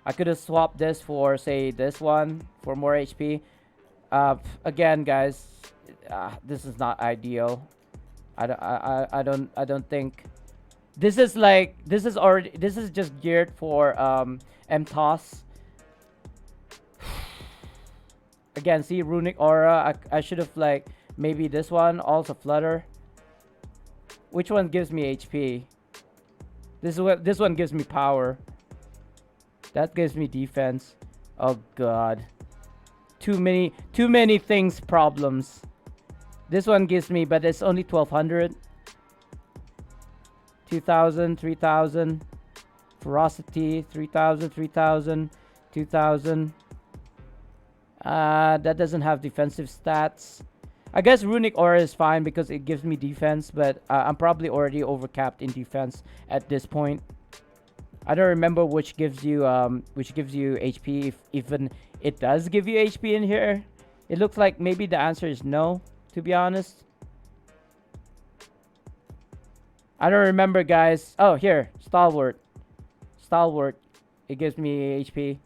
I could have swapped this for, say, this one for more HP. Again, guys, this is not ideal. I don't think. This is like, this is just geared for MTOS. Again, see Runic Aura. I should have like maybe this one, also Flutter. Which one gives me HP? This one gives me power. That gives me defense. Oh god. Too many things problems. This one gives me, but it's only 1200. 2000, 3000. Ferocity, 3000, 3000, 2000. That doesn't have defensive stats. I guess Runic Aura is fine because it gives me defense, but I'm probably already overcapped in defense at this point. I don't remember which gives you HP, if even it does give you HP in here. It looks like maybe the answer is no, to be honest. I don't remember, guys. Oh, here, Stalwart. It gives me HP.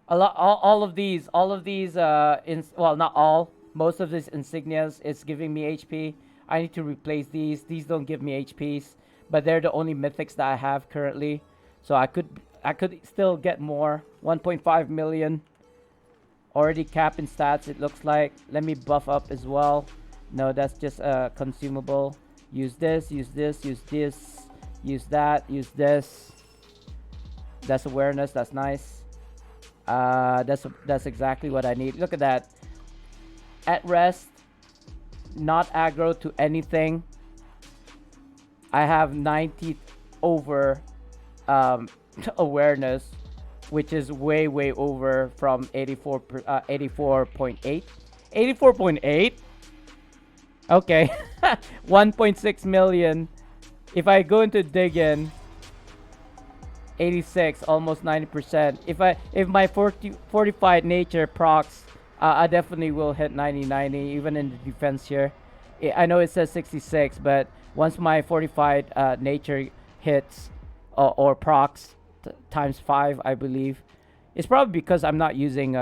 All of these, well, not all, most of these insignias, it's giving me HP. I need to replace these. These don't give me HPs, but they're the only mythics that I have currently. So I could still get more. 1.5 million. Already capped in stats, it looks like. Let me buff up as well. No, that's just consumable. Use this, use this, use this, use that, use this. That's awareness, that's nice. That's exactly what I need. Look at that. At rest, not aggro to anything. I have 90 over awareness, which is way over from 84 84.8. 84.8. Okay. 1.6 million. If I go into dig in, 86, almost 90%. If my fortified nature procs, I definitely will hit 90 even in the defense here. I know it says 66, but once my fortified nature hits or procs times 5, I believe. It's probably because I'm not using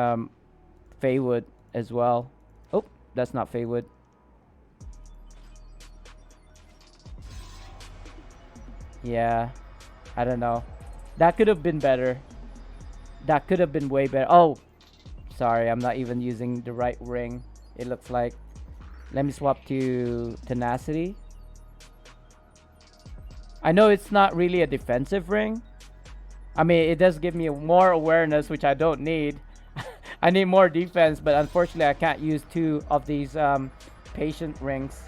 Feywood as well. Oh, that's not Feywood. Yeah, I don't know. That could have been better. That could have been way better. Oh, sorry, I'm not even using the right ring, it looks like. Let me swap to Tenacity. I know it's not really a defensive ring. I mean, it does give me more awareness, which I don't need. I need more defense, but unfortunately, I can't use 2 of these patient rings.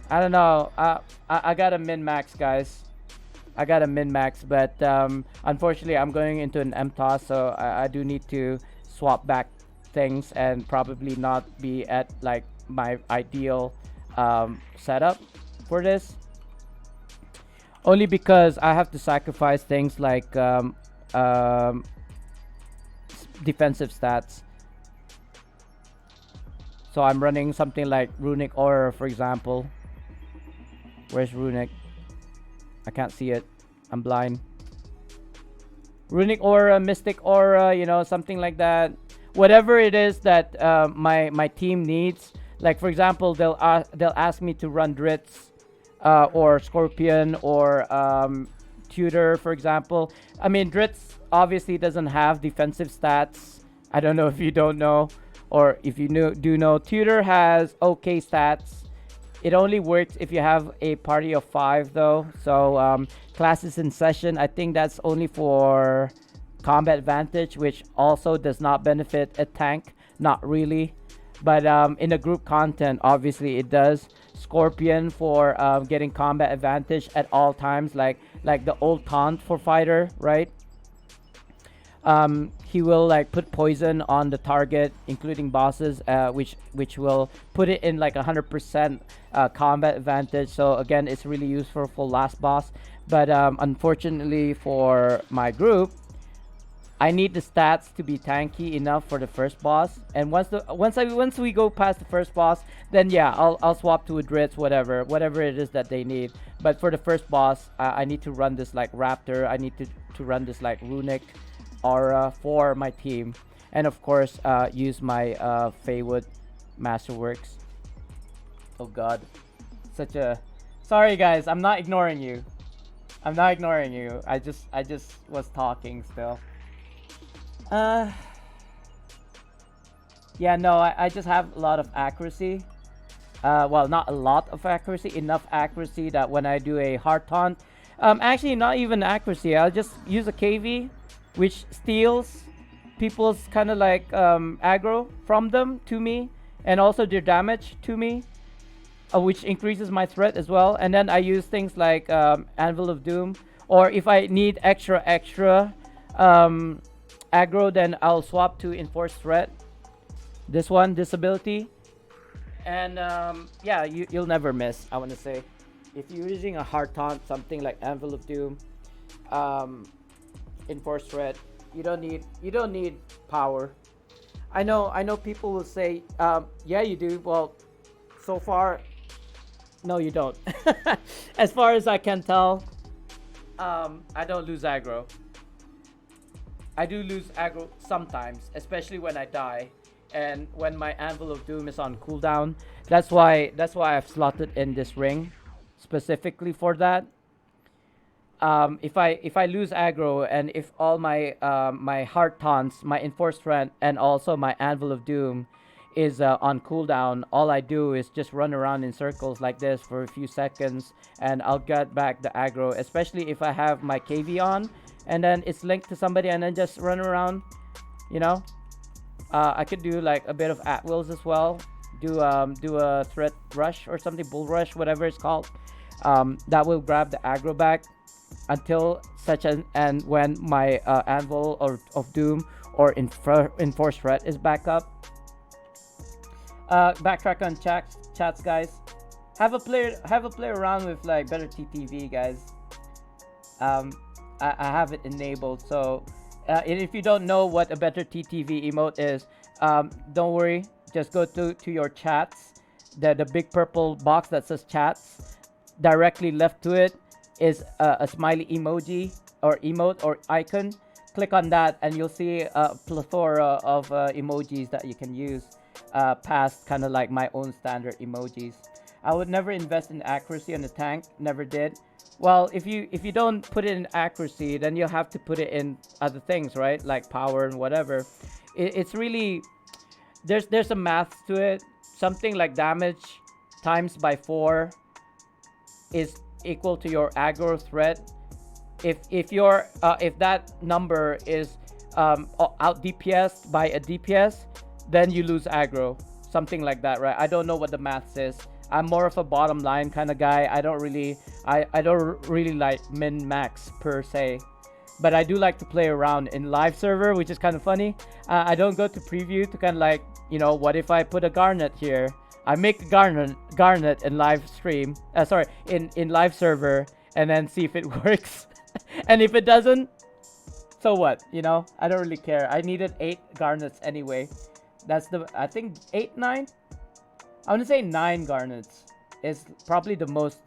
I don't know. I got a min-max, guys. I got a min-max, but unfortunately, I'm going into an MTOS, so I do need to swap back things and probably not be at like my ideal setup for this. Only because I have to sacrifice things like defensive stats. So I'm running something like Runic Aura, for example. Where's Runic? I can't see it. I'm blind. Runic Aura, Mystic Aura, you know, something like that. Whatever it is that my team needs. Like, for example, they'll ask me to run Dritz or Scorpion or Tutor, for example. I mean, Dritz obviously doesn't have defensive stats. I don't know if you don't know, or if you do know. Tutor has okay stats. It only works if you have a party of 5, though. So classes in session, I think that's only for combat advantage, which also does not benefit a tank. Not really. But in the group content, obviously it does. Scorpion for getting combat advantage at all times, like the old taunt for fighter, right? He will like put poison on the target, including bosses, which will put it in like 100% combat advantage. So again, it's really useful for last boss. But unfortunately for my group, I need the stats to be tanky enough for the first boss. And once we go past the first boss, then yeah, I'll swap to a Dritz, whatever it is that they need. But for the first boss, I need to run this like Raptor. I need to run this like Runic Aura for my team, and of course use my Feywood Masterworks. Oh god, such a sorry guys, I'm not ignoring you. I'm not ignoring you. I just was talking still. Yeah, no, I just have a lot of accuracy. Well, not a lot of accuracy, enough accuracy that when I do a hard taunt, actually not even accuracy, I'll just use a KV, which steals people's kind of like aggro from them to me, and also their damage to me, which increases my threat as well. And then I use things like Anvil of Doom, or if I need extra aggro, then I'll swap to Enforced Threat. This ability. And yeah, you'll never miss, I want to say. If you're using a hard taunt, something like Anvil of Doom, Enforced Threat, you don't need power. I know people will say, yeah you do. Well, so far, no you don't. As far as I can tell, I don't lose aggro. I do lose aggro sometimes, especially when I die and when my Anvil of Doom is on cooldown. That's why I've slotted in this ring specifically for that. If I lose aggro, and if all my my heart taunts, my Enforced Threat, and also my Anvil of Doom is on cooldown, all I do is just run around in circles like this for a few seconds, and I'll get back the aggro. Especially if I have my KV on, and then it's linked to somebody, and then just run around. You know, I could do like a bit of at wills as well. Do a threat rush or something, bull rush, whatever it's called. That will grab the aggro back until such and when my Anvil of Doom or Enforced Threat is back up. Backtrack on chats, guys. Have a play around with like better TTV, guys. I have it enabled, so and if you don't know what a better TTV emote is, don't worry. Just go to your chats. The big purple box that says chats. Directly left to it is a smiley emoji or emote or icon. Click on that and you'll see a plethora of emojis that you can use past kind of like my own standard emojis. I would never invest in accuracy on a tank. Never did. Well, if you don't put it in accuracy, then you'll have to put it in other things, right? Like power and whatever. It's really there's a math to it. Something like damage times by 4 is equal to your aggro threat. If that number is out DPS by a DPS, then you lose aggro. Something like that, right? I don't know what the math is. I'm more of a bottom line kind of guy. I don't really like min max per se, but I do like to play around in live server, which is kind of funny. I don't go to preview to kind of like, you know, what if I put a Garnet here? I make a Garnet in live stream. Sorry, in live server, and then see if it works. And if it doesn't, so what? You know, I don't really care. I needed 8 Garnets anyway. That's I think 8, 9. I want to say 9 Garnets is probably the most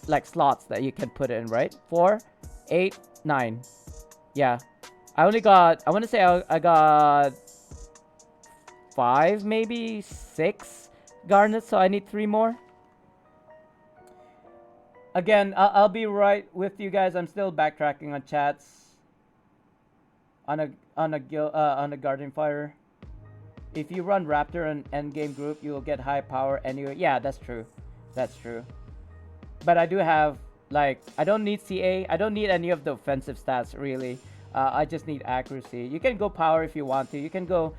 like slots that you can put in, right? 4, 8, 9. Yeah, I want to say I got 5, maybe 6 Garnets, so I need 3 more. Again, I'll be right with you guys. I'm still backtracking on chats on a Guardian Fire. If you run Raptor and endgame group, you will get high power anyway. Yeah, that's true. That's true. But I do have, like, I don't need CA. I don't need any of the offensive stats, really. I just need accuracy. You can go power if you want to. You can go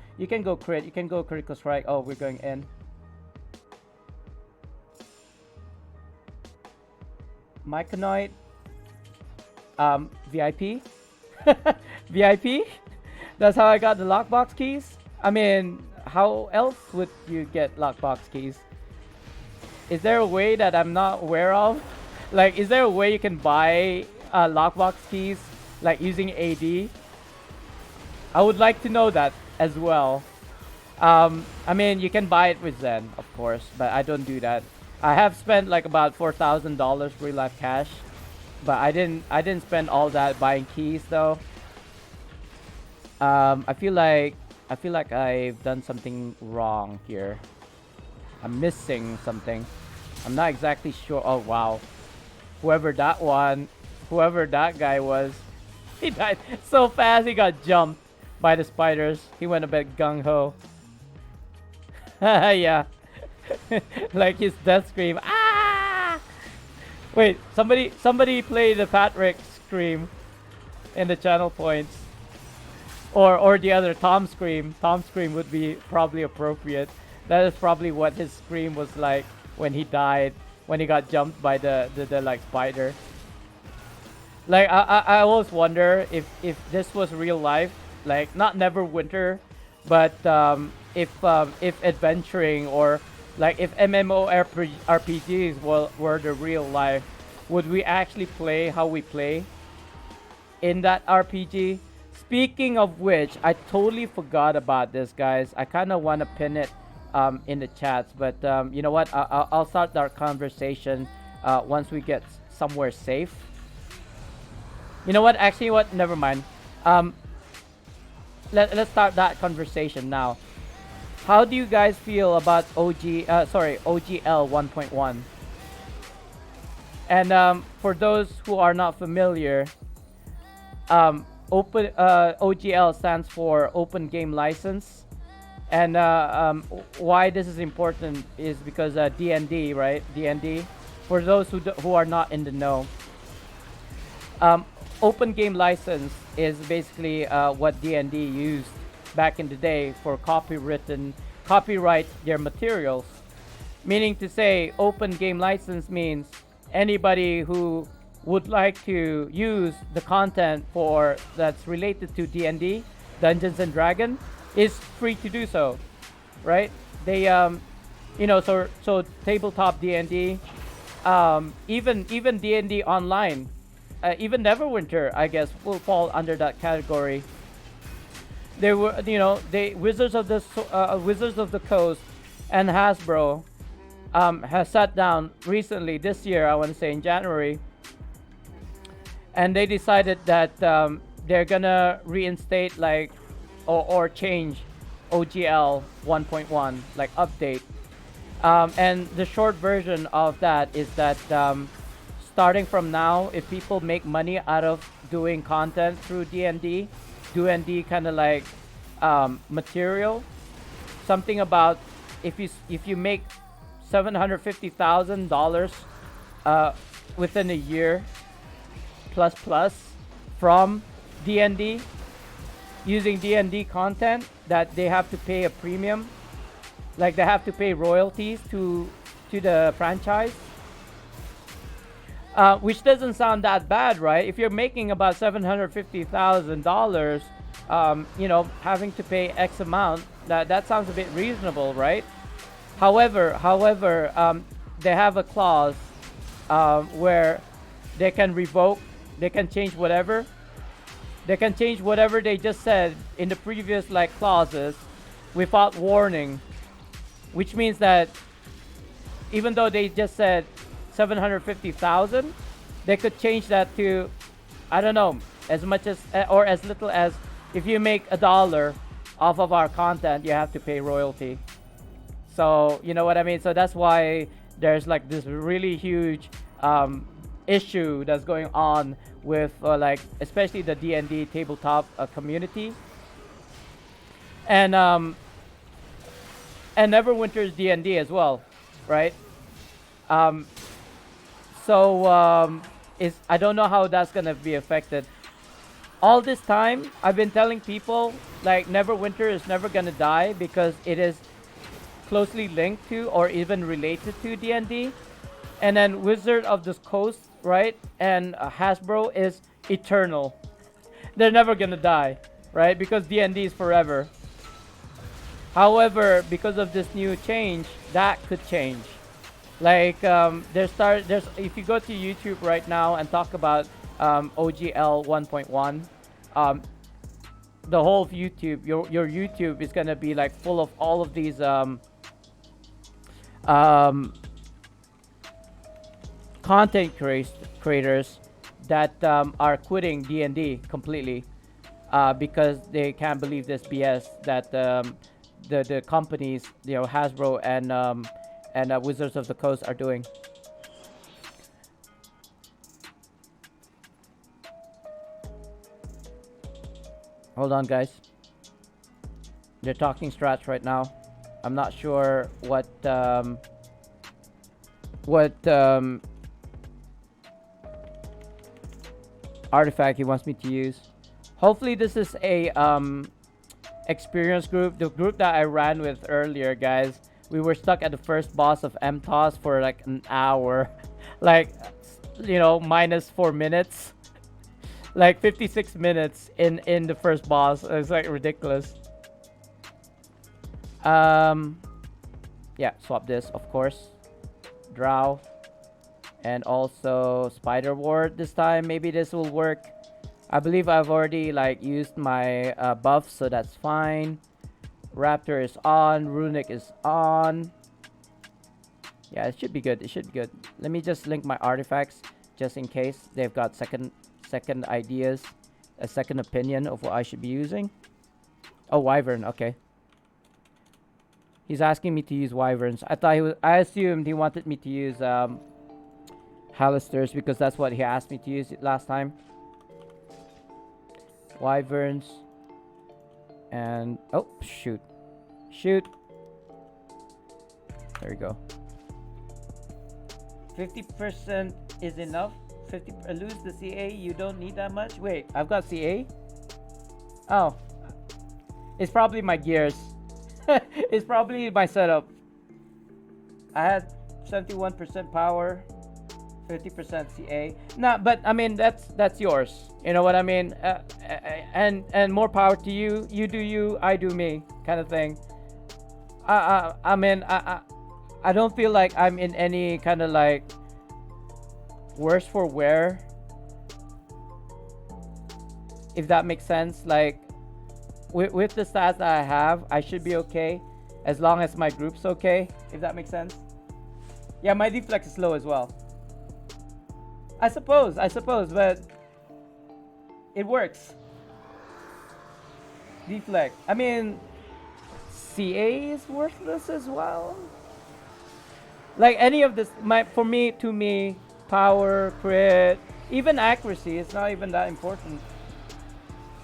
crit. You can go critical strike. Oh, we're going in. Myconoid. VIP. VIP? That's how I got the lockbox keys? I mean, how else would you get lockbox keys? Is there a way that I'm not aware of? Like, is there a way you can buy lockbox keys, like using AD? I would like to know that as well. I mean, you can buy it with Zen, of course, but I don't do that. I have spent like about $4,000 real life cash, but I didn't spend all that buying keys though. I feel like I've done something wrong here. I'm missing something. I'm not exactly sure. Oh wow, whoever that guy was, he died so fast. He got jumped by the spiders. He went a bit gung ho. Yeah, like his death scream. Ah! Wait, somebody play the Patrick scream in the channel points, or the other Tom scream. Tom scream would be probably appropriate. That is probably what his scream was like when he died, when he got jumped by the like spider. Like I always wonder if this was real life, like not Neverwinter, but if adventuring or like if MMORPGs were the real life, would we actually play how we play in that RPG? Speaking of which, I totally forgot about this, guys. I kind of want to pin it in the chats, but you know what? I'll start our conversation once we get somewhere safe. You know what? Actually, what? Never mind. Let's start that conversation now. How do you guys feel about OGL 1.1? And for those who are not familiar, OGL stands for Open Game License, and why this is important is because D&D, right? D&D. For those who are not in the know, Open Game License is basically what D&D used back in the day for copyright their materials. Meaning to say, Open Game License means anybody who would like to use the content for that's related to D&D, Dungeons and Dragons, is free to do so, right? They you know, so tabletop D&D, even D&D online, even Neverwinter, I guess, will fall under that category. They were, you know, Wizards of the Coast and Hasbro has sat down recently this year, I want to say in January, and they decided that they're gonna reinstate like or change OGL 1.1, like update. And the short version of that is that starting from now, if people make money out of doing content through D&D kind of like material, something about if you make $750,000 within a year plus from D&D, using D&D content, that they have to pay a premium, like they have to pay royalties to the franchise, which doesn't sound that bad, right? If you're making about $750,000, you know, having to pay X amount, that sounds a bit reasonable, right? However, they have a clause where they can revoke, they can change whatever. They can change whatever they just said in the previous like clauses without warning, which means that even though they just said 750,000, they could change that to, I don't know, as much as or as little as, if you make $1 off of our content, you have to pay royalty. So you know what I mean. So that's why there's like this really huge issue that's going on with like especially the D&D tabletop community, and Neverwinter's D&D as well, right? I don't know how that's gonna be affected. All this time I've been telling people like Neverwinter is never gonna die because it is closely linked to or even related to D&D, and then Wizard of the Coast, right, and Hasbro is eternal. they're never gonna die, right? Because D&D is forever. However, because of this new change, that could change. Like there's if you go to YouTube right now and talk about OGL 1.1, the whole of YouTube, your YouTube is gonna be like full of all of these content creators that are quitting D&D completely because they can't believe this BS that the companies, you know, Hasbro and Wizards of the Coast are doing. Hold on, guys. They're talking strats right now. I'm not sure what artifact he wants me to use. Hopefully this is a experience group. The group that I ran with earlier, guys, we were stuck at the first boss of MTOS for like an hour. Like, you know, minus 4 minutes. Like 56 minutes in the first boss. It's like ridiculous. Yeah, swap this, of course. Drow. And also Spider Ward this time. Maybe this will work. I believe I've already like used my buff, so that's fine. Raptor is on. Runic is on. Yeah, it should be good. It should be good. Let me just link my artifacts just in case they've got second ideas, a second opinion of what I should be using. Oh, Wyvern. Okay. He's asking me to use Wyverns. I assumed he wanted me to use Halisters because that's what he asked me to use last time. Wyverns. And oh, shoot. There we go. 50% is enough. 50 lose the CA. You don't need that much. Wait, I've got CA. Oh, it's probably my gears. It's probably my setup. I had 71% power, 50% CA. Nah, but I mean that's yours. You know what I mean? And more power to you. You do you, I do me, kind of thing. I mean I don't feel like I'm in any kind of like worse for wear, if that makes sense. Like with the stats that I have, I should be okay as long as my group's okay, if that makes sense. Yeah, my deflex is low as well. I suppose, but it works. Deflect. I mean, CA is worthless as well. Like any of this, to me, power, crit, even accuracy is not even that important.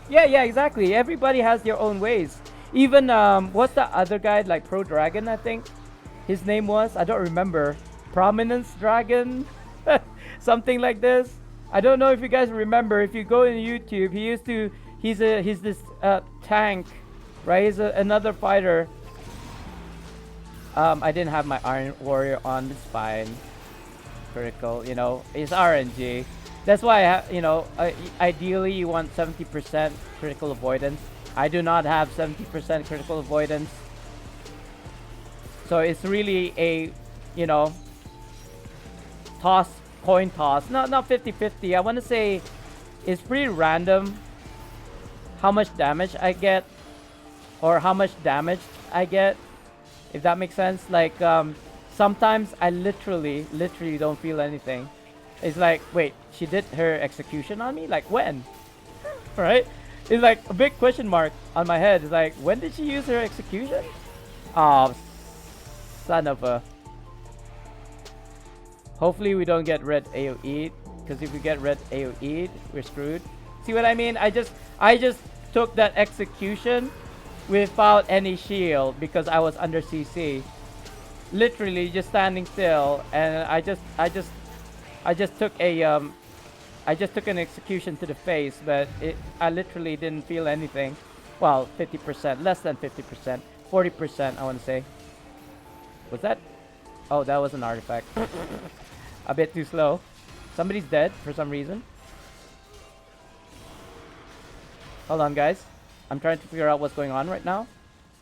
Yeah, exactly. Everybody has their own ways. Even what's the other guy, like Pro Dragon, I think his name was, I don't remember. Prominence Dragon, something like this. I don't know if you guys remember. If you go in YouTube, he's this tank, right? He's another fighter. I didn't have my Iron Warrior on. It's fine. Critical, you know, it's RNG. That's why ideally you want 70% critical avoidance. I do not have 70% critical avoidance, so it's really a, you know, coin toss. Not 50-50. I want to say it's pretty random how much damage I get, or how much damage I get, if that makes sense. Like sometimes I literally don't feel anything. It's like, wait, she did her execution on me? Like when? Right? It's like a big question mark on my head. It's like, when did she use her execution? Oh, son of a. Hopefully we don't get red AoE, because if we get red AoE, we're screwed. See what I mean? I just took that execution without any shield because I was under CC. Literally just standing still, and I just took an execution to the face, but I literally didn't feel anything. Well, 50%, less than 50%, 40%, I want to say. Was that? Oh, that was an artifact. A bit too slow. Somebody's dead for some reason. Hold on, guys. I'm trying to figure out what's going on right now.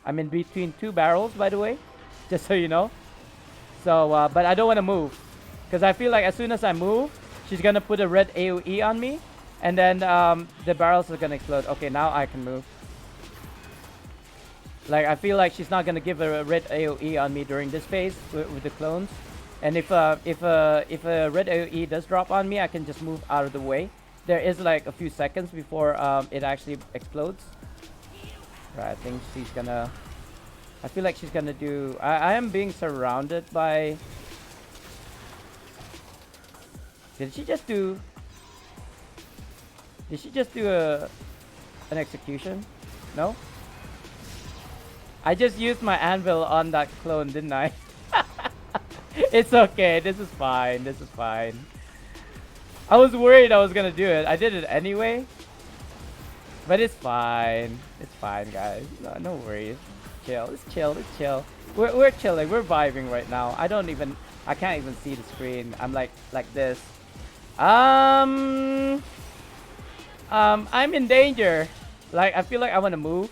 I'm in between 2 barrels, by the way, just so you know. So, but I don't want to move, because I feel like as soon as I move, she's gonna put a red AOE on me, and then the barrels are gonna explode. Okay, now I can move. Like, I feel like she's not gonna give a red AOE on me during this phase with the clones. And if a red AOE does drop on me, I can just move out of the way. There is like a few seconds before it actually explodes. Right, I think she's gonna... I feel like she's gonna do... I am being surrounded by... Did she just do an execution? No? I just used my anvil on that clone, didn't I? It's okay. This is fine. This is fine. I was worried I was gonna do it. I did it anyway. But it's fine. It's fine, guys. No worries. Chill. It's chill. It's chill. We're chilling. We're vibing right now. I can't even see the screen. I'm like this. I'm in danger. Like, I feel like I want to move.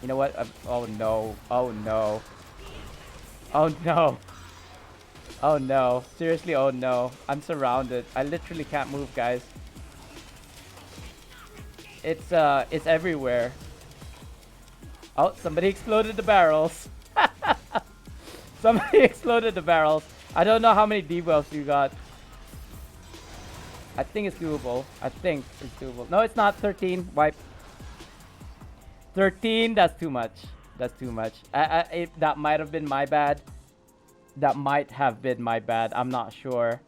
You know what? Oh no. Oh no. Oh no. Oh no. Seriously, oh no. I'm surrounded. I literally can't move, guys. It's everywhere. Oh, somebody exploded the barrels. Somebody exploded the barrels. I don't know how many debuffs you got. I think it's doable. I think it's doable. No, it's not. 13. Wipe. 13. That's too much. That's too much. That might have been my bad. That might have been my bad. I'm not sure.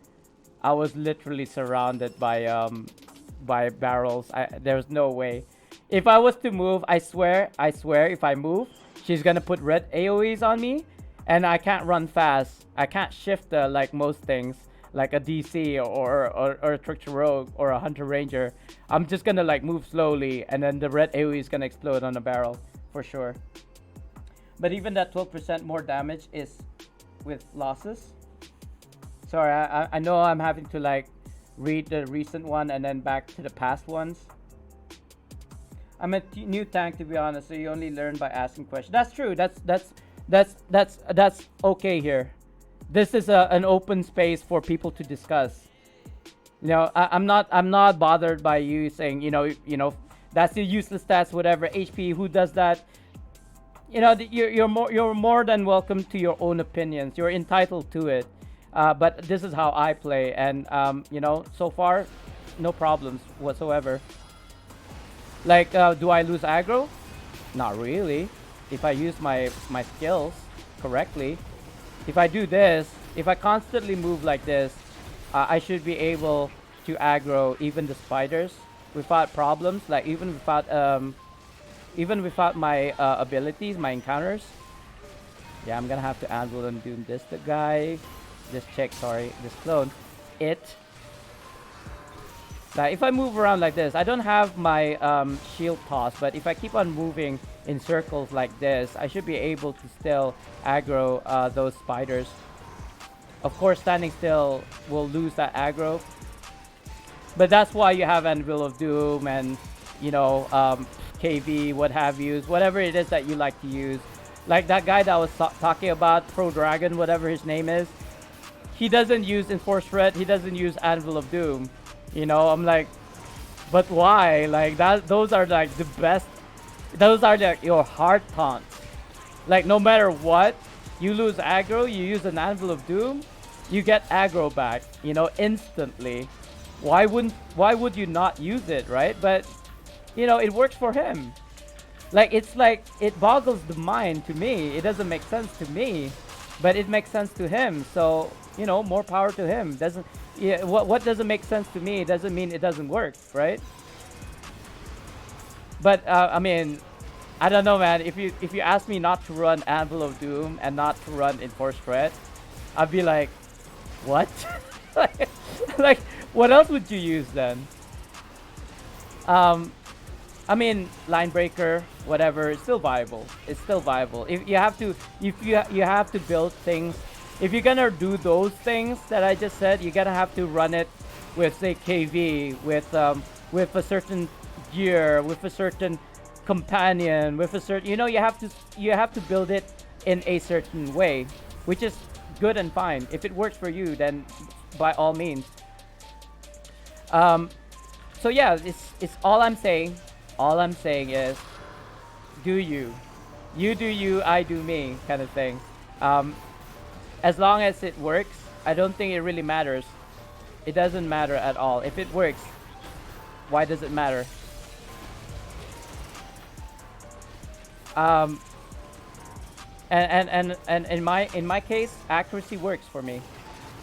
I was literally surrounded by barrels. There's no way. If I was to move, I swear, if I move, she's gonna put red AoEs on me, and I can't run fast. I can't shift like most things, like a DC or a Trickster Rogue or a Hunter Ranger. I'm just gonna like move slowly, and then the red AoE is gonna explode on the barrel for sure. But even that 12% more damage is with losses. Sorry, I know I'm having to like read the recent one and then back to the past ones. I'm a new tank, to be honest, so you only learn by asking questions. That's true. That's okay here. This is an open space for people to discuss. You know, I'm not bothered by you saying, you know, that's the useless stats, whatever, HP, who does that? You know, you're more than welcome to your own opinions. You're entitled to it. But this is how I play, and you know, so far, no problems whatsoever. Like, do I lose aggro? Not really. If I use my skills correctly. If I do this, if I constantly move like this, I should be able to aggro even the spiders without problems. Like even without my abilities, my encounters. Yeah, I'm gonna have to anvil and do this. The guy, this chick, sorry, this clone, it. Like if I move around like this, I don't have my shield toss, but if I keep on moving in circles like this, I should be able to still aggro those spiders. Of course, standing still will lose that aggro, but that's why you have Anvil of Doom and, you know, KV, what have you, whatever it is that you like to use. Like that guy that I was talking about, Pro Dragon, whatever his name is, he doesn't use Enforced Threat, he doesn't use Anvil of Doom. You know, I'm like, but why? Like that, those are like the best. Those are like your hard taunts. Like no matter what, you lose aggro, you use an Anvil of Doom, you get aggro back, you know, instantly. Why would you not use it, right? But you know, it works for him. Like it's like it boggles the mind to me. It doesn't make sense to me, but it makes sense to him. So, you know, more power to him. Doesn't, yeah, what doesn't make sense to me doesn't mean it doesn't work, right? But I mean, I don't know, man. If you ask me not to run Anvil of Doom and not to run Enforced Threat, I'd be like, what? like, what else would you use then? I mean, Line Breaker, whatever, it's still viable. It's still viable. If you have to build things. If you're gonna do those things that I just said, you're gonna have to run it with, say, KV, with a certain gear, with a certain companion, with a certain, you know, you have to build it in a certain way, which is good and fine. If it works for you, then by all means. So yeah, it's all I'm saying. All I'm saying is, do you. You do you, I do me, kind of thing. As long as it works, I don't think it really matters. It doesn't matter at all. If it works, why does it matter? And in my case, accuracy works for me.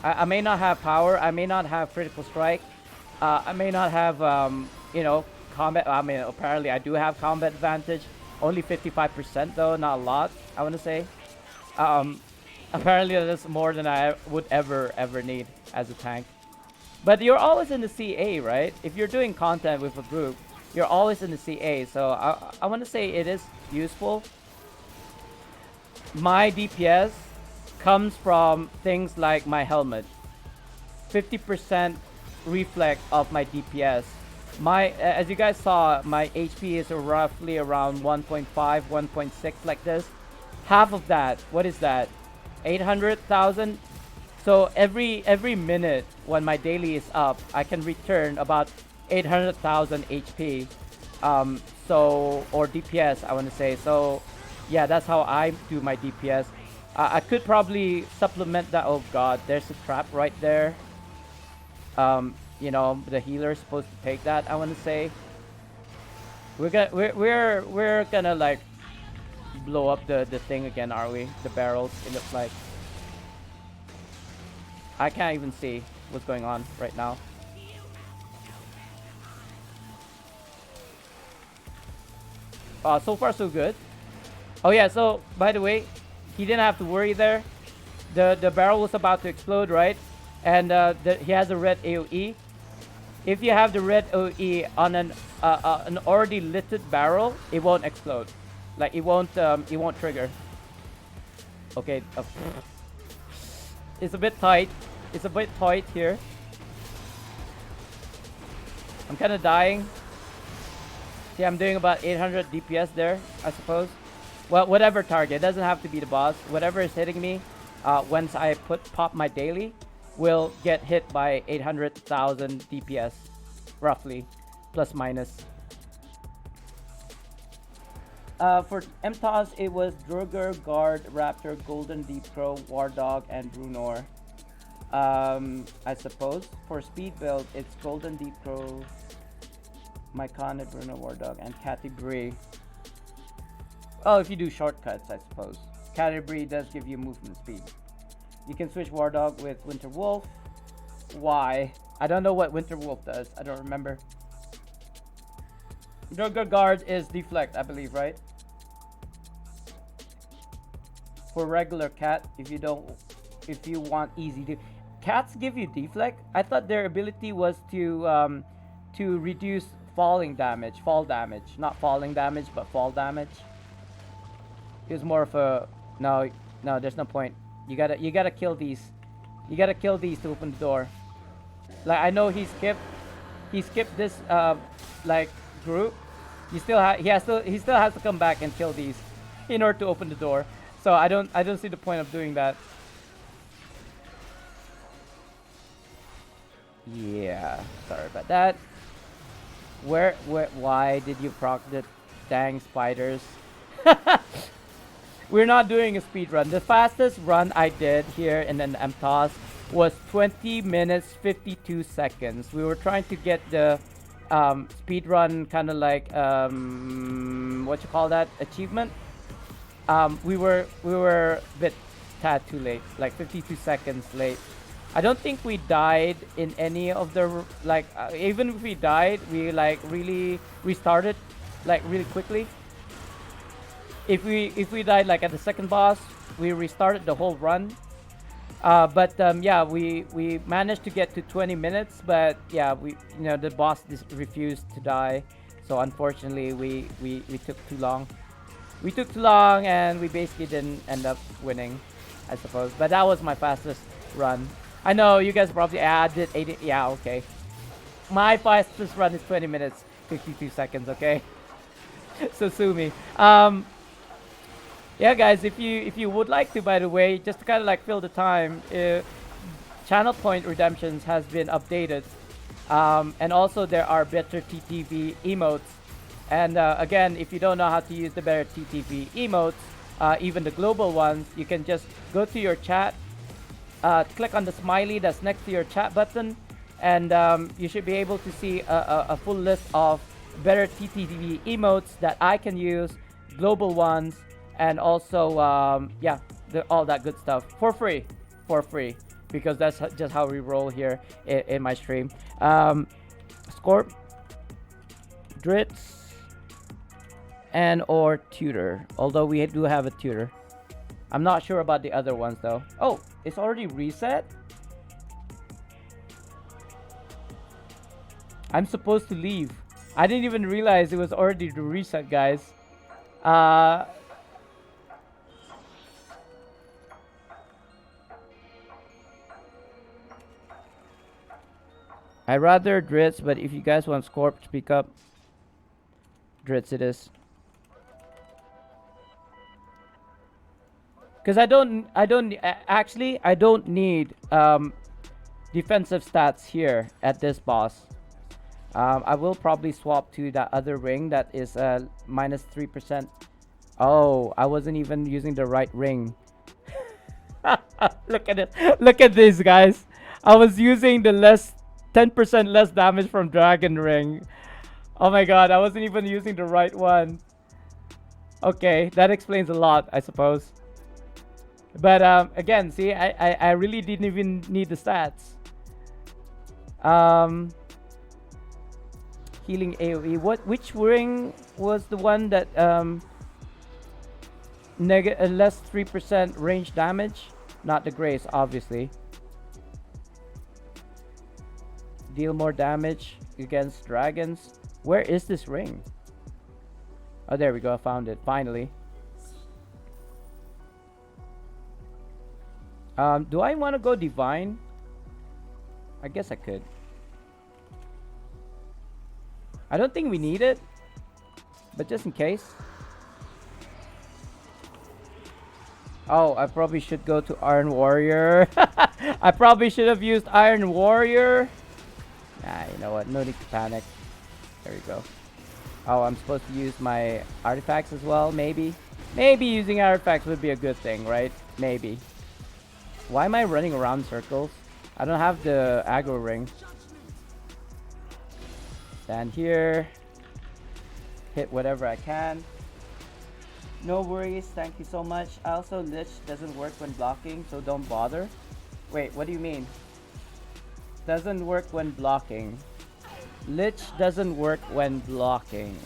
I may not have power. I may not have critical strike. I may not have you know, combat. I mean, apparently I do have combat advantage. Only 55% though, not a lot. I want to say. Apparently that's more than I would ever need as a tank. But you're always in the CA, right? If you're doing content with a group, you're always in the CA. So I want to say it is useful. My DPS comes from things like my helmet. 50% reflect of my DPS. As you guys saw, my HP is roughly around 1.5, 1.6 like this. Half of that, what is that? 800,000. So every minute when my daily is up, I can return about 800,000 HP. So, or DPS, I want to say. So yeah, that's how I do my DPS. I could probably supplement that. Oh god, there's a trap right there. You know, the healer is supposed to take that, I want to say. We're gonna like blow up the thing again, are we? The barrels, it looks like. I can't even see what's going on right now. So far so good. Oh yeah, so by the way, he didn't have to worry there. The barrel was about to explode, right? And he has a red AoE. If you have the red AoE on an already littered barrel, it won't explode. Like it won't trigger. Okay. It's a bit tight. It's a bit tight here. I'm kind of dying. See, I'm doing about 800 DPS there, I suppose. Well, whatever target. It doesn't have to be the boss. Whatever is hitting me, once I pop my daily, will get hit by 800,000 DPS, roughly, plus minus. For MTOS, it was Droger, Guard, Raptor, Golden Deep Crow, War Dog, and Brunor. I suppose for speed build, it's Golden Deep Crow, Myconic, Bruno, War Dog, and Catibri. Oh, if you do shortcuts, I suppose. Catibri does give you movement speed. You can switch War Dog with Winter Wolf. Why? I don't know what Winter Wolf does. I don't remember. Droger Guard is deflect, I believe, right? For regular cat, if you want easy to, cats give you deflect. I thought their ability was to reduce fall damage, not falling damage, but fall damage. It was more of a no. There's no point. You gotta kill these. You gotta kill these to open the door. Like I know he skipped this like group. He still has to come back and kill these in order to open the door. So I don't see the point of doing that. Yeah, sorry about that. Why did you proc the dang spiders? We're not doing a speed run. The fastest run I did here in an MTOS was 20 minutes 52 seconds. We were trying to get the speed run kind of like what you call that, achievement. We were a bit tad too late, like 52 seconds late. I don't think we died in any of the like even if we died, we like really restarted like really quickly. If we died like at the second boss, we restarted the whole run. But yeah, we managed to get to 20 minutes, but yeah, the boss refused to die, so unfortunately we took too long. We took too long and we basically didn't end up winning, I suppose. But that was my fastest run. I know you guys probably did 80. Yeah, okay. My fastest run is 20 minutes. 52 seconds, okay? So sue me. Yeah, guys, if you would like to, by the way, just to kind of like fill the time, channel point redemptions has been updated, and also there are better TTV emotes. And again, if you don't know how to use the better TTV emotes, even the global ones, you can just go to your chat, click on the smiley that's next to your chat button, and you should be able to see a full list of better TTV emotes that I can use, global ones, and also yeah, all that good stuff for free, because that's just how we roll here in my stream. Scorp, Dritz, and or tutor, although we do have a tutor. I'm not sure about the other ones though. Oh, it's already reset. I'm supposed to leave. I didn't even realize it was already the reset, guys. I rather Dritz, but if you guys want Scorp to speak up, Dritz it is. Because I don't need defensive stats here at this boss. I will probably swap to that other ring that is minus 3%. Oh, I wasn't even using the right ring. Look at it. Look at this, guys. I was using the 10% less damage from Dragon Ring. Oh my god, I wasn't even using the right one. Okay, that explains a lot, I suppose. But again, see, I really didn't even need the stats. Healing AoE. Which ring was the one that less 3% range damage? Not the Grace, obviously. Deal more damage against dragons. Where is this ring? Oh, there we go. I found it finally. Do I want to go divine? I guess I could. I don't think we need it, but just in case. Oh, I probably should go to Iron Warrior. I probably should have used Iron Warrior. Nah, you know what? No need to panic. There we go. Oh, I'm supposed to use my artifacts as well, maybe? Maybe using artifacts would be a good thing, right? Maybe. Why am I running around circles? I don't have the aggro ring. Stand here. Hit whatever I can. No worries, thank you so much. Also, Lich doesn't work when blocking, so don't bother. Wait, what do you mean? Doesn't work when blocking. Lich doesn't work when blocking.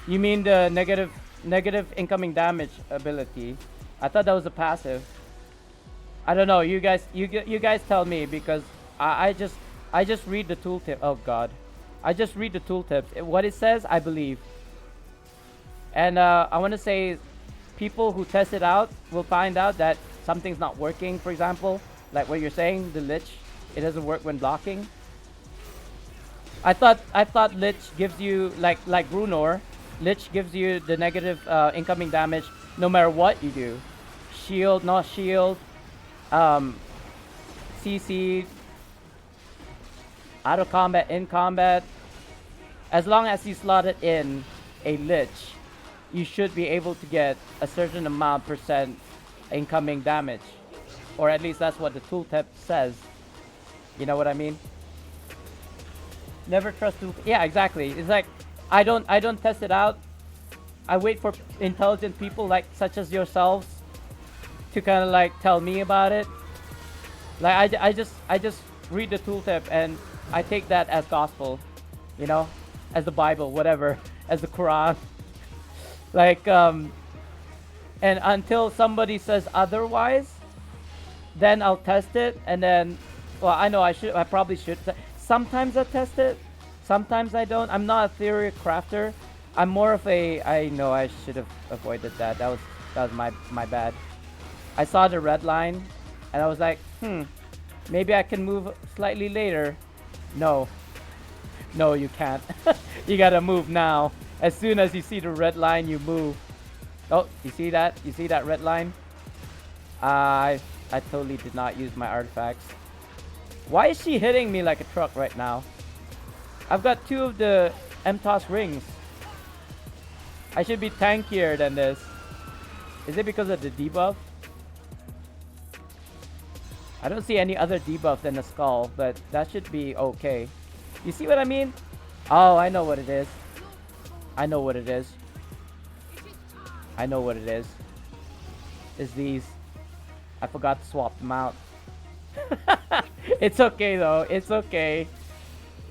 You mean the negative incoming damage ability? I thought that was a passive. I don't know. You guys tell me, because I just read the tooltip. Oh god, I just read the tooltips. What it says, I believe. And I want to say, people who test it out will find out that something's not working. For example, like what you're saying, the Lich, it doesn't work when blocking. I thought Lich gives you like Grunor. Lich gives you the negative incoming damage no matter what you do. Shield, not shield. CC, out of combat, in combat. As long as you slot it in a Lich, you should be able to get a certain amount % incoming damage. Or at least that's what the tooltip says. You know what I mean? Never trust tool. Yeah, exactly. It's like I don't test it out. I wait for intelligent people like such as yourselves to kind of like tell me about it. Like I just read the tooltip and I take that as gospel, you know, as the Bible, whatever, as the Quran. Like and until somebody says otherwise, then I'll test it. And then, well, I know I probably should. Sometimes I test it, sometimes I don't. I'm not a theory crafter. I'm more of a. I know I should have avoided that. That was my bad. I saw the red line, and I was like, maybe I can move slightly later. No. No, you can't. You gotta move now. As soon as you see the red line, you move. Oh, you see that? You see that red line? I totally did not use my artifacts. Why is she hitting me like a truck right now? I've got 2 of the MTOS rings. I should be tankier than this. Is it because of the debuff? I don't see any other debuff than the skull, but that should be okay. You see what I mean? Oh, I know what it is. I know what it is. I know what it is. It's these. I forgot to swap them out. It's okay though. It's okay.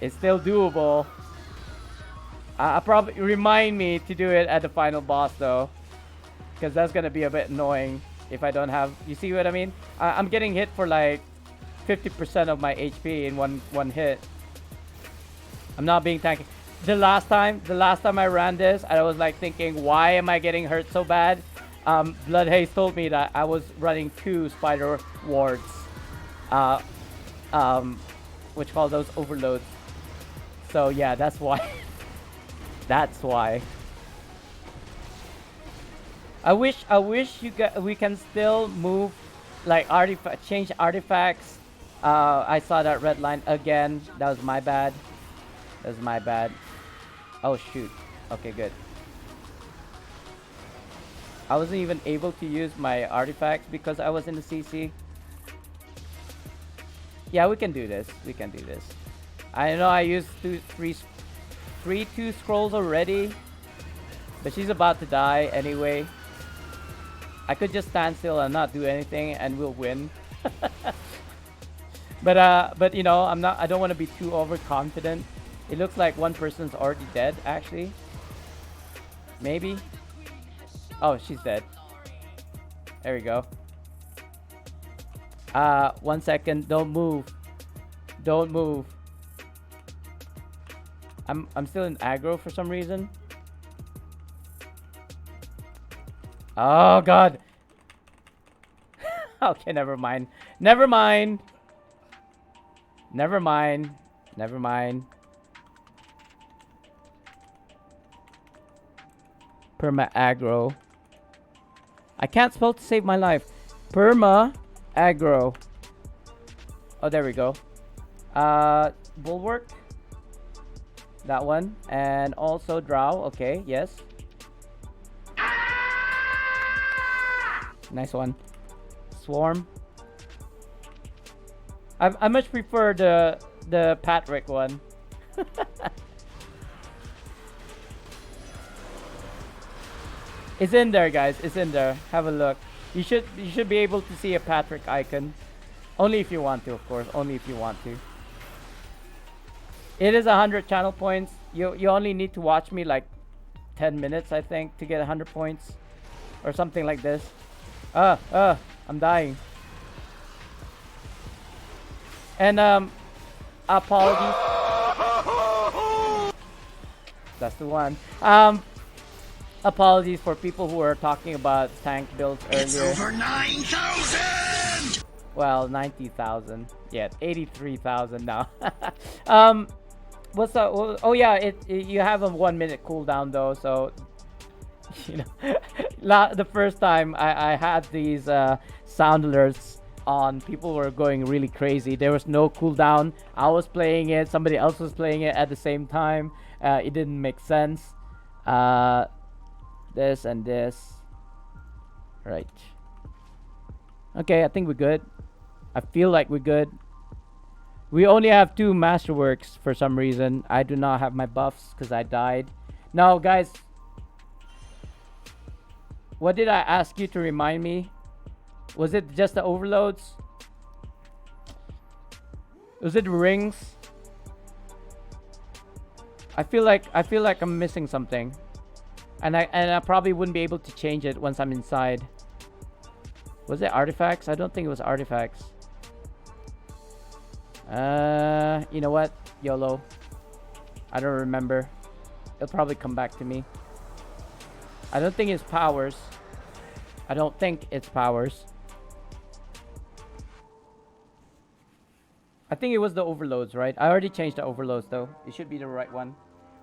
It's still doable. I'll probably remind me to do it at the final boss though, because that's gonna be a bit annoying if I don't have. You see what I mean? I'm getting hit for like 50% of my HP in one hit. I'm not being tanky. The last time I ran this, I was like thinking, why am I getting hurt so bad? Blood Haze told me that I was running 2 spider wards. Which call those overloads. So yeah, that's why. That's why. I wish we can still move, like change artifacts. I saw that red line again. That was my bad. That was my bad. Oh shoot. Okay, good. I wasn't even able to use my artifacts because I was in the CC. Yeah, we can do this. We can do this. I know I used 2 scrolls already, but she's about to die anyway. I could just stand still and not do anything and we'll win. But you know, I don't want to be too overconfident. It looks like one person's already dead actually. Maybe. Oh, she's dead. There we go. 1 second. Don't move. Don't move. I'm still in aggro for some reason. Oh god. Okay, never mind. Never mind. Never mind. Never mind. Perma aggro. I can't spell to save my life. Perma aggro. Oh, there we go. Bulwark. That one. And also drow. Okay, yes. Nice one. Swarm. I much prefer the Patrick one. It's in there, guys. It's in there. Have a look. You should be able to see a Patrick icon. Only if you want to, of course. Only if you want to. It is 100 channel points. You only need to watch me like 10 minutes, I think, to get 100 points. Or something like this. I'm dying. And apologies. That's the one. Apologies for people who were talking about tank builds earlier. It's over 9,000! Well, 90,000. Yeah, 83,000 now. What's up? Oh yeah, you have a 1 minute cooldown though, so you know, the first time I had these sound alerts on, people were going really crazy. There was no cooldown. I was playing it, somebody else was playing it at the same time. It didn't make sense. This and this. Right. Okay, I think we're good. I feel like we're good. We only have 2 masterworks for some reason. I do not have my buffs because I died. Now, guys, what did I ask you to remind me? Was it just the overloads? Was it rings? I feel like I'm missing something. And I probably wouldn't be able to change it once I'm inside. Was it artifacts? I don't think it was artifacts. You know what? YOLO. I don't remember. It'll probably come back to me. I don't think it's powers. I don't think it's powers. I think it was the overloads, right? I already changed the overloads though. It should be the right one.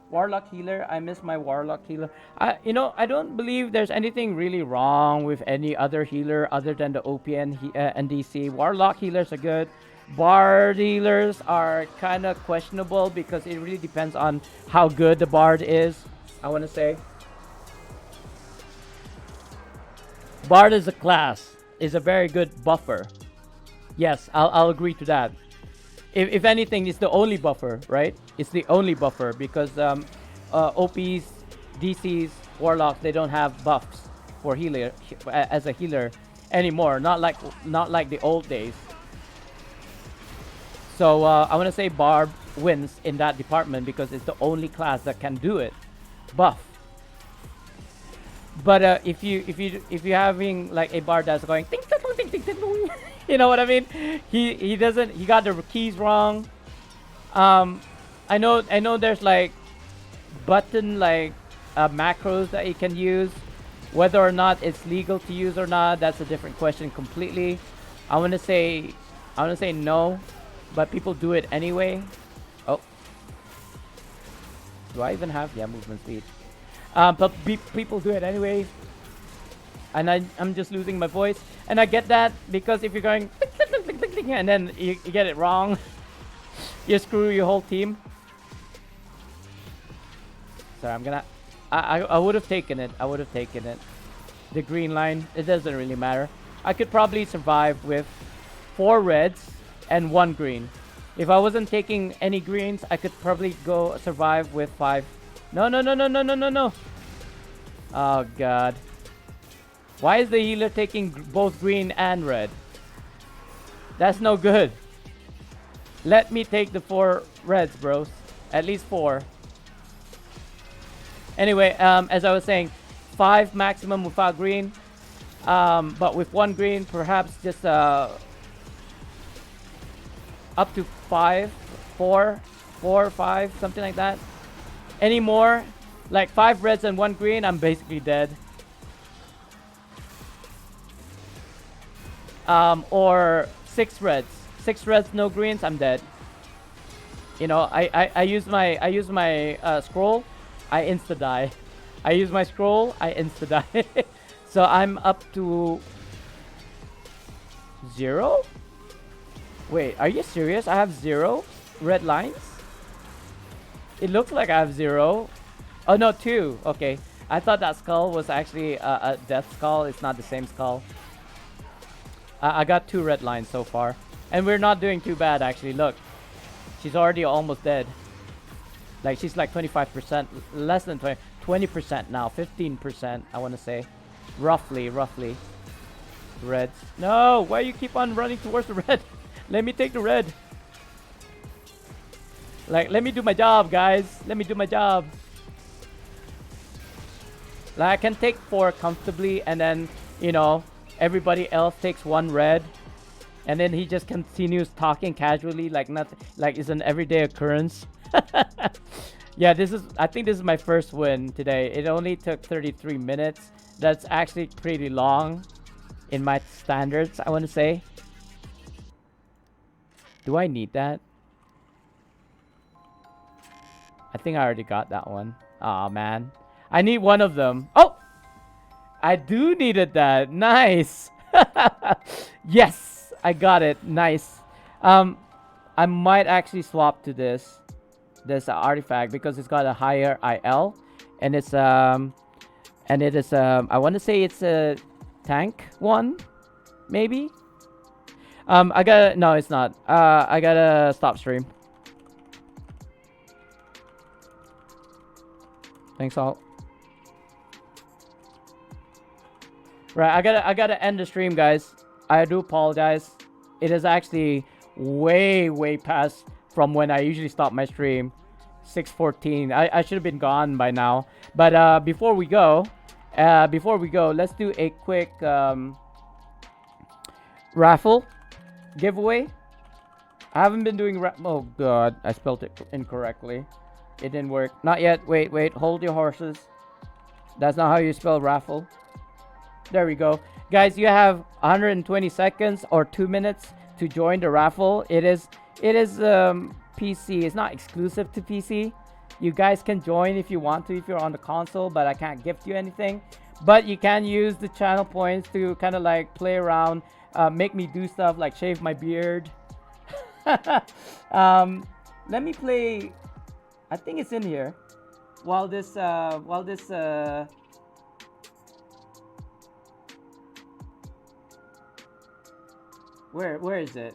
Warlock healer. I miss my warlock healer. I don't believe there's anything really wrong with any other healer other than the OPN and DC. Warlock healers are good. Bard healers are kind of questionable because it really depends on how good the bard is. I want to say. Bard is a class. Is a very good buffer. Yes, I'll agree to that. If anything, it's the only buffer, right? It's the only buffer because OPs, DCs, warlocks, they don't have buffs for healer as a healer anymore. Not like the old days. So I want to say Barb wins in that department because it's the only class that can do it. Buff. But if you're having like a Bard that's going ting, ting, ting, ting, ting, ting, you know what I mean? He doesn't. He got the keys wrong. I know. There's like button like macros that you can use. Whether or not it's legal to use or not, that's a different question completely. I want to say no, but people do it anyway. Oh, do I even have movement speed? But people do it anyway. And I'm just losing my voice. And I get that because if you're going and then you get it wrong, you screw your whole team. So I'm gonna... I would have taken it. I would have taken it. The green line, it doesn't really matter. I could probably survive with 4 reds and 1 green. If I wasn't taking any greens, I could probably go survive with 5. No. Oh, God. Why is the healer taking both green and red? That's no good. Let me take the 4 reds, bros. At least 4. Anyway, as I was saying, 5 maximum without green. But with 1 green, perhaps just up to 5, 4, 5, something like that. Any more, like 5 reds and 1 green, I'm basically dead. Or 6 reds. 6 reds, no greens, I'm dead. You know, I use my scroll, I insta die. I use my scroll, I insta die. So I'm up to 0. Wait, are you serious? I have 0 red lines. It looks like I have 0. Oh no, 2. Okay, I thought that skull was actually a death skull. It's not the same skull. I got 2 red lines so far. And we're not doing too bad, actually. Look. She's already almost dead. Like, she's like 25%. Less than 20% now. 15%, I want to say. Roughly. Reds. No! Why you keep on running towards the red? Let me take the red. Like, let me do my job, guys. Let me do my job. Like, I can take 4 comfortably, and then, you know, everybody else takes 1 red, and then he just continues talking casually like nothing, like it's an everyday occurrence. Yeah, I think this is my first win today. It only took 33 minutes. That's actually pretty long in my standards, I want to say. Do I need that? I think I already got that one. Aw, man. I need one of them. Oh! I do needed that. Nice. Yes, I got it. Nice. I might actually swap to this artifact because it's got a higher IL, and it's and it is I want to say it's a tank one, maybe. No, it's not. I gotta stop stream. Thanks all. Right, I gotta end the stream, guys. I do apologize. It is actually way past from when I usually stop my stream. 6:14. I should have been gone by now. But before we go, let's do a quick raffle giveaway. I haven't been doing oh god, I spelled it incorrectly. It didn't work. Not yet. Wait. Hold your horses. That's not how you spell raffle. There we go. Guys, you have 120 seconds or 2 minutes to join the raffle. It is It is PC. It's not exclusive to PC. You guys can join if you want to, if you're on the console, but I can't gift you anything. But you can use the channel points to kind of like play around, make me do stuff like shave my beard. Let me play. I think it's in here. While this where is it?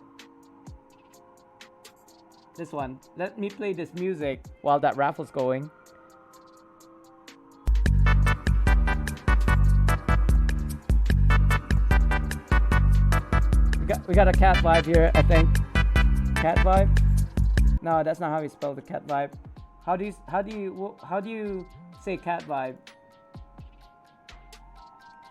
This one. Let me play this music while that raffle's going. We got a cat vibe here, I think. Cat vibe? No, that's not how you spell the cat vibe. How do you say cat vibe?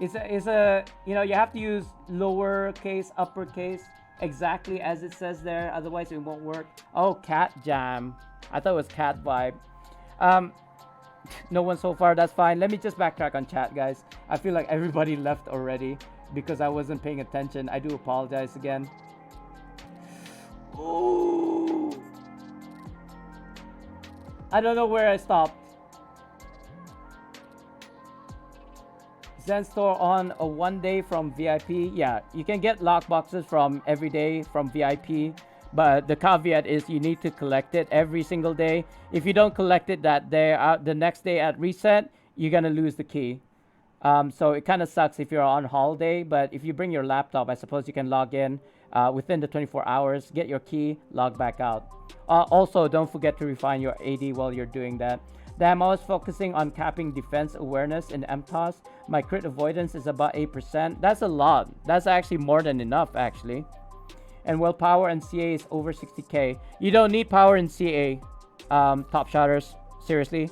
It's a you know, you have to use lowercase, uppercase exactly as it says there, otherwise it won't work. Oh, cat jam. I thought it was cat vibe. No one so far, that's fine. Let me just backtrack on chat, guys. I feel like everybody left already because I wasn't paying attention. I do apologize again. Ooh. I don't know where I stopped. Zen store on a 1 day from VIP. Yeah, you can get lock boxes from every day from VIP, but the caveat is you need to collect it every single day. If you don't collect it that day, the next day at reset, you're gonna lose the key. So it kind of sucks if you're on holiday, but if you bring your laptop, I suppose you can log in within the 24 hours, get your key, log back out. Also, don't forget to refine your AD while you're doing that. I'm always focusing on capping defense awareness in MTOS. My crit avoidance is about 8%. That's a lot. That's actually more than enough, actually. And willpower and CA is over 60k. You don't need power in CA, top shotters. Seriously.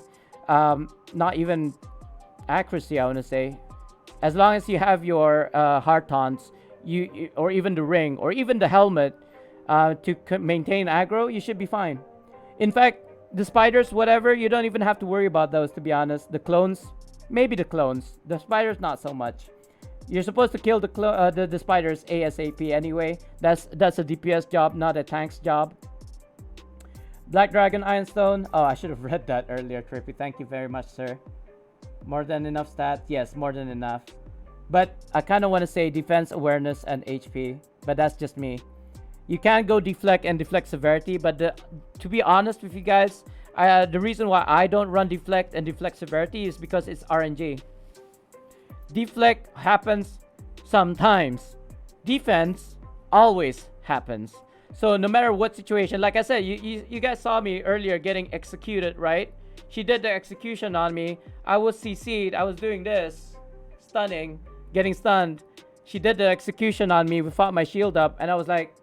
Not even accuracy, I want to say. As long as you have your hard taunts, or even the ring, or even the helmet to maintain aggro, you should be fine. In fact, the spiders, whatever, you don't even have to worry about those, to be honest. The clones, maybe the clones. The spiders, not so much. You're supposed to kill the spiders ASAP anyway. That's a DPS job, not a tank's job. Black Dragon Ironstone. Oh, I should have read that earlier, Trippy. Thank you very much, sir. More than enough stat? Yes, more than enough. But I kind of want to say defense, awareness, and HP. But that's just me. You can go deflect and deflect severity, but to be honest with you guys, the reason why I don't run deflect and deflect severity is because it's RNG. Deflect happens sometimes. Defense always happens. So no matter what situation, like I said, you guys saw me earlier getting executed, right? She did the execution on me. I was CC'd. I was doing this. Stunning. Getting stunned. She did the execution on me without my shield up, and I was like,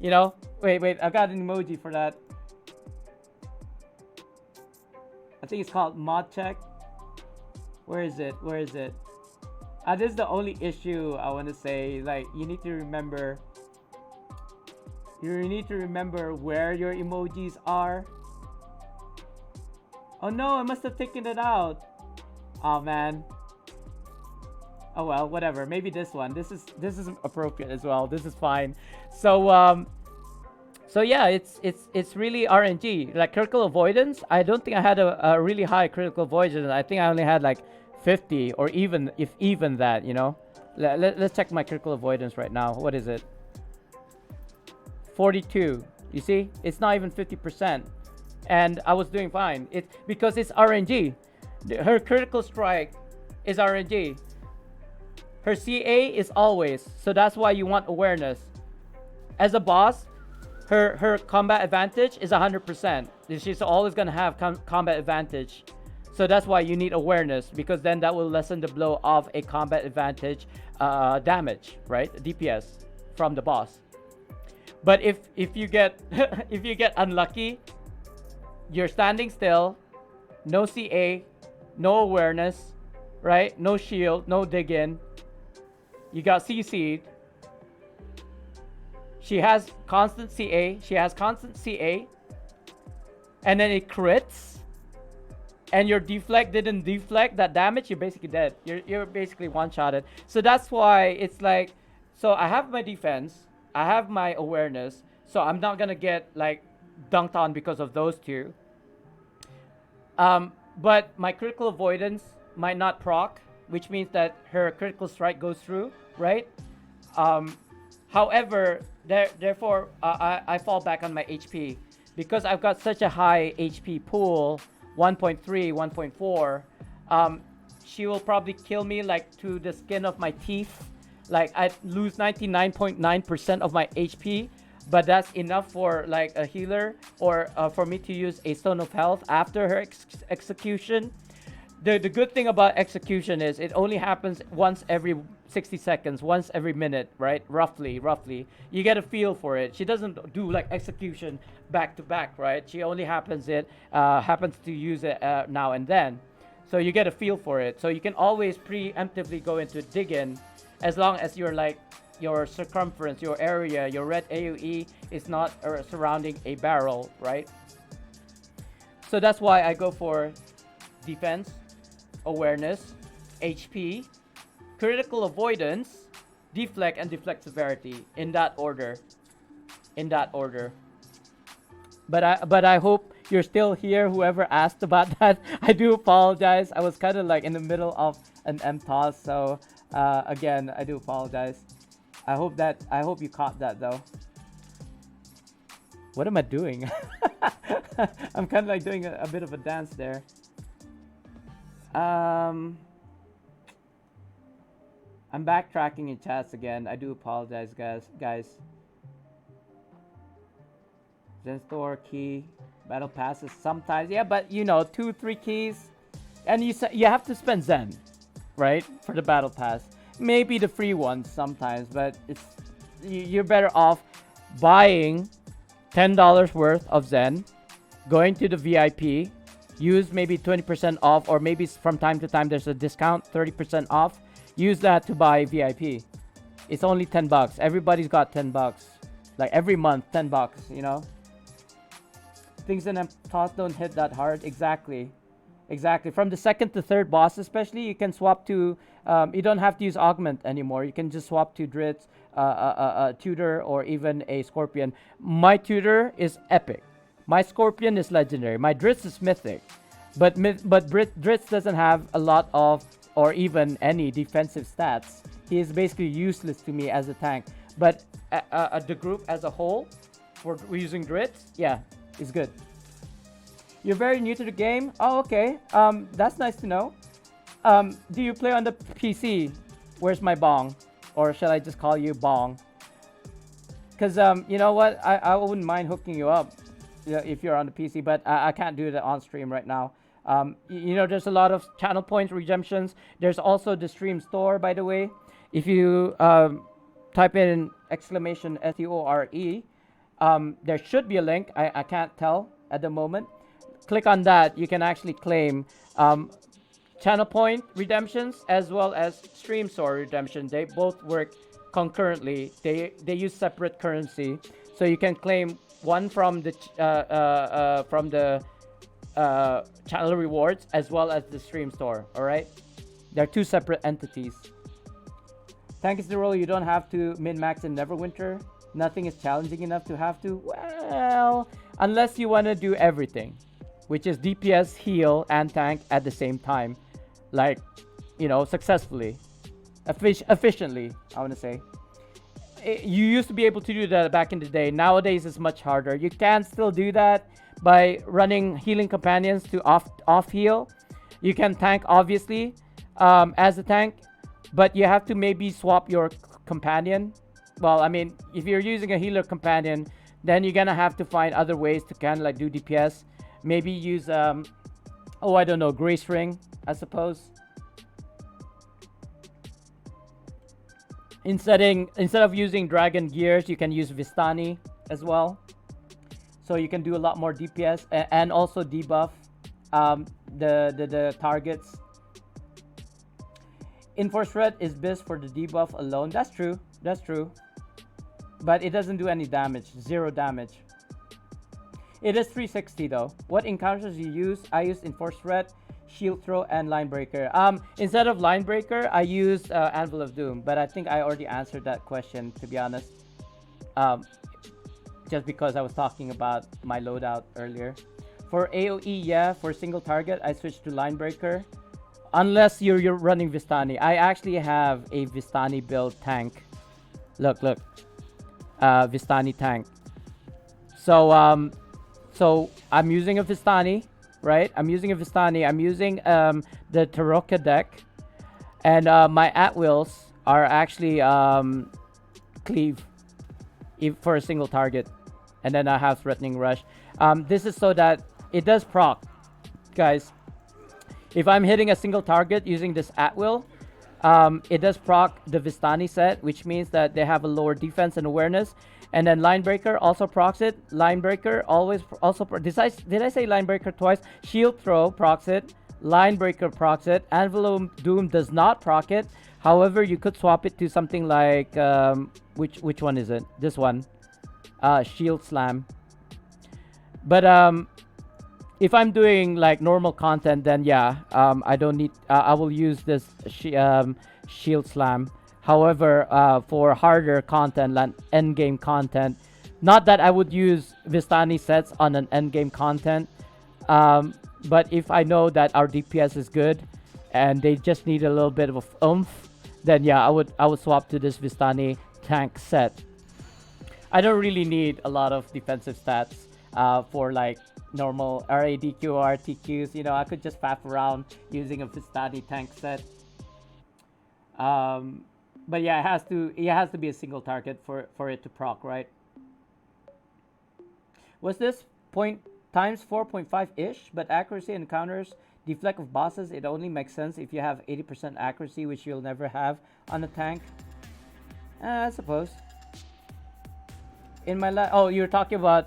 you know, wait, I got an emoji for that. I think it's called mod check. Where is it? This is the only issue I want to say. Like, you need to remember where your emojis are. Oh no, I must have taken it out. Oh man. Oh well, whatever. Maybe this one. This is appropriate as well. This is fine. So yeah, it's really RNG. Like critical avoidance, I don't think I had a really high critical avoidance. I think I only had like 50 or even that, you know. Let's check my critical avoidance right now. What is it? 42. You see? It's not even 50%. And I was doing fine. It's because it's RNG. Her critical strike is RNG. Her CA is always. So that's why you want awareness. As a boss, her combat advantage is 100%. She's always gonna have combat advantage. So that's why you need awareness, because then that will lessen the blow of a combat advantage damage, right? DPS from the boss. But if you get if you get unlucky, you're standing still, no CA, no awareness, right? No shield, no dig in. You got CC'd. She has constant CA. And then it crits. And your deflect didn't deflect that damage, you're basically dead. You're basically one-shotted. So that's why it's like, so I have my defense, I have my awareness. So I'm not gonna get like dunked on because of those two. But my critical avoidance might not proc, which means that her critical strike goes through, right? Um, However, therefore, I fall back on my HP because I've got such a high HP pool, 1.3, 1.4. She will probably kill me like to the skin of my teeth. Like I lose 99.9% of my HP, but that's enough for like a healer or for me to use a Stone of Health after her execution. The good thing about execution is it only happens once every 60 seconds, once every minute, right? Roughly. You get a feel for it. She doesn't do like execution back to back, right? She only happens to use it now and then. So you get a feel for it. So you can always preemptively go into dig in as long as you're like your circumference, your area, your red AoE is not surrounding a barrel, right? So that's why I go for defense, awareness, HP, critical avoidance, deflect, and deflect severity in that order. But I hope you're still here, whoever asked about that. I do apologize. I was kind of like in the middle of an MTOS, so again, I do apologize. I hope you caught that though. What am I doing? I'm kind of like doing a bit of a dance there. I'm backtracking in chats again. I do apologize, guys. Zen store key, battle passes sometimes. Yeah, but you know, 2-3 keys, and you have to spend Zen, right, for the battle pass. Maybe the free ones sometimes, but you're better off buying $10 worth of Zen, going to the VIP, use maybe 20% off, or maybe from time to time there's a discount, 30% off. Use that to buy VIP. It's only $10. Everybody's got $10. Like every month, $10. You know. Things in MTOS don't hit that hard. Exactly. From the second to third boss, especially, you can swap to. You don't have to use augment anymore. You can just swap to Dritz, a tutor, or even a scorpion. My tutor is epic. My scorpion is legendary. My Dritz is mythic. But Dritz doesn't have a lot of or even any defensive stats. He is basically useless to me as a tank. But the group as a whole, for using Dritz, yeah, is good. You're very new to the game? Oh, okay. That's nice to know. Do you play on the PC? Where's my bong? Or shall I just call you Bong? Because, you know what? I wouldn't mind hooking you up if you're on the PC, but I can't do that on stream right now. You know, there's a lot of channel points redemptions. There's also the stream store, by the way. If you type in exclamation STORE, there should be a link. I can't tell at the moment. Click on that. You can actually claim channel point redemptions as well as stream store redemption. They both work concurrently. They use separate currency, so you can claim one from the channel rewards as well as the stream store. All right, they're two separate entities. Tank is the role you don't have to min-max in Neverwinter. Nothing is challenging enough to have to. Well, unless you want to do everything, which is DPS, heal, and tank at the same time, like, you know, successfully, efficiently. I want to say. You used to be able to do that back in the day. Nowadays, it's much harder. You can still do that by running healing companions to off heal. You can tank, obviously, as a tank, but you have to maybe swap your companion. Well, I mean, if you're using a healer companion, then you're gonna have to find other ways to kind of like do DPS. Maybe use I don't know, Grace Ring, I suppose. Instead of using Dragon Gears, you can use Vistani as well. So you can do a lot more DPS and also debuff the targets. Enforced Threat is best for the debuff alone. That's true. But it doesn't do any damage. 0 damage. It is 360 though. What encounters you use? I use Enforced Threat, Shield Throw, and Line Breaker. Instead of Line Breaker, I used Anvil of Doom, but I think I already answered that question, to be honest. just because I was talking about my loadout earlier. For AoE, yeah, for single target, I switched to line breaker. Unless you're running Vistani. I actually have a Vistani build tank. Look. Vistani tank. So I'm using a Vistani, right? I'm using the Taroka deck, and my at-wills are actually cleave for a single target, and then I have threatening rush. This is so that it does proc, guys. If I'm hitting a single target using this at-will, it does proc the Vistani set, which means that they have a lower defense and awareness. And then Linebreaker also procs it. Linebreaker did I say Linebreaker twice? Shield Throw procs it. Linebreaker procs it. Anvil Doom does not proc it. However, you could swap it to something like which one is it? This one, Shield Slam. But if I'm doing like normal content, then yeah, I don't need. I will use this Shield Slam. However, for harder content, like endgame content, not that I would use Vistani sets on an endgame content, but if I know that our DPS is good and they just need a little bit of oomph, then yeah, I would swap to this Vistani tank set. I don't really need a lot of defensive stats for like normal RADQ or RTQs. You know, I could just faff around using a Vistani tank set. But yeah, it has to be a single target for it to proc, right? Was this times 4.5 ish? But accuracy encounters deflect of bosses. It only makes sense if you have 80% accuracy, which you'll never have on a tank. I suppose. In my oh, you're talking about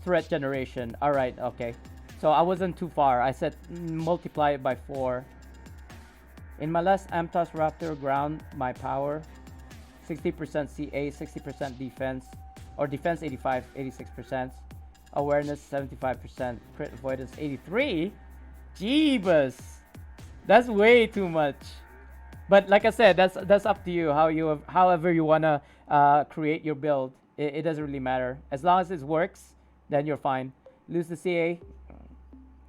threat generation. All right, okay. So I wasn't too far. I said multiply it by 4. In my last Amtos Raptor ground, my power 60% CA, 60% defense, or defense 85, 86%, awareness 75%, crit avoidance 83. Jeebus, that's way too much. But like I said, that's up to you. However you wanna create your build. It doesn't really matter as long as it works. Then you're fine. Lose the CA,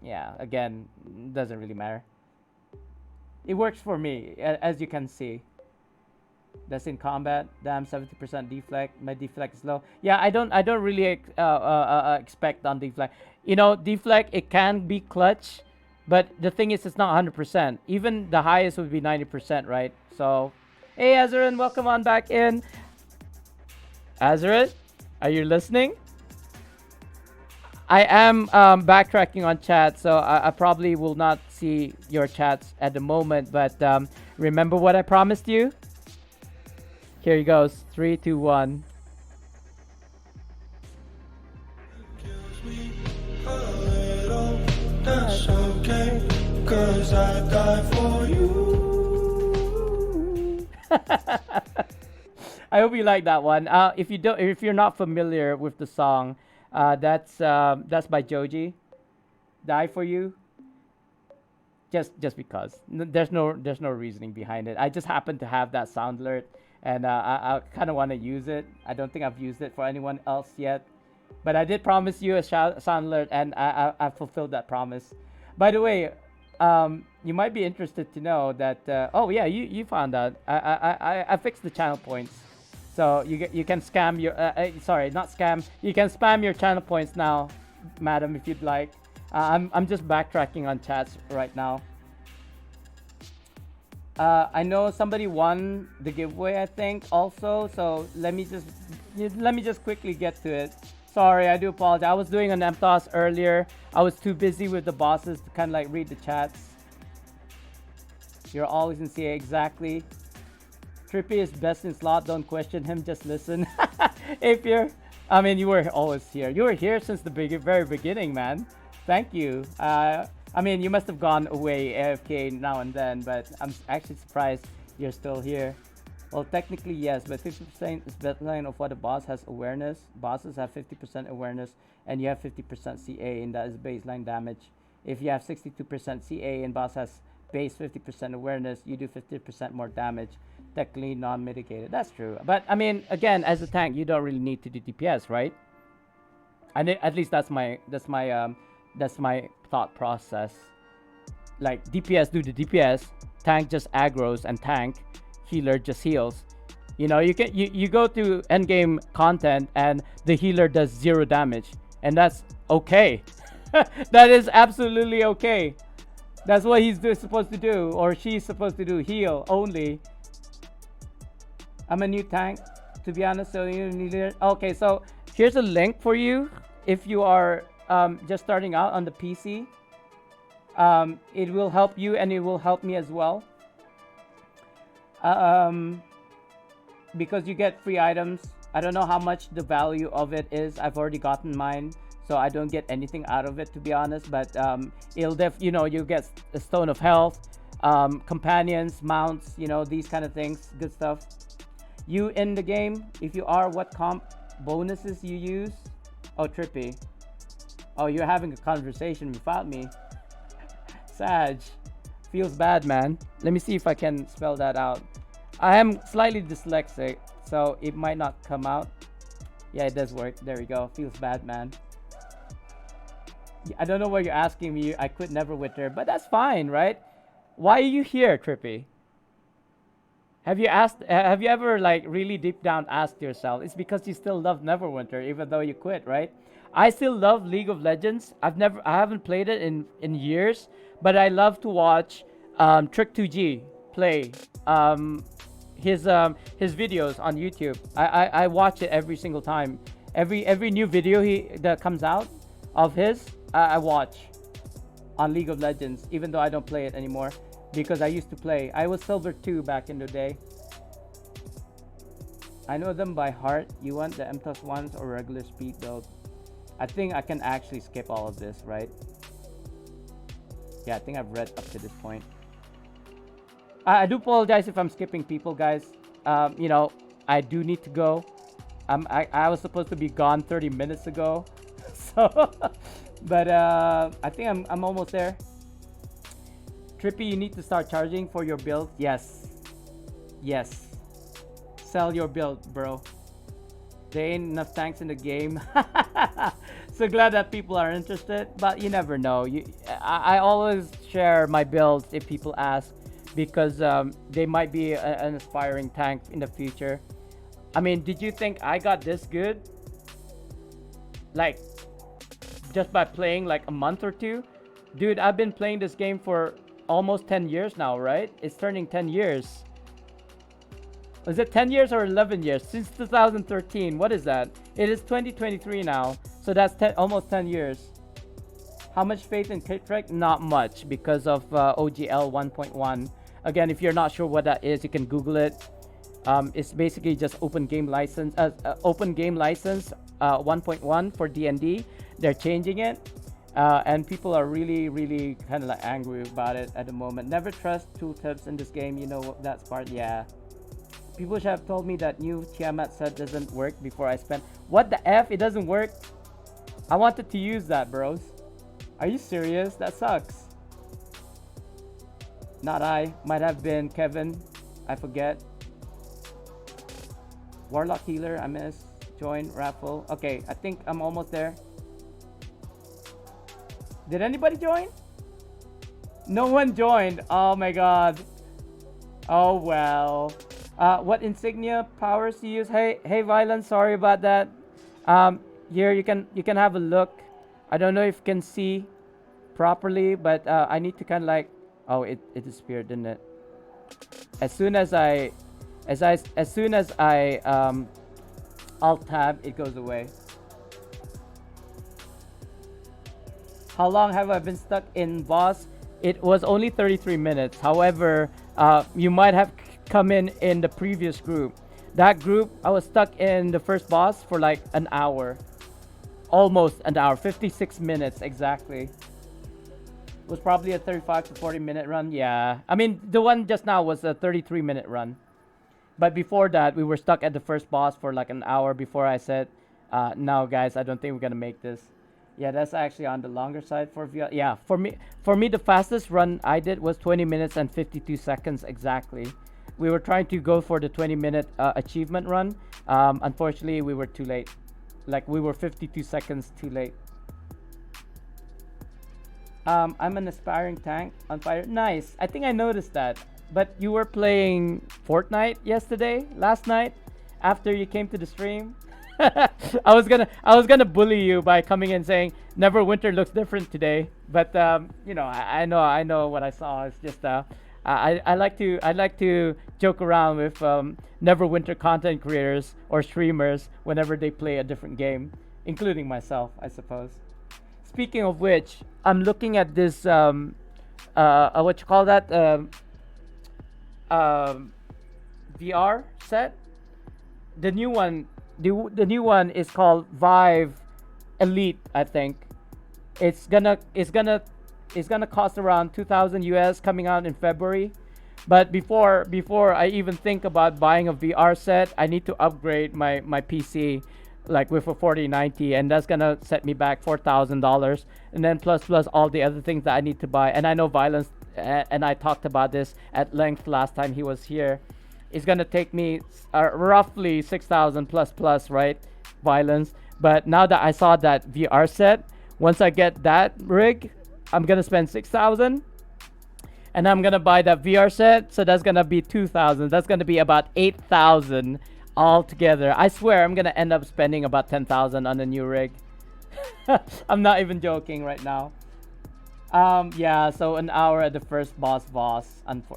yeah. Again, doesn't really matter. It works for me, as you can see. That's in combat. Damn, 70% deflect. My deflect is low. Yeah, I don't really expect on deflect. You know, deflect, it can be clutch, but the thing is, it's not 100%. Even the highest would be 90%, right? So, hey, Azarin, welcome on back in. Azarin, are you listening? I am backtracking on chat, so I probably will not see your chats at the moment. But remember what I promised you? Here he goes. 3, 2, 1. That's okay, 'cause I die for you. I hope you like that one. If you're not familiar with the song, that's by Joji. Die for you. Just because. There's no reasoning behind it. I just happen to have that sound alert, and I kind of want to use it. I don't think I've used it for anyone else yet, but I did promise you a sound alert, and I fulfilled that promise. By the way, you might be interested to know that. Oh yeah, you found out. I fixed the channel points. So you can scam your sorry, not scam. You can spam your channel points now, madam, if you'd like. I'm just backtracking on chats right now. I know somebody won the giveaway, I think, also. So let me just quickly get to it. Sorry, I do apologize. I was doing an MTOS earlier. I was too busy with the bosses to kind of like read the chats. You're always in CA, exactly. Trippy is best in slot. Don't question him. Just listen. I mean, you were always here. You were here since the very beginning, man. Thank you. I mean, you must have gone away AFK now and then, but I'm actually surprised you're still here. Well, technically, yes, but 50% is baseline of what a boss has awareness. Bosses have 50% awareness, and you have 50% CA, and that is baseline damage. If you have 62% CA and boss has base 50% awareness, you do 50% more damage. Technically non-mitigated. That's true. But I mean, again, as a tank, you don't really need to do DPS, right? At least that's my thought process. Like DPS do the DPS, tank just aggros and tank, healer just heals. You know, you go to end game content and the healer does 0 damage, and that's okay. That is absolutely okay. That's what he's supposed to do, or she's supposed to do, heal only. I'm a new tank, to be honest. So you need it. Okay, so here's a link for you if you are just starting out on the PC. It will help you and it will help me as well. Because you get free items. I don't know how much the value of it is. I've already gotten mine, so I don't get anything out of it, to be honest. But it'll you get a stone of health, companions, mounts, these kind of things, good stuff. You in the game, if you are, what comp bonuses you use? Oh, Trippy. Oh, you're having a conversation without me. Sag. Feels bad, man. Let me see if I can spell that out. I am slightly dyslexic, so it might not come out. Yeah, it does work. There we go. Feels bad, man. I don't know what you're asking me. I quit Neverwinter, but that's fine, right? Why are you here, Trippy? Have you ever like really deep down asked yourself? It's because you still love Neverwinter even though you quit, right? I still love League of Legends. I haven't played it in years, but I love to watch Trick2G play his videos on YouTube. I watch it every single time. Every new video that comes out of his, I watch on League of Legends, even though I don't play it anymore. Because I used to play. I was Silver 2 back in the day. I know them by heart. You want the M+1s or regular speed build? I think I can actually skip all of this, right? Yeah, I think I've read up to this point. I do apologize if I'm skipping people, guys. I do need to go. I was supposed to be gone 30 minutes ago. So, but I think I'm almost there. Trippy, you need to start charging for your build. Yes. Sell your build, bro. There ain't enough tanks in the game. So glad that people are interested, but you never know. I always share my builds if people ask, because they might be an aspiring tank in the future. I mean, did you think I got this good? Like, just by playing like a month or two? Dude, I've been playing this game for almost 10 years now, right? It's turning 10 years. Is it 10 years or 11 years? Since 2013. What is that? It is 2023 now. So that's almost 10 years. How much faith in Kitrek? Not much, because of OGL 1.1. Again, if you're not sure what that is, you can Google it. It's basically just open game license 1.1 for D&D. They're changing it. And people are really kind of like angry about it at the moment. Never trust tooltips in this game. You know that part? Yeah. People should have told me that new Tiamat set doesn't work before I spent. What the F? It doesn't work? I wanted to use that, bros. Are you serious? That sucks. Not I. Might have been Kevin. I forget. Warlock healer. I miss. Join raffle. Okay, I think I'm almost there. Did anybody join? No one joined. Oh my god. Oh well. What insignia powers do you use? Hey Violent, sorry about that. Here you can have a look. I don't know if you can see properly, but I need to kind of like, oh, it disappeared, didn't it? As soon as I alt tab, it goes away. How long have I been stuck in boss? It was only 33 minutes. However, you might have come in the previous group. That group, I was stuck in the first boss for like an hour. Almost an hour, 56 minutes exactly. It was probably a 35 to 40 minute run. Yeah, I mean, the one just now was a 33-minute run. But before that, we were stuck at the first boss for like an hour before I said, no guys, I don't think we're gonna make this. Yeah, that's actually on the longer side for VR. Yeah, for me, the fastest run I did was 20 minutes and 52 seconds exactly. We were trying to go for the 20-minute achievement run. Unfortunately, we were too late. like we were 52 seconds too late. I'm an aspiring tank on fire. Nice. I think I noticed that. But you were playing Fortnite last night, after you came to the stream. I was gonna bully you by coming in saying Neverwinter looks different today. But you know, I know what I saw. It's just I like to joke around with Neverwinter content creators or streamers whenever they play a different game, including myself, I suppose. Speaking of which, I'm looking at this what you call that VR set. The new one, the new one is called Vive Elite, I think. It's gonna cost around 2,000 US, coming out in February. But before I even think about buying a VR set, I need to upgrade my PC, like with a 4090, and that's gonna set me back $4,000, and then plus all the other things that I need to buy. And I know Violence, and I talked about this at length last time he was here. It's gonna take me roughly 6,000 plus, right, Violence? But now that I saw that VR set, once I get that rig, I'm gonna spend 6,000, and I'm gonna buy that VR set. So that's gonna be 2,000. That's gonna be about 8,000 all together. I swear I'm gonna end up spending about 10,000 on a new rig. I'm not even joking right now. Yeah. So an hour at the first boss,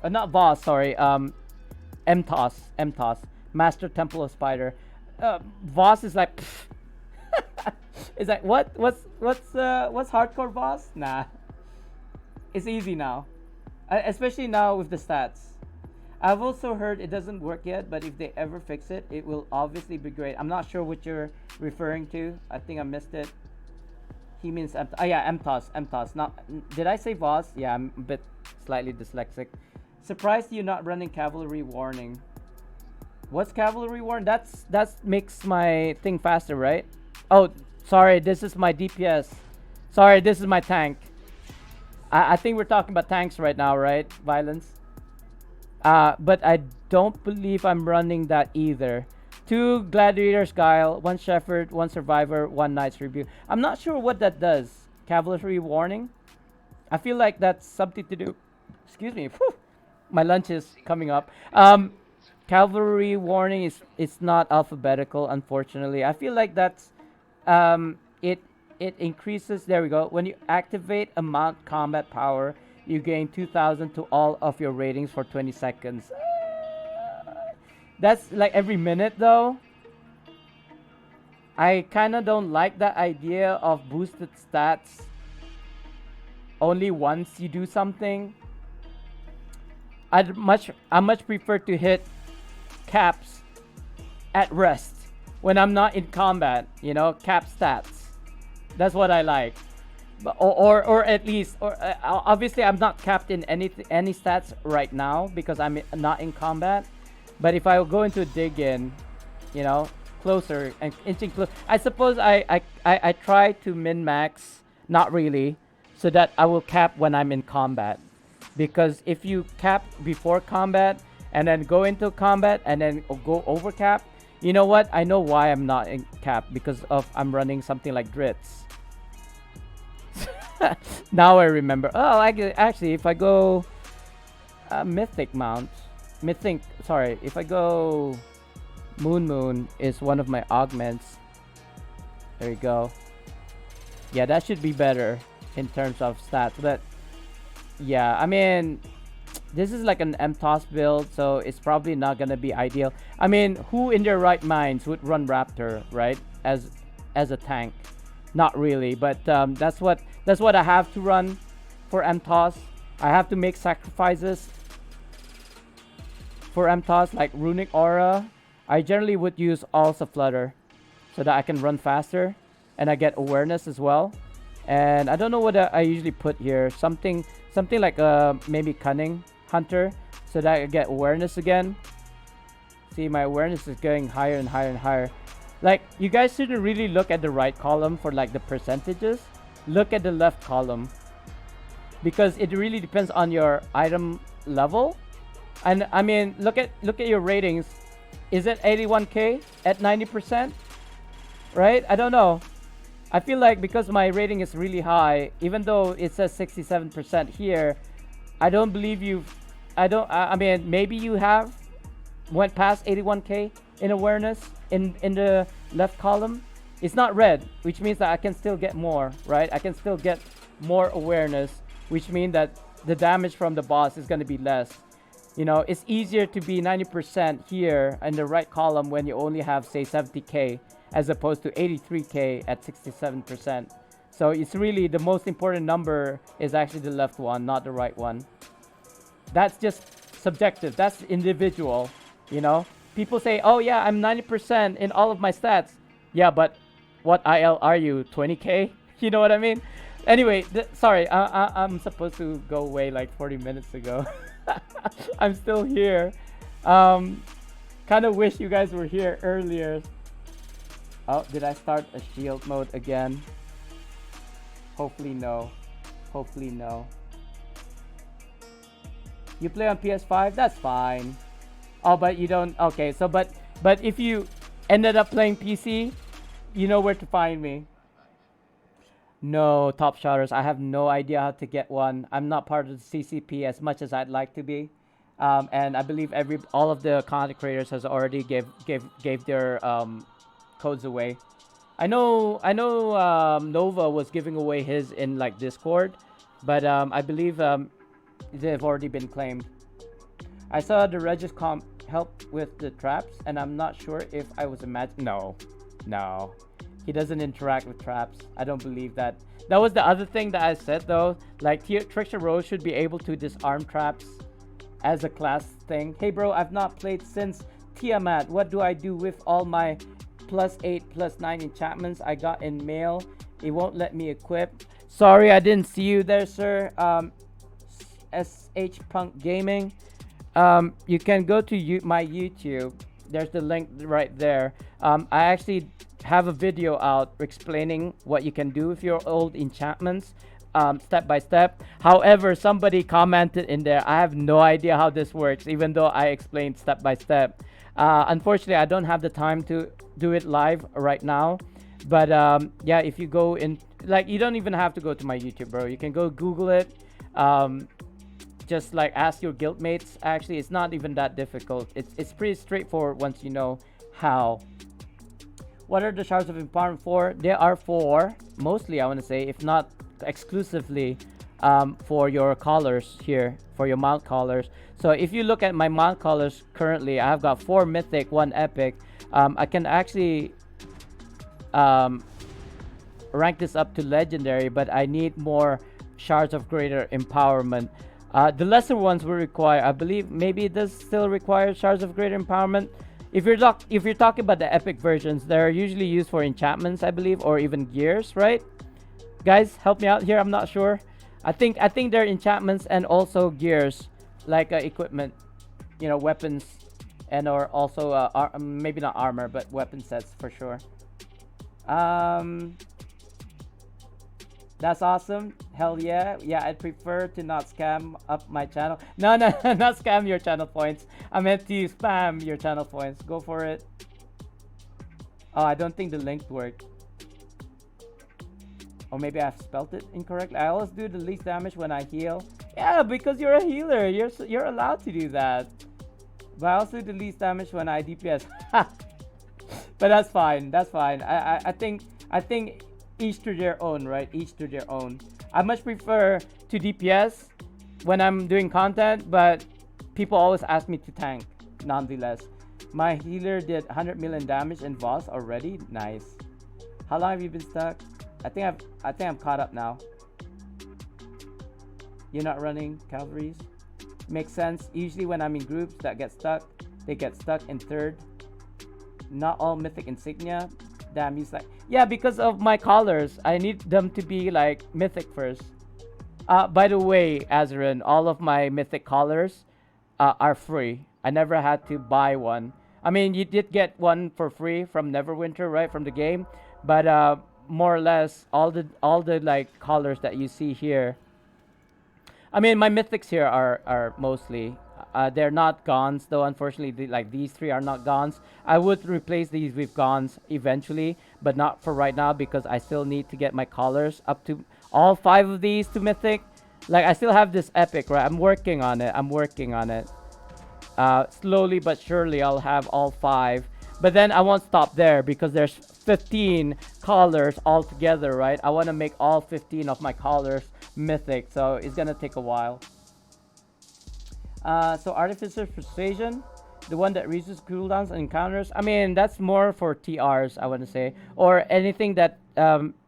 not boss. Sorry. MTOS, Master Temple of Spider. Voss is like. It's like what's hardcore Voss? Nah. It's easy now, especially now with the stats. I've also heard it doesn't work yet, but if they ever fix it, it will obviously be great. I'm not sure what you're referring to. I think I missed it. He means MTOS. Not, did I say Voss? Yeah, I'm a bit slightly dyslexic. Surprised you're not running cavalry warning. What's cavalry warning? That makes my thing faster, right? Oh, sorry. This is my DPS. Sorry, this is my tank. I think we're talking about tanks right now, right? Violence. But I don't believe I'm running that either. 2 gladiators guile, 1 shepherd, 1 survivor, 1 knight's rebuke. I'm not sure what that does. Cavalry warning. I feel like that's something to do. Excuse me. Whew. My lunch is coming up. Cavalry warning is, it's not alphabetical, unfortunately. I feel like that's it increases. There we go. When you activate a mount combat power, you gain 2,000 to all of your ratings for 20 seconds. That's like every minute though. I kind of don't like that idea of boosted stats only once you do something. I much prefer to hit caps at rest when I'm not in combat, you know, cap stats. That's what I like. Or at least, obviously I'm not capped in any stats right now because I'm not in combat. But if I go into a dig in, you know, closer and inching close, I suppose I try to min max, not really, so that I will cap when I'm in combat. Because if you cap before combat and then go into combat and then go over cap, you know what? I know why I'm not in cap, because of I'm running something like Dritz. Now I remember. Oh, actually, if I go Mythic mount, if I go Moon is one of my augments. There you go. Yeah, that should be better in terms of stats. But yeah, I mean, this is like an MTOS build, so it's probably not gonna be ideal. I mean, who in their right minds would run Raptor, right? As a tank? Not really, but that's what I have to run for MTOS. I have to make sacrifices for MTOS, like Runic Aura. I generally would use also Flutter so that I can run faster and I get awareness as well. And I don't know what I usually put here. Something like maybe Cunning Hunter so that I get awareness again. See, my awareness is going higher and higher and higher. Like, you guys shouldn't really look at the right column for like the percentages. Look at the left column, because it really depends on your item level. And I mean, look at your ratings. Is it 81k at 90%? right? I don't know. I feel like because my rating is really high, even though it says 67% here, I don't believe you've. I mean, maybe you have went past 81k in awareness in the left column. It's not red, which means that I can still get more, right? I can still get more awareness, which means that the damage from the boss is going to be less. You know, it's easier to be 90% here in the right column when you only have, say, 70k, as opposed to 83k at 67%. So it's really the most important number is actually the left one, not the right one. That's just subjective. That's individual, you know? People say, oh yeah, I'm 90% in all of my stats. Yeah, but what IL are you? 20k? You know what I mean? Anyway, sorry, I'm supposed to go away like 40 minutes ago. I'm still here. Kind of wish you guys were here earlier. Oh, did I start a shield mode again? Hopefully no. Hopefully no. You play on PS5? That's fine. Oh, but you don't. Okay, so but if you ended up playing PC, you know where to find me. No, top shotters. I have no idea how to get one. I'm not part of the CCP as much as I'd like to be, and I believe all of the content creators has already gave their codes away. I know Nova was giving away his in like Discord, but I believe they've already been claimed. I saw the Regis comp help with the traps, and I'm not sure if I was imagining. No. He doesn't interact with traps. I don't believe that. That was the other thing that I said though. Like Trickster Rose should be able to disarm traps as a class thing. Hey bro, I've not played since Tiamat. What do I do with all my +8, +9 enchantments I got in mail? It won't let me equip. Sorry, I didn't see you there, sir. SH Punk Gaming. You can go to my YouTube. There's the link right there. I actually have a video out explaining what you can do with your old enchantments, step by step. However, somebody commented in there, I have no idea how this works, even though I explained step by step. Unfortunately, I don't have the time to do it live right now. But yeah, if you go in, like, you don't even have to go to my YouTube, bro. You can go Google it. Just like ask your guildmates. Actually, it's not even that difficult. It's pretty straightforward once you know how. What are the shards of empowerment for? There are for, mostly I want to say, if not exclusively, for your collars here, for your mount collars. So if you look at my mount collars currently, I have got 4 mythic, 1 epic. I can actually rank this up to legendary, but I need more shards of greater empowerment. The lesser ones will require, I believe, maybe this still requires shards of greater empowerment. If you're talking about the epic versions, they're usually used for enchantments, I believe, or even gears, right? Guys, help me out here. I'm not sure. I think they're enchantments and also gears, like equipment, you know, weapons, and or also maybe not armor, but weapon sets for sure. That's awesome. Hell yeah. Yeah, I'd prefer to not scam up my channel. No, not scam your channel points. I meant to spam your channel points. Go for it. Oh, I don't think the link worked. Or maybe I've spelled it incorrectly. I always do the least damage when I heal. Yeah, because you're a healer. You're allowed to do that. But I also do the least damage when I DPS. But that's fine. That's fine. I think each to their own, right? Each to their own. I much prefer to DPS when I'm doing content, but people always ask me to tank nonetheless. My healer did 100 million damage in boss already. Nice. How long have you been stuck? I think I'm caught up now. You're not running cavalries? Makes sense. Usually when I'm in groups that get stuck, they get stuck in third. Not all mythic insignia. Damn, he's like, yeah, because of my collars. I need them to be like mythic first. By the way, Azarin, all of my mythic collars are free. I never had to buy one. I mean, you did get one for free from Neverwinter, right, from the game. But more or less, all the like collars that you see here. I mean, my mythics here are mostly They're not Gons though, unfortunately. Like these three are not Gons. I would replace these with Gons eventually, but not for right now because I still need to get my collars up to all 5 of these to mythic. Like I still have this epic, right? I'm working on it. Slowly but surely I'll have all 5. But then I won't stop there because there's 15 collars altogether, right? I want to make all 15 of my collars mythic, so it's gonna take a while. So Artificer's Persuasion, the one that reduces cooldowns and encounters. I mean, that's more for TRs, I want to say, or anything that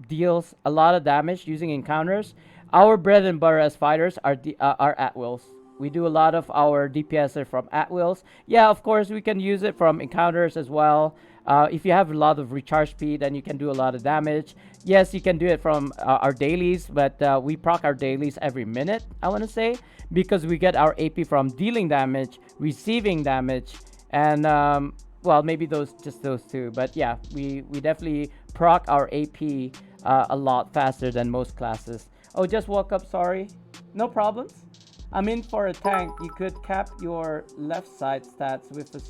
deals a lot of damage using encounters. Our bread and butter as fighters are at-wills. We do a lot of our DPS from at-wills. Yeah, of course, we can use it from encounters as well. If you have a lot of recharge speed, then you can do a lot of damage. Yes, you can do it from our dailies, but we proc our dailies every minute, I want to say, because we get our AP from dealing damage, receiving damage, and well, maybe just those two. But yeah, we definitely proc our AP a lot faster than most classes. Oh, just woke up, sorry. No problems. I mean, for a tank, you could cap your left side stats with a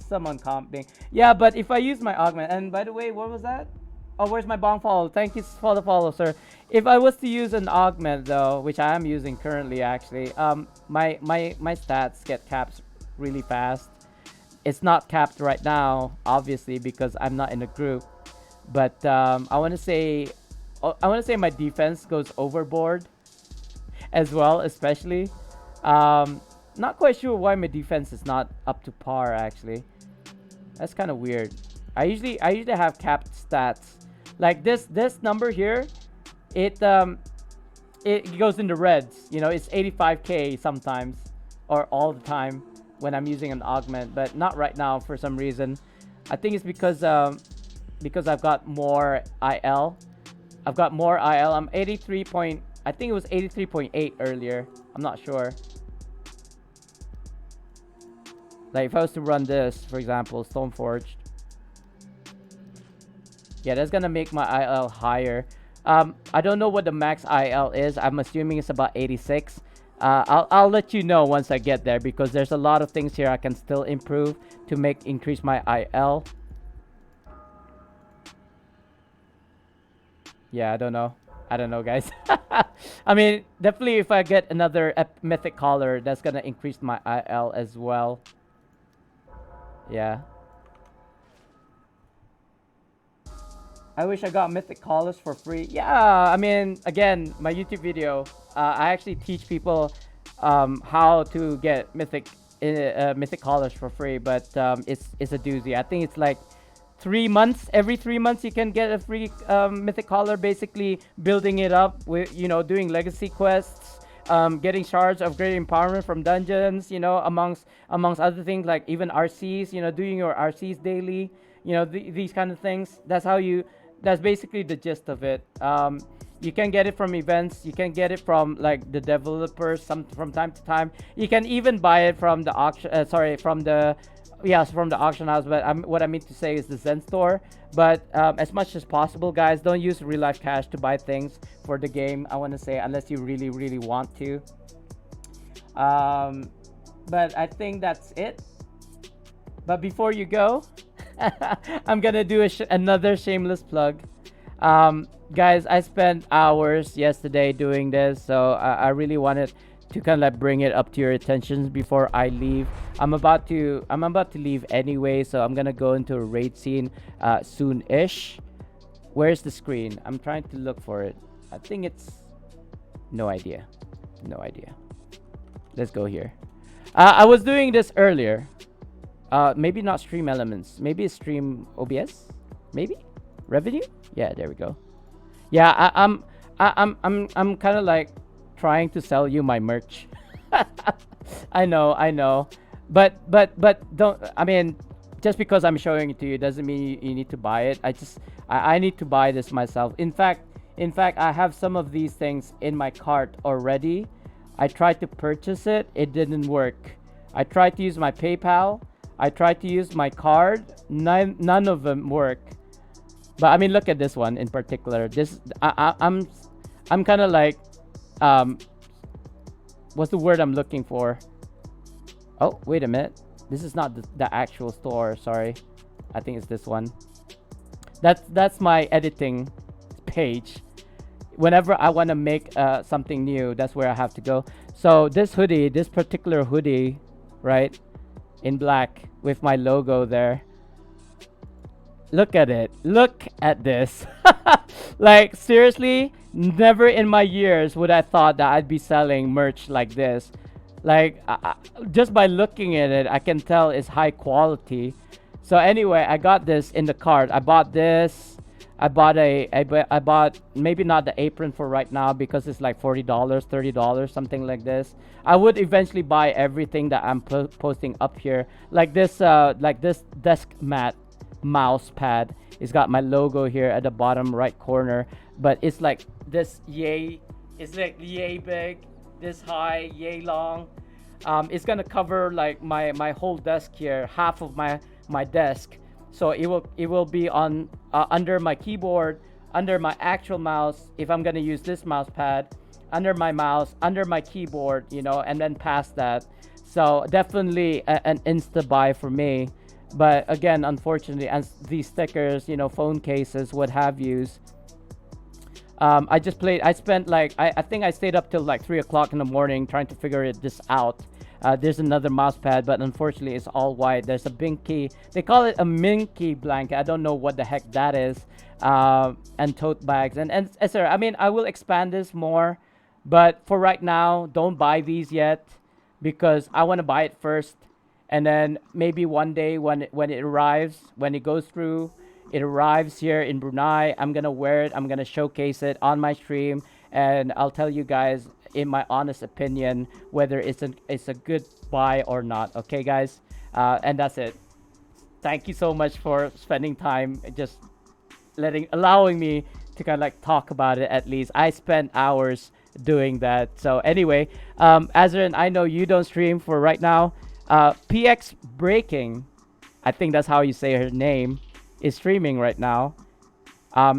summon comping. Yeah, but if I use my augment, and by the way, what was that? Oh, where's my bong follow? Thank you for the follow, sir. If I was to use an augment though, which I am using currently actually, my stats get capped really fast. It's not capped right now, obviously, because I'm not in a group. But I want to say my defense goes overboard as well, especially. Not quite sure why my defense is not up to par actually. That's kind of weird. I usually have capped stats. Like this number here, it goes in the reds. You know, it's 85k sometimes, or all the time when I'm using an augment, but not right now for some reason. I think it's because I've got more IL. I've got more IL. I'm 83 point. I think it was 83.8 earlier. I'm not sure. Like if I was to run this, for example, Stoneforged. Yeah, that's gonna make my IL higher. I don't know what the max IL is. I'm assuming it's about 86. I'll let you know once I get there because there's a lot of things here I can still improve to increase my IL. Yeah, I don't know, guys. I mean, definitely if I get another mythic collar, that's gonna increase my IL as well. Yeah. I wish I got mythic collars for free. Yeah, I mean, again, my YouTube video, I actually teach people how to get mythic collars for free, but it's a doozy. I think it's like 3 months. Every 3 months you can get a free mythic collar, basically building it up with, you know, doing legacy quests, getting shards of great empowerment from dungeons, you know, amongst other things, like even RCs, you know, doing your RCs daily, you know, these kind of things. That's basically the gist of it. You can get it from events. You can get it from like the developers from time to time. You can even buy it from the auction. From the auction house. But what I mean to say is the Zen store. But as much as possible, guys, don't use real life cash to buy things for the game. I want to say, unless you really, really want to. But I think that's it. But before you go, I'm gonna do another shameless plug. Guys, I spent hours yesterday doing this, so I really wanted to kind of like bring it up to your attention before I leave. I'm about to leave anyway, so I'm gonna go into a raid scene soon-ish. Where's the screen? I'm trying to look for it. I think it's no idea. Let's go here. I was doing this earlier. Maybe not Stream Elements. Maybe it's Stream OBS. Maybe Revenue. Yeah, there we go. Yeah, I'm kind of like trying to sell you my merch. I know. But don't. I mean, just because I'm showing it to you doesn't mean you need to buy it. I need to buy this myself. In fact, I have some of these things in my cart already. I tried to purchase it. It didn't work. I tried to use my PayPal. I tried to use my card. None of them work. But I mean, look at this one in particular. This I'm kind of like what's the word I'm looking for? Oh, wait a minute. This is not the actual store. Sorry, I think it's this one. That's my editing page. Whenever I want to make something new, that's where I have to go. So this hoodie, this particular hoodie, right, in black with my logo there. Look at it. Look at this. Like, seriously, never in my years would I thought that I'd be selling merch like this. Like, just by looking at it, I can tell it's high quality. So anyway, I got this in the cart. I bought this. I bought maybe not the apron for right now because it's like $40, $30, something like this. I would eventually buy everything that I'm posting up here, like this desk mat mouse pad. It's got my logo here at the bottom right corner, but it's like this yay. It's like yay big, this high, yay long. It's gonna cover like my whole desk here, half of my desk. So it will be on under my keyboard, under my actual mouse if I'm gonna use this mouse pad, under my mouse, under my keyboard, you know, and then past that. So definitely an insta buy for me. But again, unfortunately, as these stickers, you know, phone cases, what have yous. I spent like I think I stayed up till like 3 o'clock in the morning trying to figure this out. There's another mouse pad, but unfortunately it's all white. There's a binky. They call it a minky blanket. I don't know what the heck that is. And tote bags. And sir, I mean, I will expand this more, but for right now, don't buy these yet because I want to buy it first. And then maybe one day when it arrives, when it goes through, it arrives here in Brunei, I'm going to wear it. I'm going to showcase it on my stream. And I'll tell you guys, in my honest opinion, whether it's a good buy or not. Okay, guys? And that's it. Thank you so much for spending time just allowing me to kind of like talk about it at least. I spent hours doing that. So anyway, Azrin, I know you don't stream for right now. PX Breaking, I think that's how you say her name, is streaming right now.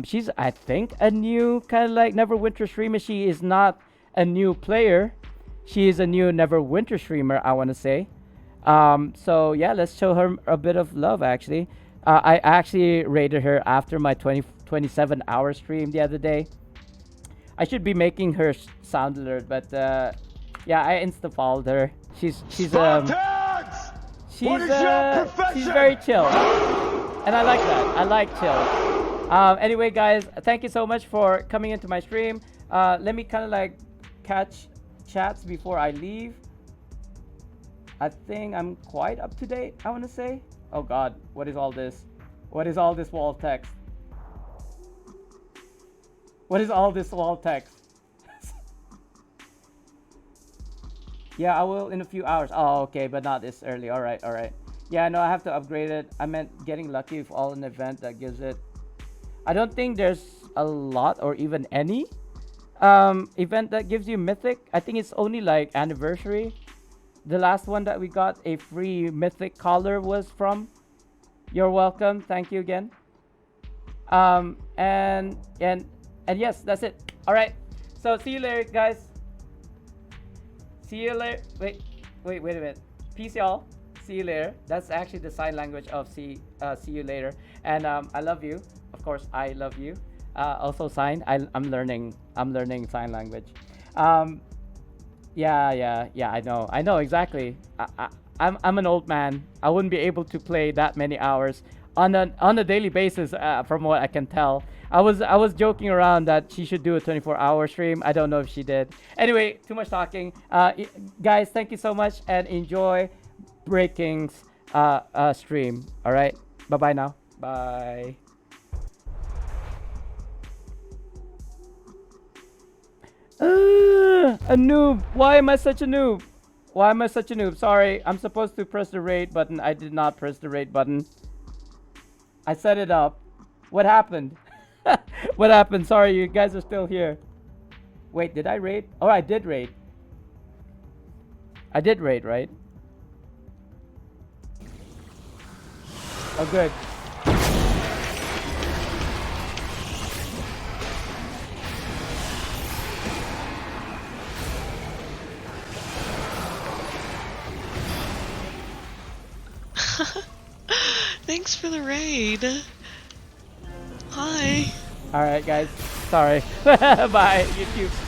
She's, I think, a new kind of like Neverwinter streamer. She is not a new player. She is a new Neverwinter streamer, I want to say. So yeah, let's show her a bit of love actually. I actually rated her after my 27-hour stream the other day. I should be making her sound alert, but yeah, I insta followed her. She's very chill, and I like that. I like chill. Anyway, guys, thank you so much for coming into my stream. Let me kind of like catch chats before I leave. I think I'm quite up to date, I want to say. Oh god, what is all this? What is all this wall text? What is all this wall text? Yeah, I will in a few hours. Oh, okay, but not this early. All right, all right. Yeah, no, I have to upgrade it. I meant getting lucky with all an event that gives it. I don't think there's a lot or even any event that gives you mythic. I think it's only like anniversary. The last one that we got a free mythic collar was from. You're welcome. Thank you again. And yes, that's it. All right. So see you later, guys. See you later. Wait a minute. Peace, y'all. See you later. That's actually the sign language of see you later. And I love you. Of course, I love you. Also sign. I'm learning sign language. Yeah. I know exactly. I'm an old man. I wouldn't be able to play that many hours on a daily basis. From what I can tell, I was joking around that she should do a 24-hour stream. I don't know if she did. Anyway, too much talking. Guys, thank you so much and enjoy Breaking's stream. All right, bye now. Bye. A noob. Why am I such a noob? Why am I such a noob? Sorry, I'm supposed to press the rate button. I did not press the rate button. I set it up. What happened? What happened? Sorry, you guys are still here. Wait, did I rate? Oh, I did rate. I did rate, right? Oh, good. Thanks for the raid. Hi. Alright guys, sorry. Bye, YouTube.